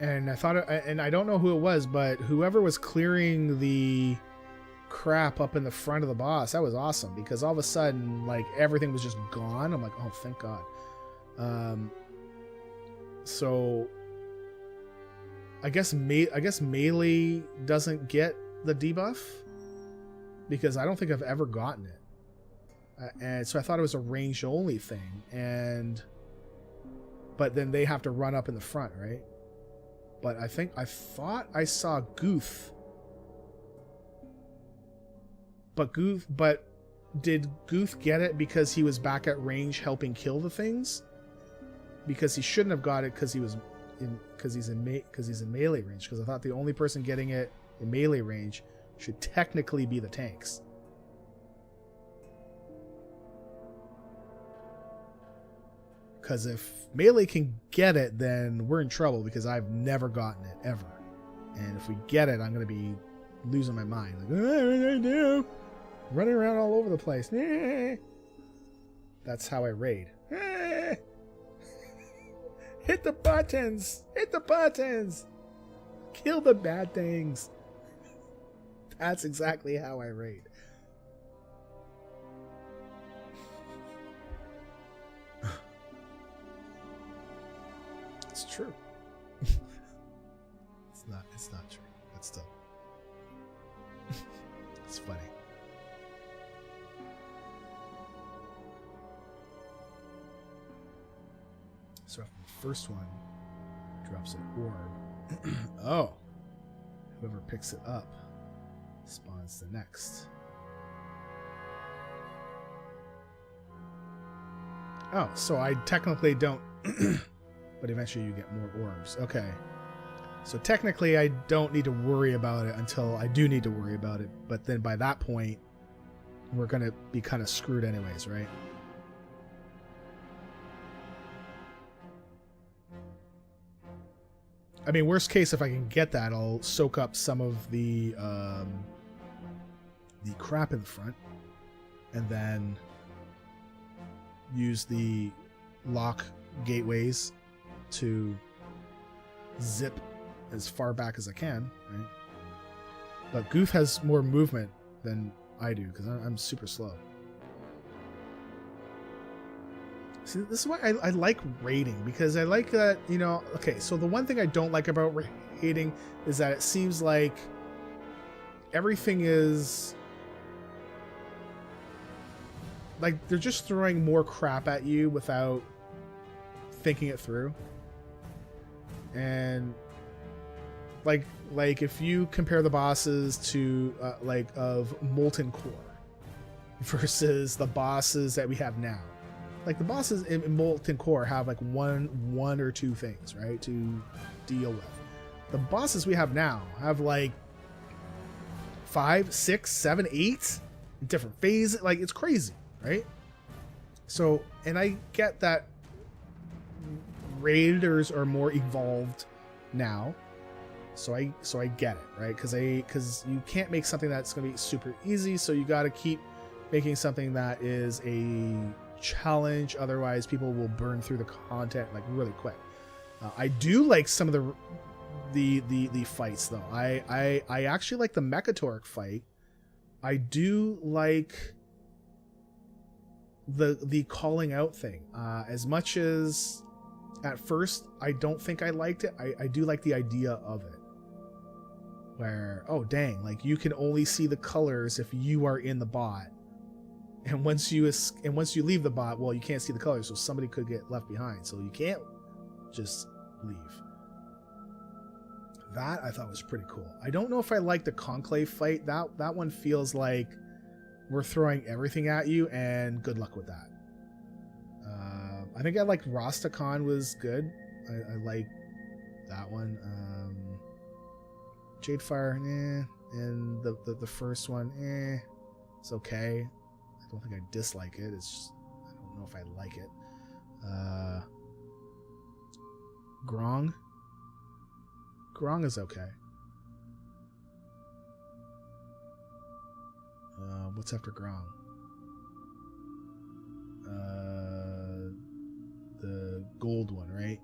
And I thought, and I don't know who it was, but whoever was clearing the crap up in the front of the boss, that was awesome, because all of a sudden, like, everything was just gone. I'm like, oh, thank God. So I guess melee doesn't get the debuff, because I don't think I've ever gotten it. And so I thought it was a range only thing, but then they have to run up in the front, right? But I thought I saw Guth. But did Guth get it because he was back at range helping kill the things? Because he shouldn't have got it because he's in melee range. Because I thought the only person getting it in melee range should technically be the tanks. Because if melee can get it, then we're in trouble, because I've never gotten it, ever. And if we get it, I'm going to be losing my mind. Like, what do I do? Running around all over the place. That's how I raid. Hit the buttons! Hit the buttons! Kill the bad things. That's exactly how I raid. It's true. It's not true, but still. It's funny. So after the first one drops an orb. Oh. Whoever picks it up spawns the next. Oh, so I technically don't but eventually you get more orbs. Okay. So technically I don't need to worry about it until I do need to worry about it. But then by that point, we're going to be kind of screwed anyways, right? I mean, worst case, if I can get that, I'll soak up some of the crap in the front. And then use the lock gateways to zip as far back as I can, right? But Goof has more movement than I do because I'm super slow. See, this is why I like raiding, because I like that, you know, okay, so the one thing I don't like about raiding is that it seems like everything is like they're just throwing more crap at you without thinking it through. And like if you compare the bosses to like of Molten Core versus the bosses that we have now, like the bosses in Molten Core have like one or two things, right, to deal with. The bosses we have now have like 5, 6, 7, 8 different phases. Like, it's crazy, right? So, and I get that raiders are more evolved now. So I get it, right? Because you can't make something that's going to be super easy, so you got to keep making something that is a challenge. Otherwise, people will burn through the content like really quick. I do like some of the fights though. I actually like the Mechatork fight. I do like the calling out thing. As much as at first I don't think I liked it, I do like the idea of it. Where, oh dang, like you can only see the colors if you are in the bot, and once you leave the bot, well, you can't see the colors, so somebody could get left behind, so you can't just leave. That I thought was pretty cool. I don't know if I like the Conclave fight. That one feels like we're throwing everything at you, and good luck with that. I think I liked Rastakhan was good. I like that one. Jadefire, and the first one, it's okay. I don't think I dislike it. It's just, I don't know if I like it. Grong is okay. What's after Grong? The gold one, right?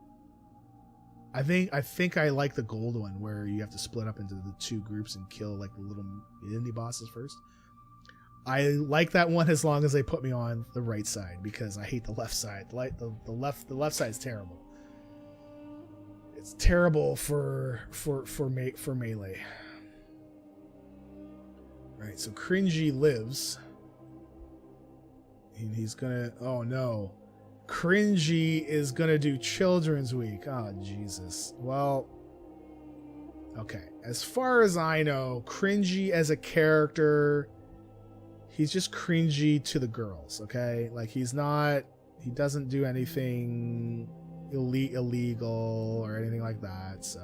I think I like the gold one where you have to split up into the two groups and kill like the little indie bosses first. I like that one as long as they put me on the right side, because I hate the left side. The left side is terrible. It's terrible for melee. Right, so Cringy lives. And he's gonna, oh no. Cringy is gonna do Children's Week. Oh, Jesus. Well, okay. As far as I know, Cringy as a character, he's just cringy to the girls, okay? Like, he doesn't do anything illegal or anything like that, so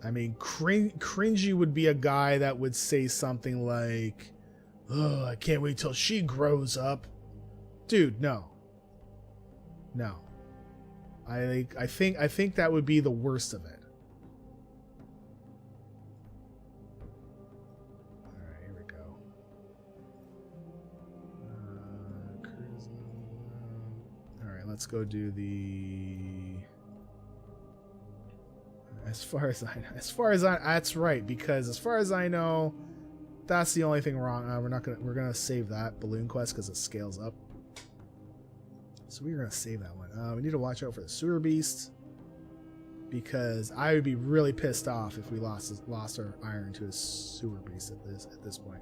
I mean, cringy would be a guy that would say something like, "Oh, I can't wait till she grows up." Dude, no. No. I think that would be the worst of it. Alright, here we go. Alright, let's go do the... As far as I that's right, because as far as I know, that's the only thing wrong. We're gonna save that balloon quest because it scales up. So we're gonna save that one. We need to watch out for the sewer beast, because I would be really pissed off if we lost our iron to a sewer beast at this point.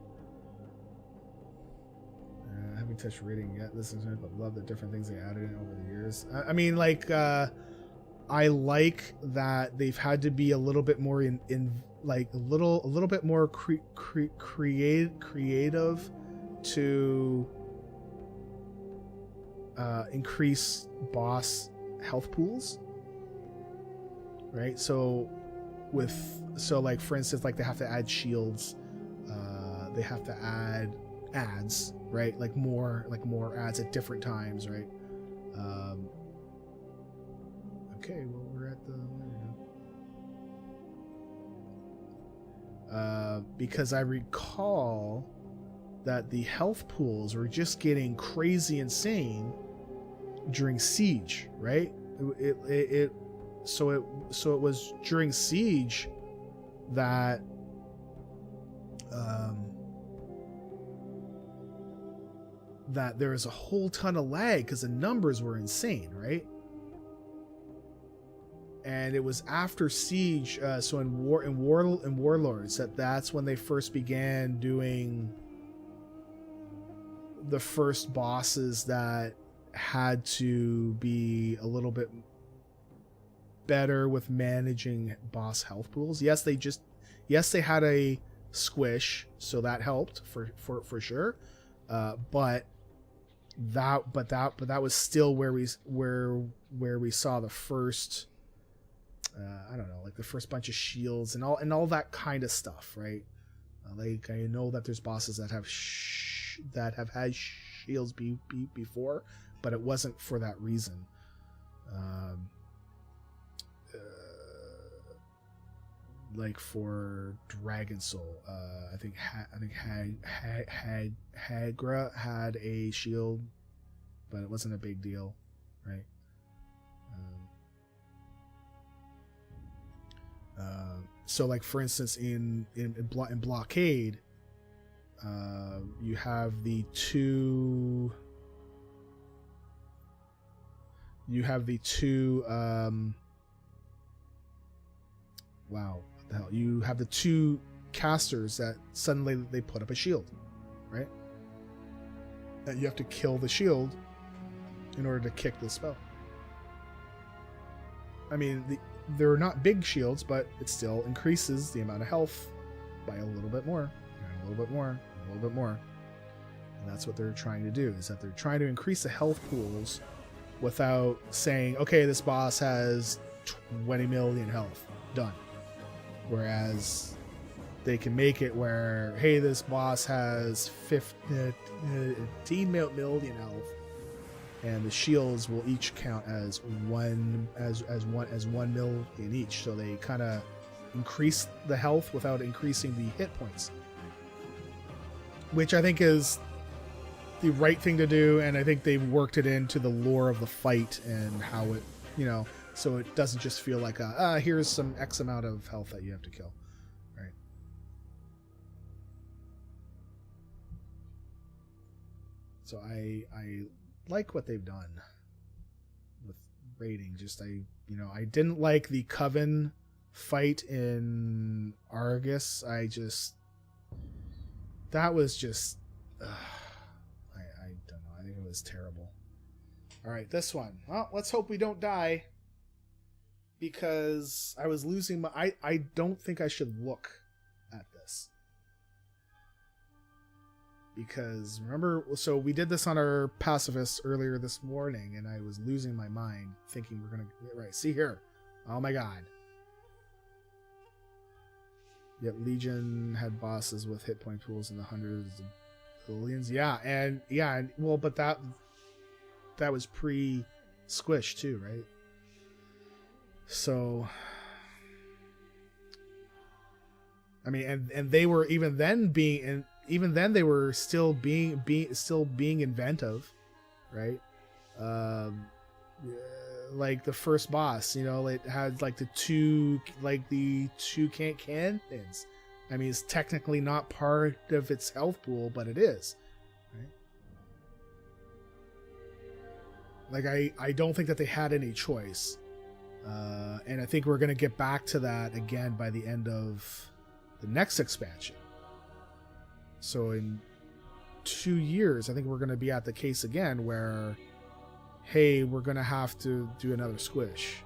I haven't touched rating yet. This is but love the different things they added in over the years. I mean, like, I like that they've had to be a little bit more in like a little bit more creative to increase boss health pools, right? So like for instance, like they have to add shields, they have to add ads, right? Like more ads at different times, right? Okay, well, we're at the... because I recall that the health pools were just getting crazy insane during Siege, right? So it was during Siege that that there was a whole ton of lag because the numbers were insane, right? And it was after Siege, so in Warlords, that's when they first began doing the first bosses that had to be a little bit better with managing boss health pools. Yes, they had a squish, so that helped for sure. But that was still where we saw the first. I don't know, like the first bunch of shields and all that kind of stuff, right? Like I know that there's bosses that have had shields before, but it wasn't for that reason. Like for Dragon Soul, I think Hagra had a shield, but it wasn't a big deal, right? So like for instance in Blockade, you have the two wow, what the hell, you have the two casters that suddenly they put up a shield, right? And you have to kill the shield in order to kick the spell. I mean, they're not big shields, but it still increases the amount of health by a little bit more, and a little bit more, and a little bit more. And that's what they're trying to do, is that they're trying to increase the health pools without saying, okay, this boss has 20 million health, done. Whereas they can make it where, hey, this boss has 15 million health, and the shields will each count as one million each. So they kind of increase the health without increasing the hit points, which I think is the right thing to do. And I think they've worked it into the lore of the fight and how it, so it doesn't just feel like here's some X amount of health that you have to kill, right? So I like what they've done with raiding. I didn't like the Coven fight in Argus. That was just I don't know, I think it was terrible. All right, this one, well, let's hope we don't die, because I was losing my I don't think I should look at this. Because remember, so we did this on our Pacifist earlier this morning, and I was losing my mind thinking we're gonna get right. See here, oh my god, Yet Legion had bosses with hit point pools in the hundreds of billions. Yeah, and well, but that was pre-squish too, right? So, I mean, and they were even then they were still being inventive, right? Like the first boss, you know, it had like the two cannons. I mean, it's technically not part of its health pool, but it is, right? Like I don't think that they had any choice, and I think we're gonna get back to that again by the end of the next expansion. So in 2 years, I think we're gonna be at the case again where, hey, we're gonna have to do another squish.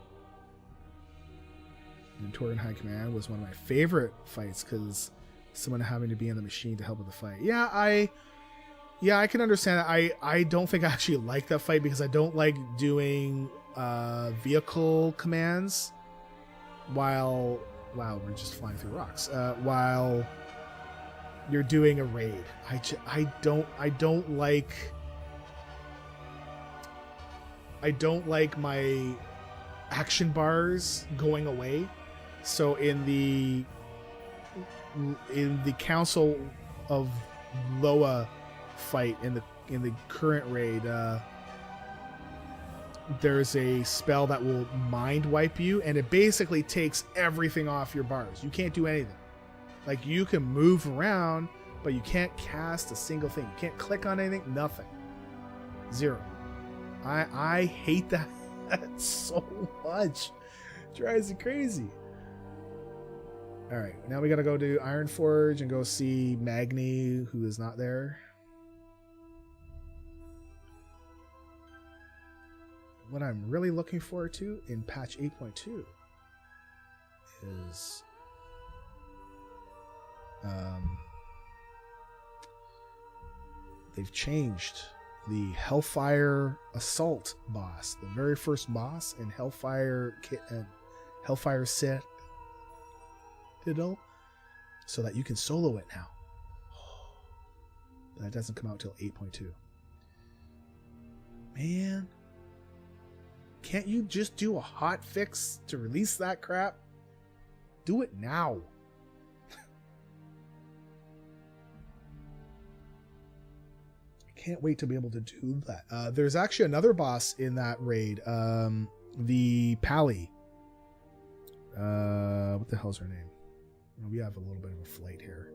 And Torgan High Command was one of my favorite fights because someone having to be in the machine to help with the fight. Yeah, I can understand that. I don't think I actually like that fight because I don't like doing vehicle commands while, wow, we're just flying through rocks, while you're doing a raid. I don't like my action bars going away. So in the Council of Loa fight in the current raid, there's a spell that will mind wipe you, and it basically takes everything off your bars. You can't do anything. Like, you can move around, but you can't cast a single thing. You can't click on anything. Nothing. Zero. I hate that so much. It drives me crazy. All right, now we got to go to Ironforge and go see Magni, who is not there. What I'm really looking forward to in patch 8.2 is they've changed the Hellfire Assault boss, the very first boss in Hellfire Citadel, so that you can solo it now. That doesn't come out till 8.2. Man, can't you just do a hot fix to release that crap? Do it now. Can't wait to be able to do that. There's actually another boss in that raid, the Pally. What the hell's her name? We have a little bit of a flight here.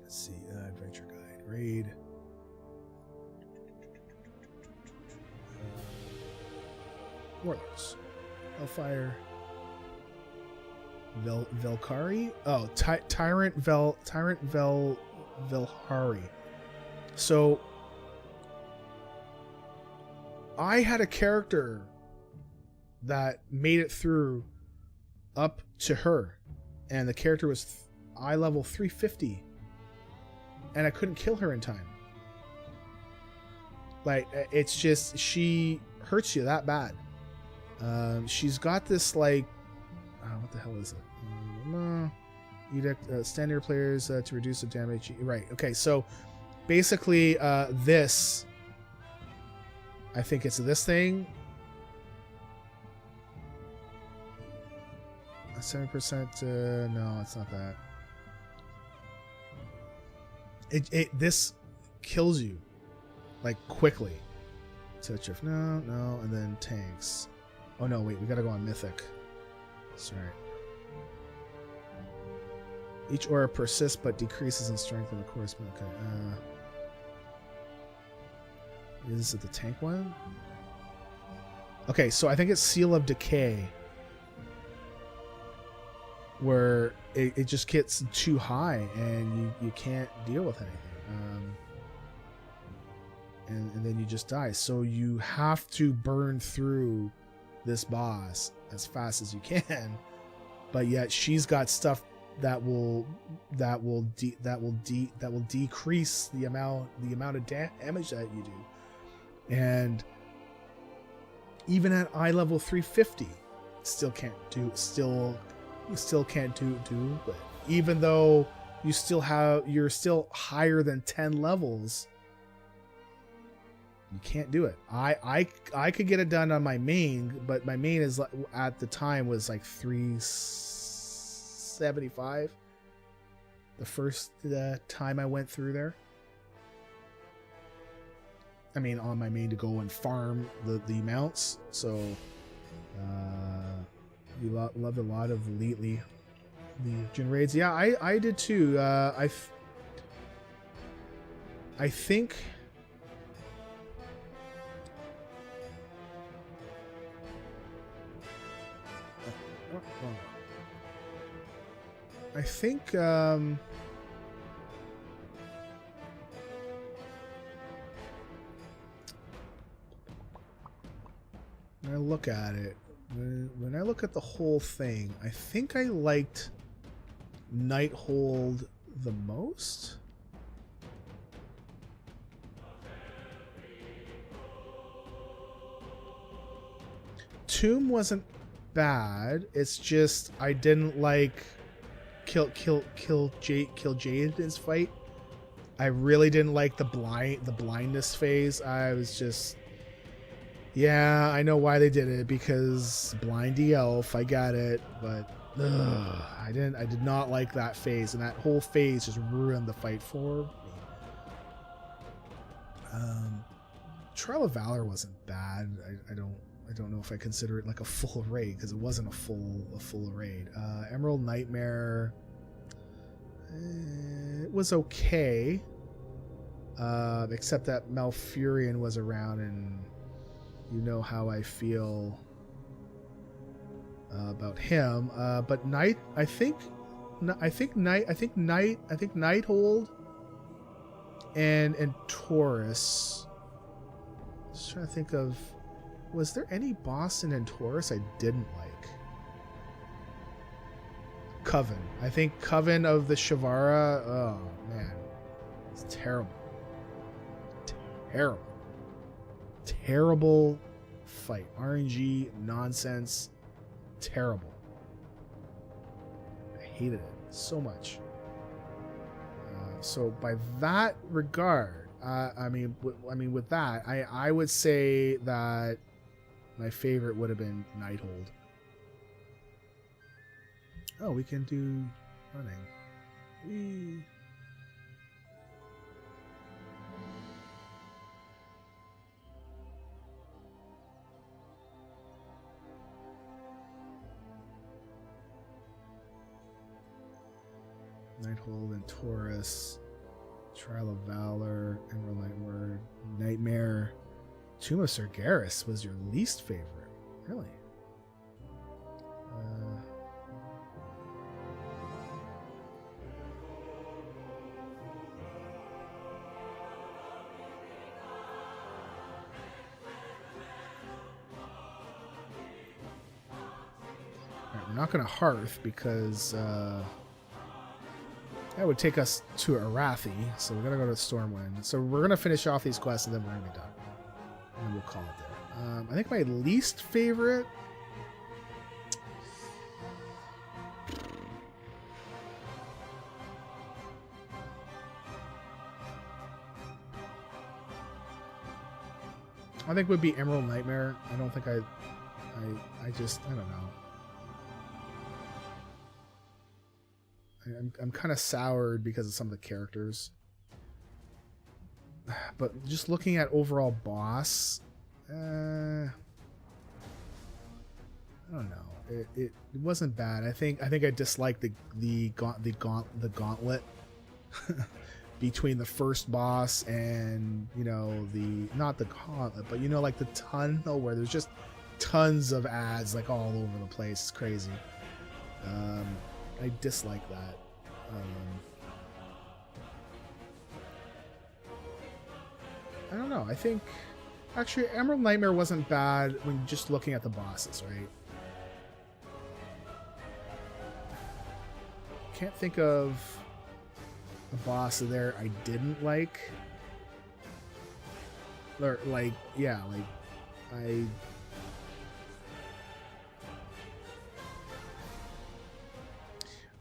Let's see, adventure guide, raid. Warlords, Hellfire, Velkari. Oh, Tyrant Velhari. So I had a character that made it through up to her, and the character was eye level 350, and I couldn't kill her in time. Like, it's just, she hurts you that bad. She's got this, like, what the hell is it? Edict standard players to reduce the damage. Right. Okay. So basically, this, I think it's this thing. 7%. No, it's not that. This kills you, like, quickly. Touch of no, and then tanks. Oh no, wait, we gotta go on Mythic. Sorry. Each aura persists but decreases in strength of the corresponding. Okay. Is it the tank one? Okay, so I think it's Seal of Decay, where it just gets too high and you can't deal with anything. And then you just die. So you have to burn through this boss as fast as you can, but yet she's got stuff that will decrease the amount of damage that you do. And even at eye level 350, still can't do it. even though you're still higher than 10 levels. You can't do it. I could get it done on my main, but my main is at the time was like 375. The first time I went through there. I mean, on my main to go and farm the mounts. So, we loved a lot of Legion raids. Yeah, I did too. I think. When I look at it, when I look at the whole thing, I think I liked Nighthold the most. Tomb wasn't bad. It's just I didn't like kill Jaden's fight. I really didn't like the blindness phase. I was just, yeah, I know why they did it, because blindy elf, I got it, but I did not like that phase, and that whole phase just ruined the fight for me. Trial of Valor wasn't bad. I don't know if I consider it like a full raid, because it wasn't a full raid. Emerald Nightmare, it was okay, except that Malfurion was around, and you know how I feel about him. But I think Nighthold and Taurus. Just trying to think of, was there any boss in Taurus I didn't like? Coven. I think Coven of the Shavara. Oh man, it's terrible. Terrible fight. RNG nonsense. Terrible. I hated it so much. So by that regard, with that, I would say that my favorite would have been Nighthold. Oh, we can do running. Nighthold and Taurus, Trial of Valor, Emerald Nightmare. Tomb of Sargeras was your least favorite, really? Alright, we're not going to Hearth because that would take us to Arathi, so we're going to go to Stormwind. So we're going to finish off these quests and then we're going to be done. And we'll call it there. I think my least favorite... I think would be Emerald Nightmare. I don't think I don't know. I'm kind of soured because of some of the characters. But just looking at overall boss, I don't know. It wasn't bad. I think I disliked the gauntlet between the first boss and, you know, not the gauntlet, but, you know, like the tunnel where there's just tons of ads like all over the place. It's crazy. I dislike that. I don't know. I think actually Emerald Nightmare wasn't bad when just looking at the bosses, right? Can't think of a boss there I didn't like. Or like, yeah, like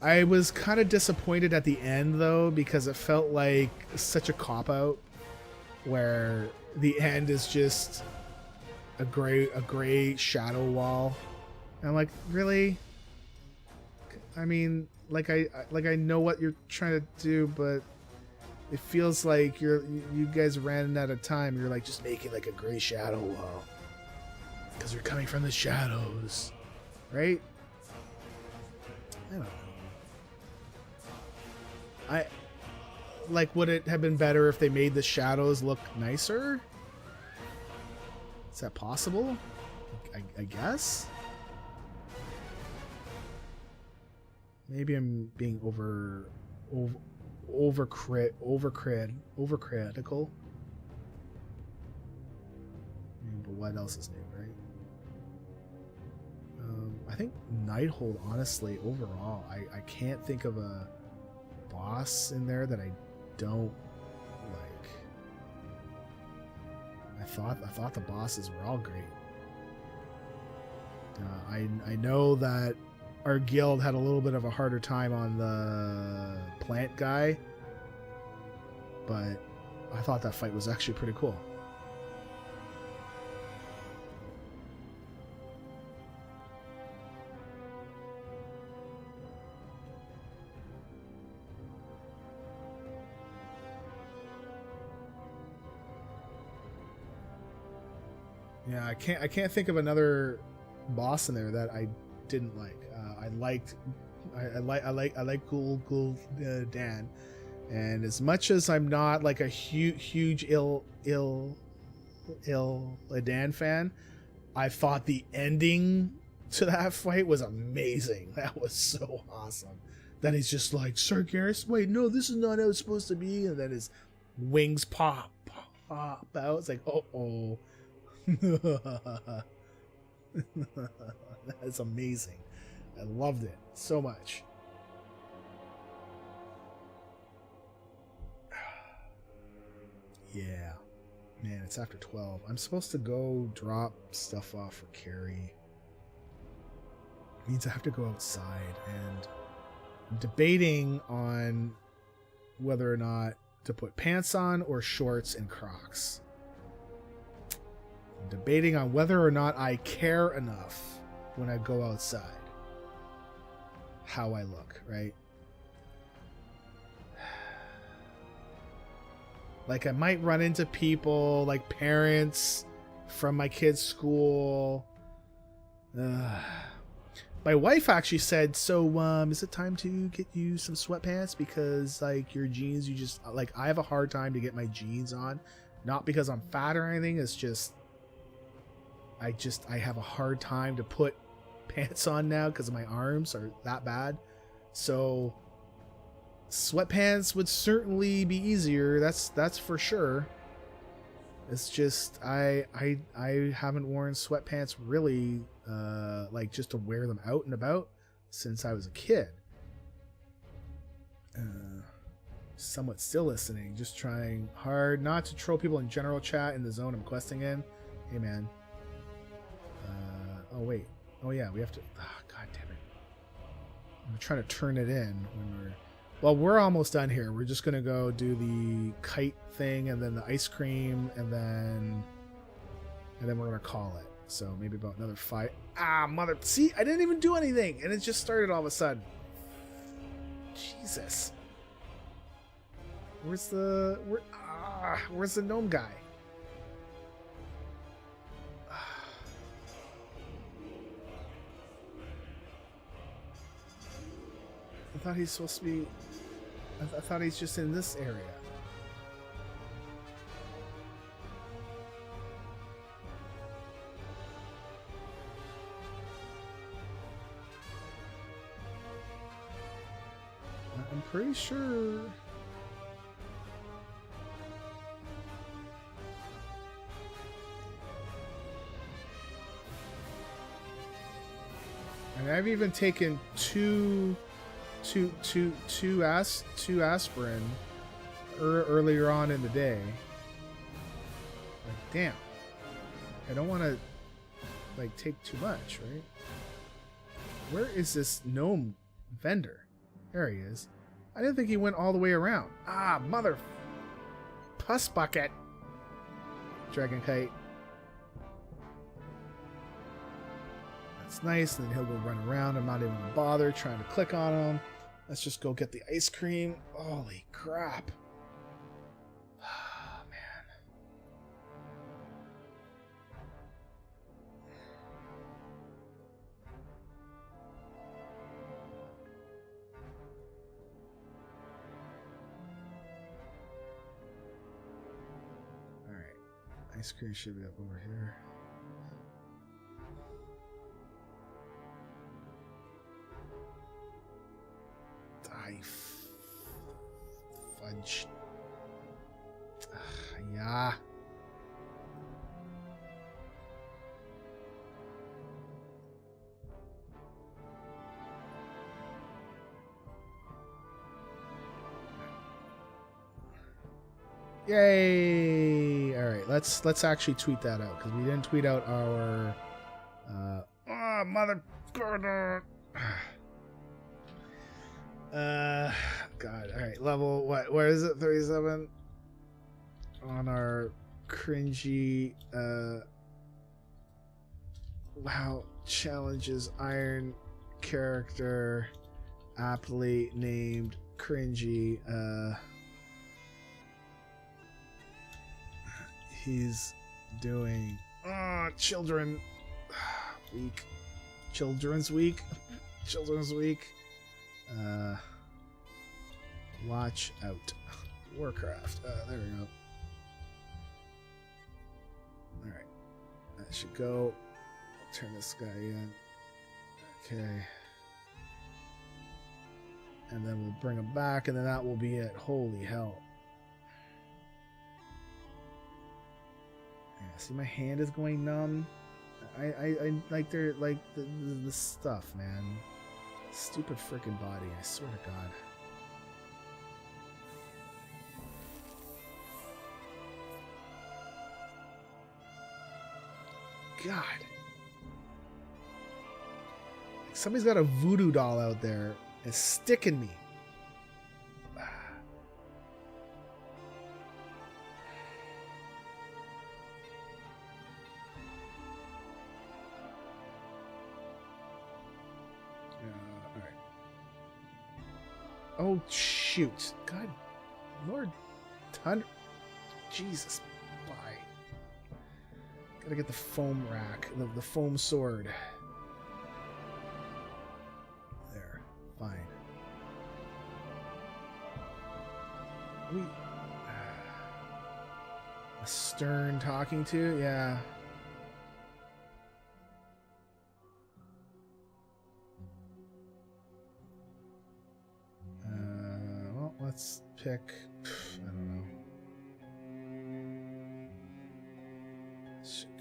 I was kind of disappointed at the end though, because it felt like such a cop-out where the end is just a gray shadow wall. And I'm like, really? I mean, like I know what you're trying to do, but it feels like you guys ran out of time. You're like just making like a gray shadow wall because you're coming from the shadows, right? I don't know. Would it have been better if they made the shadows look nicer? Is that possible? I guess. Maybe I'm being overcritical. But what else is new, right? I think Nighthold, honestly, overall, I can't think of a boss in there that I don't like. I thought the bosses were all great. I know that our guild had a little bit of a harder time on the plant guy, but I thought that fight was actually pretty cool. Yeah, I can't think of another boss in there that I didn't like. I like Ghoul Dan, and as much as I'm not like a huge Dan fan, I thought the ending to that fight was amazing. That was so awesome. Then he's just like, Sir Garrus, wait, no, this is not how it's supposed to be, and then his wings pop out. It's like, oh. That's amazing. I loved it so much. Yeah, man, it's after 12. I'm supposed to go drop stuff off for Carrie. It means I have to go outside, and I'm debating on whether or not to put pants on or shorts and Crocs. I'm debating on whether or not I care enough when I go outside how I look, right? Like, I might run into people, like parents from my kids' school. My wife actually said, so is it time to get you some sweatpants, because like your jeans, you just like, I have a hard time to get my jeans on, not because I'm fat or anything, it's just I have a hard time to put pants on now because my arms are that bad. So sweatpants would certainly be easier, that's for sure. It's just I haven't worn sweatpants really like just to wear them out and about since I was a kid. Somewhat still listening, just trying hard not to troll people in general chat in the zone I'm questing in. Hey man. Oh wait. Oh yeah, we have to. Oh, God damn it! I'm trying to turn it in when we're. Well, we're almost done here. We're just gonna go do the kite thing and then the ice cream and then we're gonna call it. So maybe about another 5. Mother. See, I didn't even do anything, and it just started all of a sudden. Jesus. Where's the gnome guy? I thought he's supposed to be. I thought he's just in this area. I'm pretty sure. And I've even taken two aspirin earlier on in the day. Like, damn, I don't want to like take too much, right? Where is this gnome vendor? There he is. I didn't think he went all the way around. Ah, mother... Puss bucket. Dragon kite. That's nice. And then he'll go run around. I'm not even gonna bother trying to click on him. Let's just go get the ice cream. Holy crap. Oh, man. Alright. Ice cream should be up over here. Fudge. Yeah. Yay! All right, let's actually tweet that out because we didn't tweet out our mother. God. All right, level what? Where is it? 37 on our cringy. Wow, challenges iron character, aptly named cringy. He's doing children week, children's week. Watch out. Warcraft. There we go. Alright. That should go. I'll turn this guy in. Okay. And then we'll bring him back, and then that will be it. Holy hell. Yeah, see, my hand is going numb. I like they're like the stuff, man. Stupid freaking body, I swear to God. God. Like somebody's got a voodoo doll out there and sticking me. Alright. Oh, shoot. God. Lord. Jesus. Bye. Gotta get the foam rack, the foam sword. There, fine. A stern talking to, yeah. Well, let's pick. I don't know.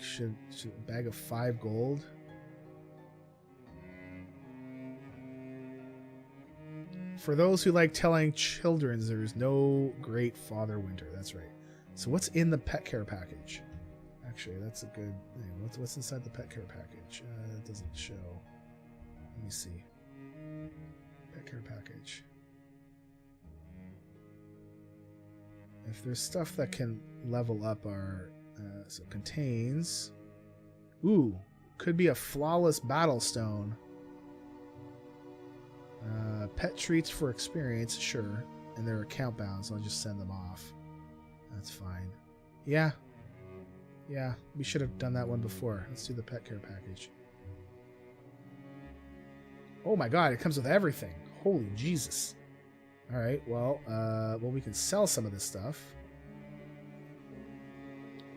Should a bag of 5 gold? For those who like telling children, there's no great Father Winter. That's right. So what's in the pet care package? Actually, that's a good thing. What's inside the pet care package? It doesn't show. Let me see. Pet care package. If there's stuff that can level up our... so it contains... Ooh, could be a flawless battle stone. Pet treats for experience, sure. And they're account bound, so I'll just send them off. That's fine. Yeah. Yeah, we should have done that one before. Let's do the pet care package. Oh my god, it comes with everything. Holy Jesus. Alright, well, we can sell some of this stuff.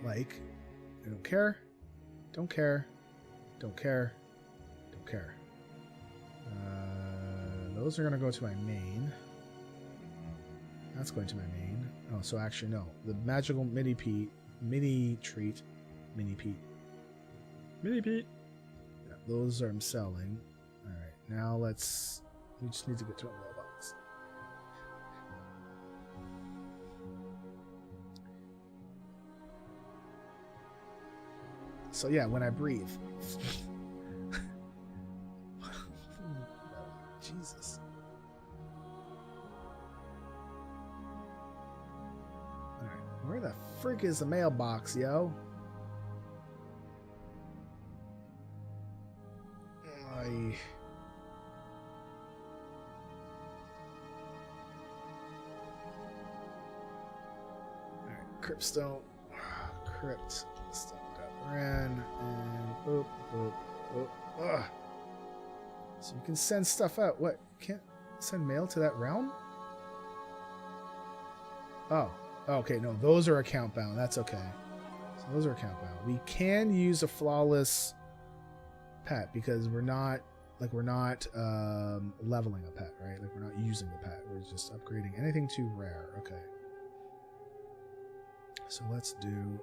Like, I don't care. Don't care. Don't care. Don't care. Those are going to go to my main. That's going to my main. Oh, so actually, no. The magical mini treat. Mini Pete. Yeah, those I'm selling. Alright, now we just need to get to a Robux. So yeah, when I breathe. Jesus. frick is the mailbox, yo? Alright, Cryptstone. Cryptstone got ran and boop, boop, boop. Ugh. So you can send stuff out. What? Can't send mail to that realm? Oh. Okay, no, those are account bound. That's okay. So those are account bound. We can use a flawless pet because we're not leveling a pet, right? Like we're not using the pet. We're just upgrading anything to rare. Okay. So let's do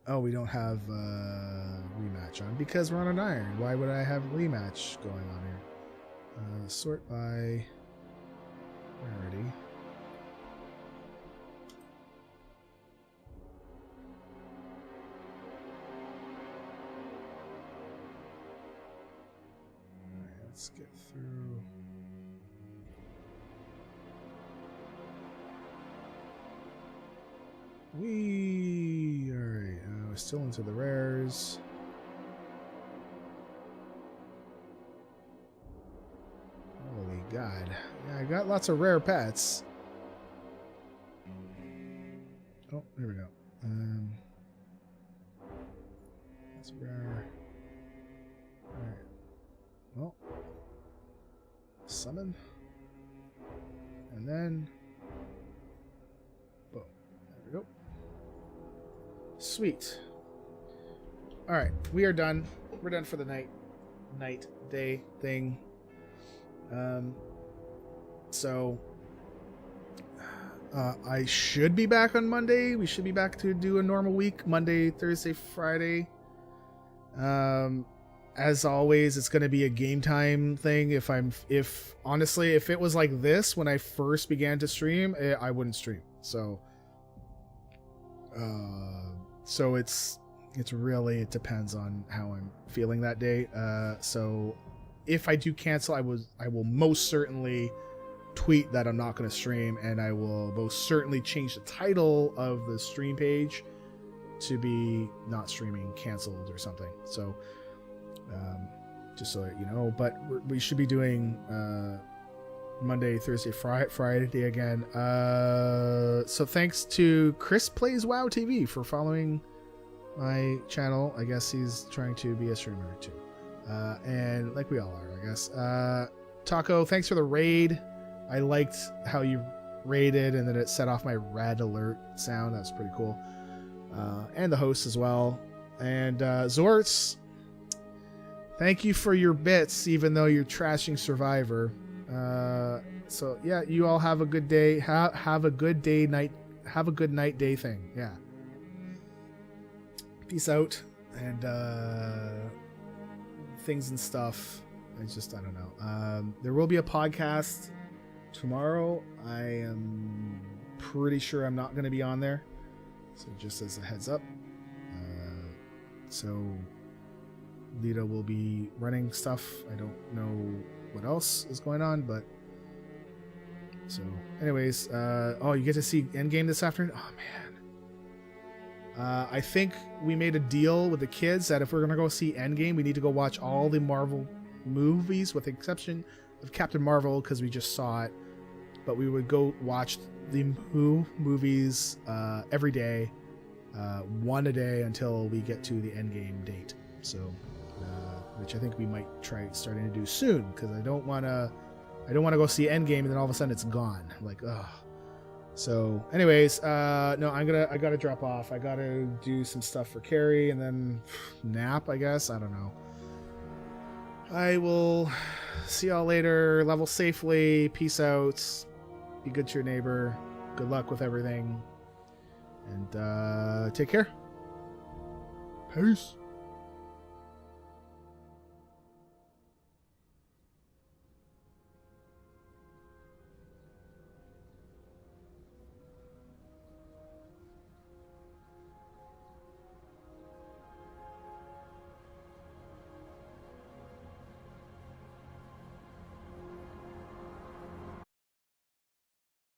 oh, we don't have rematch on because we're on an iron. Why would I have rematch going on here? Sort by rarity. Alright, let's get through. Alright, we're still into the rares. Holy God. Yeah, I got lots of rare pets. Oh, there we go. That's rare. Alright. Well. Summon. And then. Boom. There we go. Sweet. Alright, we are done. We're done for the night, day thing. So I should be back on Monday. We should be back to do a normal week. Monday, Thursday, Friday. As always, it's going to be a game time thing. If honestly, if it was like this when I first began to stream, I wouldn't stream. So it's really, it depends on how I'm feeling that day. So if I do cancel, I will most certainly tweet that I'm not going to stream, and I will most certainly change the title of the stream page to be not streaming, canceled or something. So just so that you know, but we should be doing Monday, Thursday, Friday again. So thanks to Chris Plays WoW TV for following my channel. I guess he's trying to be a streamer too. And like we all are, I guess. Taco, thanks for the raid. I liked how you raided and then it set off my red alert sound. That's pretty cool. And the host as well. And Zorts, thank you for your bits, even though you're trashing Survivor. So yeah, you all have a good day. Have a good day, night. Have a good night, day thing. Yeah. Peace out. And things and stuff. I don't know. There will be a podcast tomorrow. I am pretty sure I'm not going to be on there. So just as a heads up. So Lita will be running stuff. I don't know what else is going on, but so anyways, oh, you get to see Endgame this afternoon? Oh man. I think we made a deal with the kids that if we're gonna go see Endgame, we need to go watch all the Marvel movies with the exception of Captain Marvel because we just saw it, but we would go watch the movies every day, one a day until we get to the Endgame date. So which I think we might try starting to do soon, because I don't want to go see Endgame and then all of a sudden it's gone. Like, ugh. So anyways, no, I gotta drop off. I gotta do some stuff for Carrie and then nap, I guess. I don't know. I will see y'all later. Level safely. Peace out. Be good to your neighbor. Good luck with everything. And take care. Peace.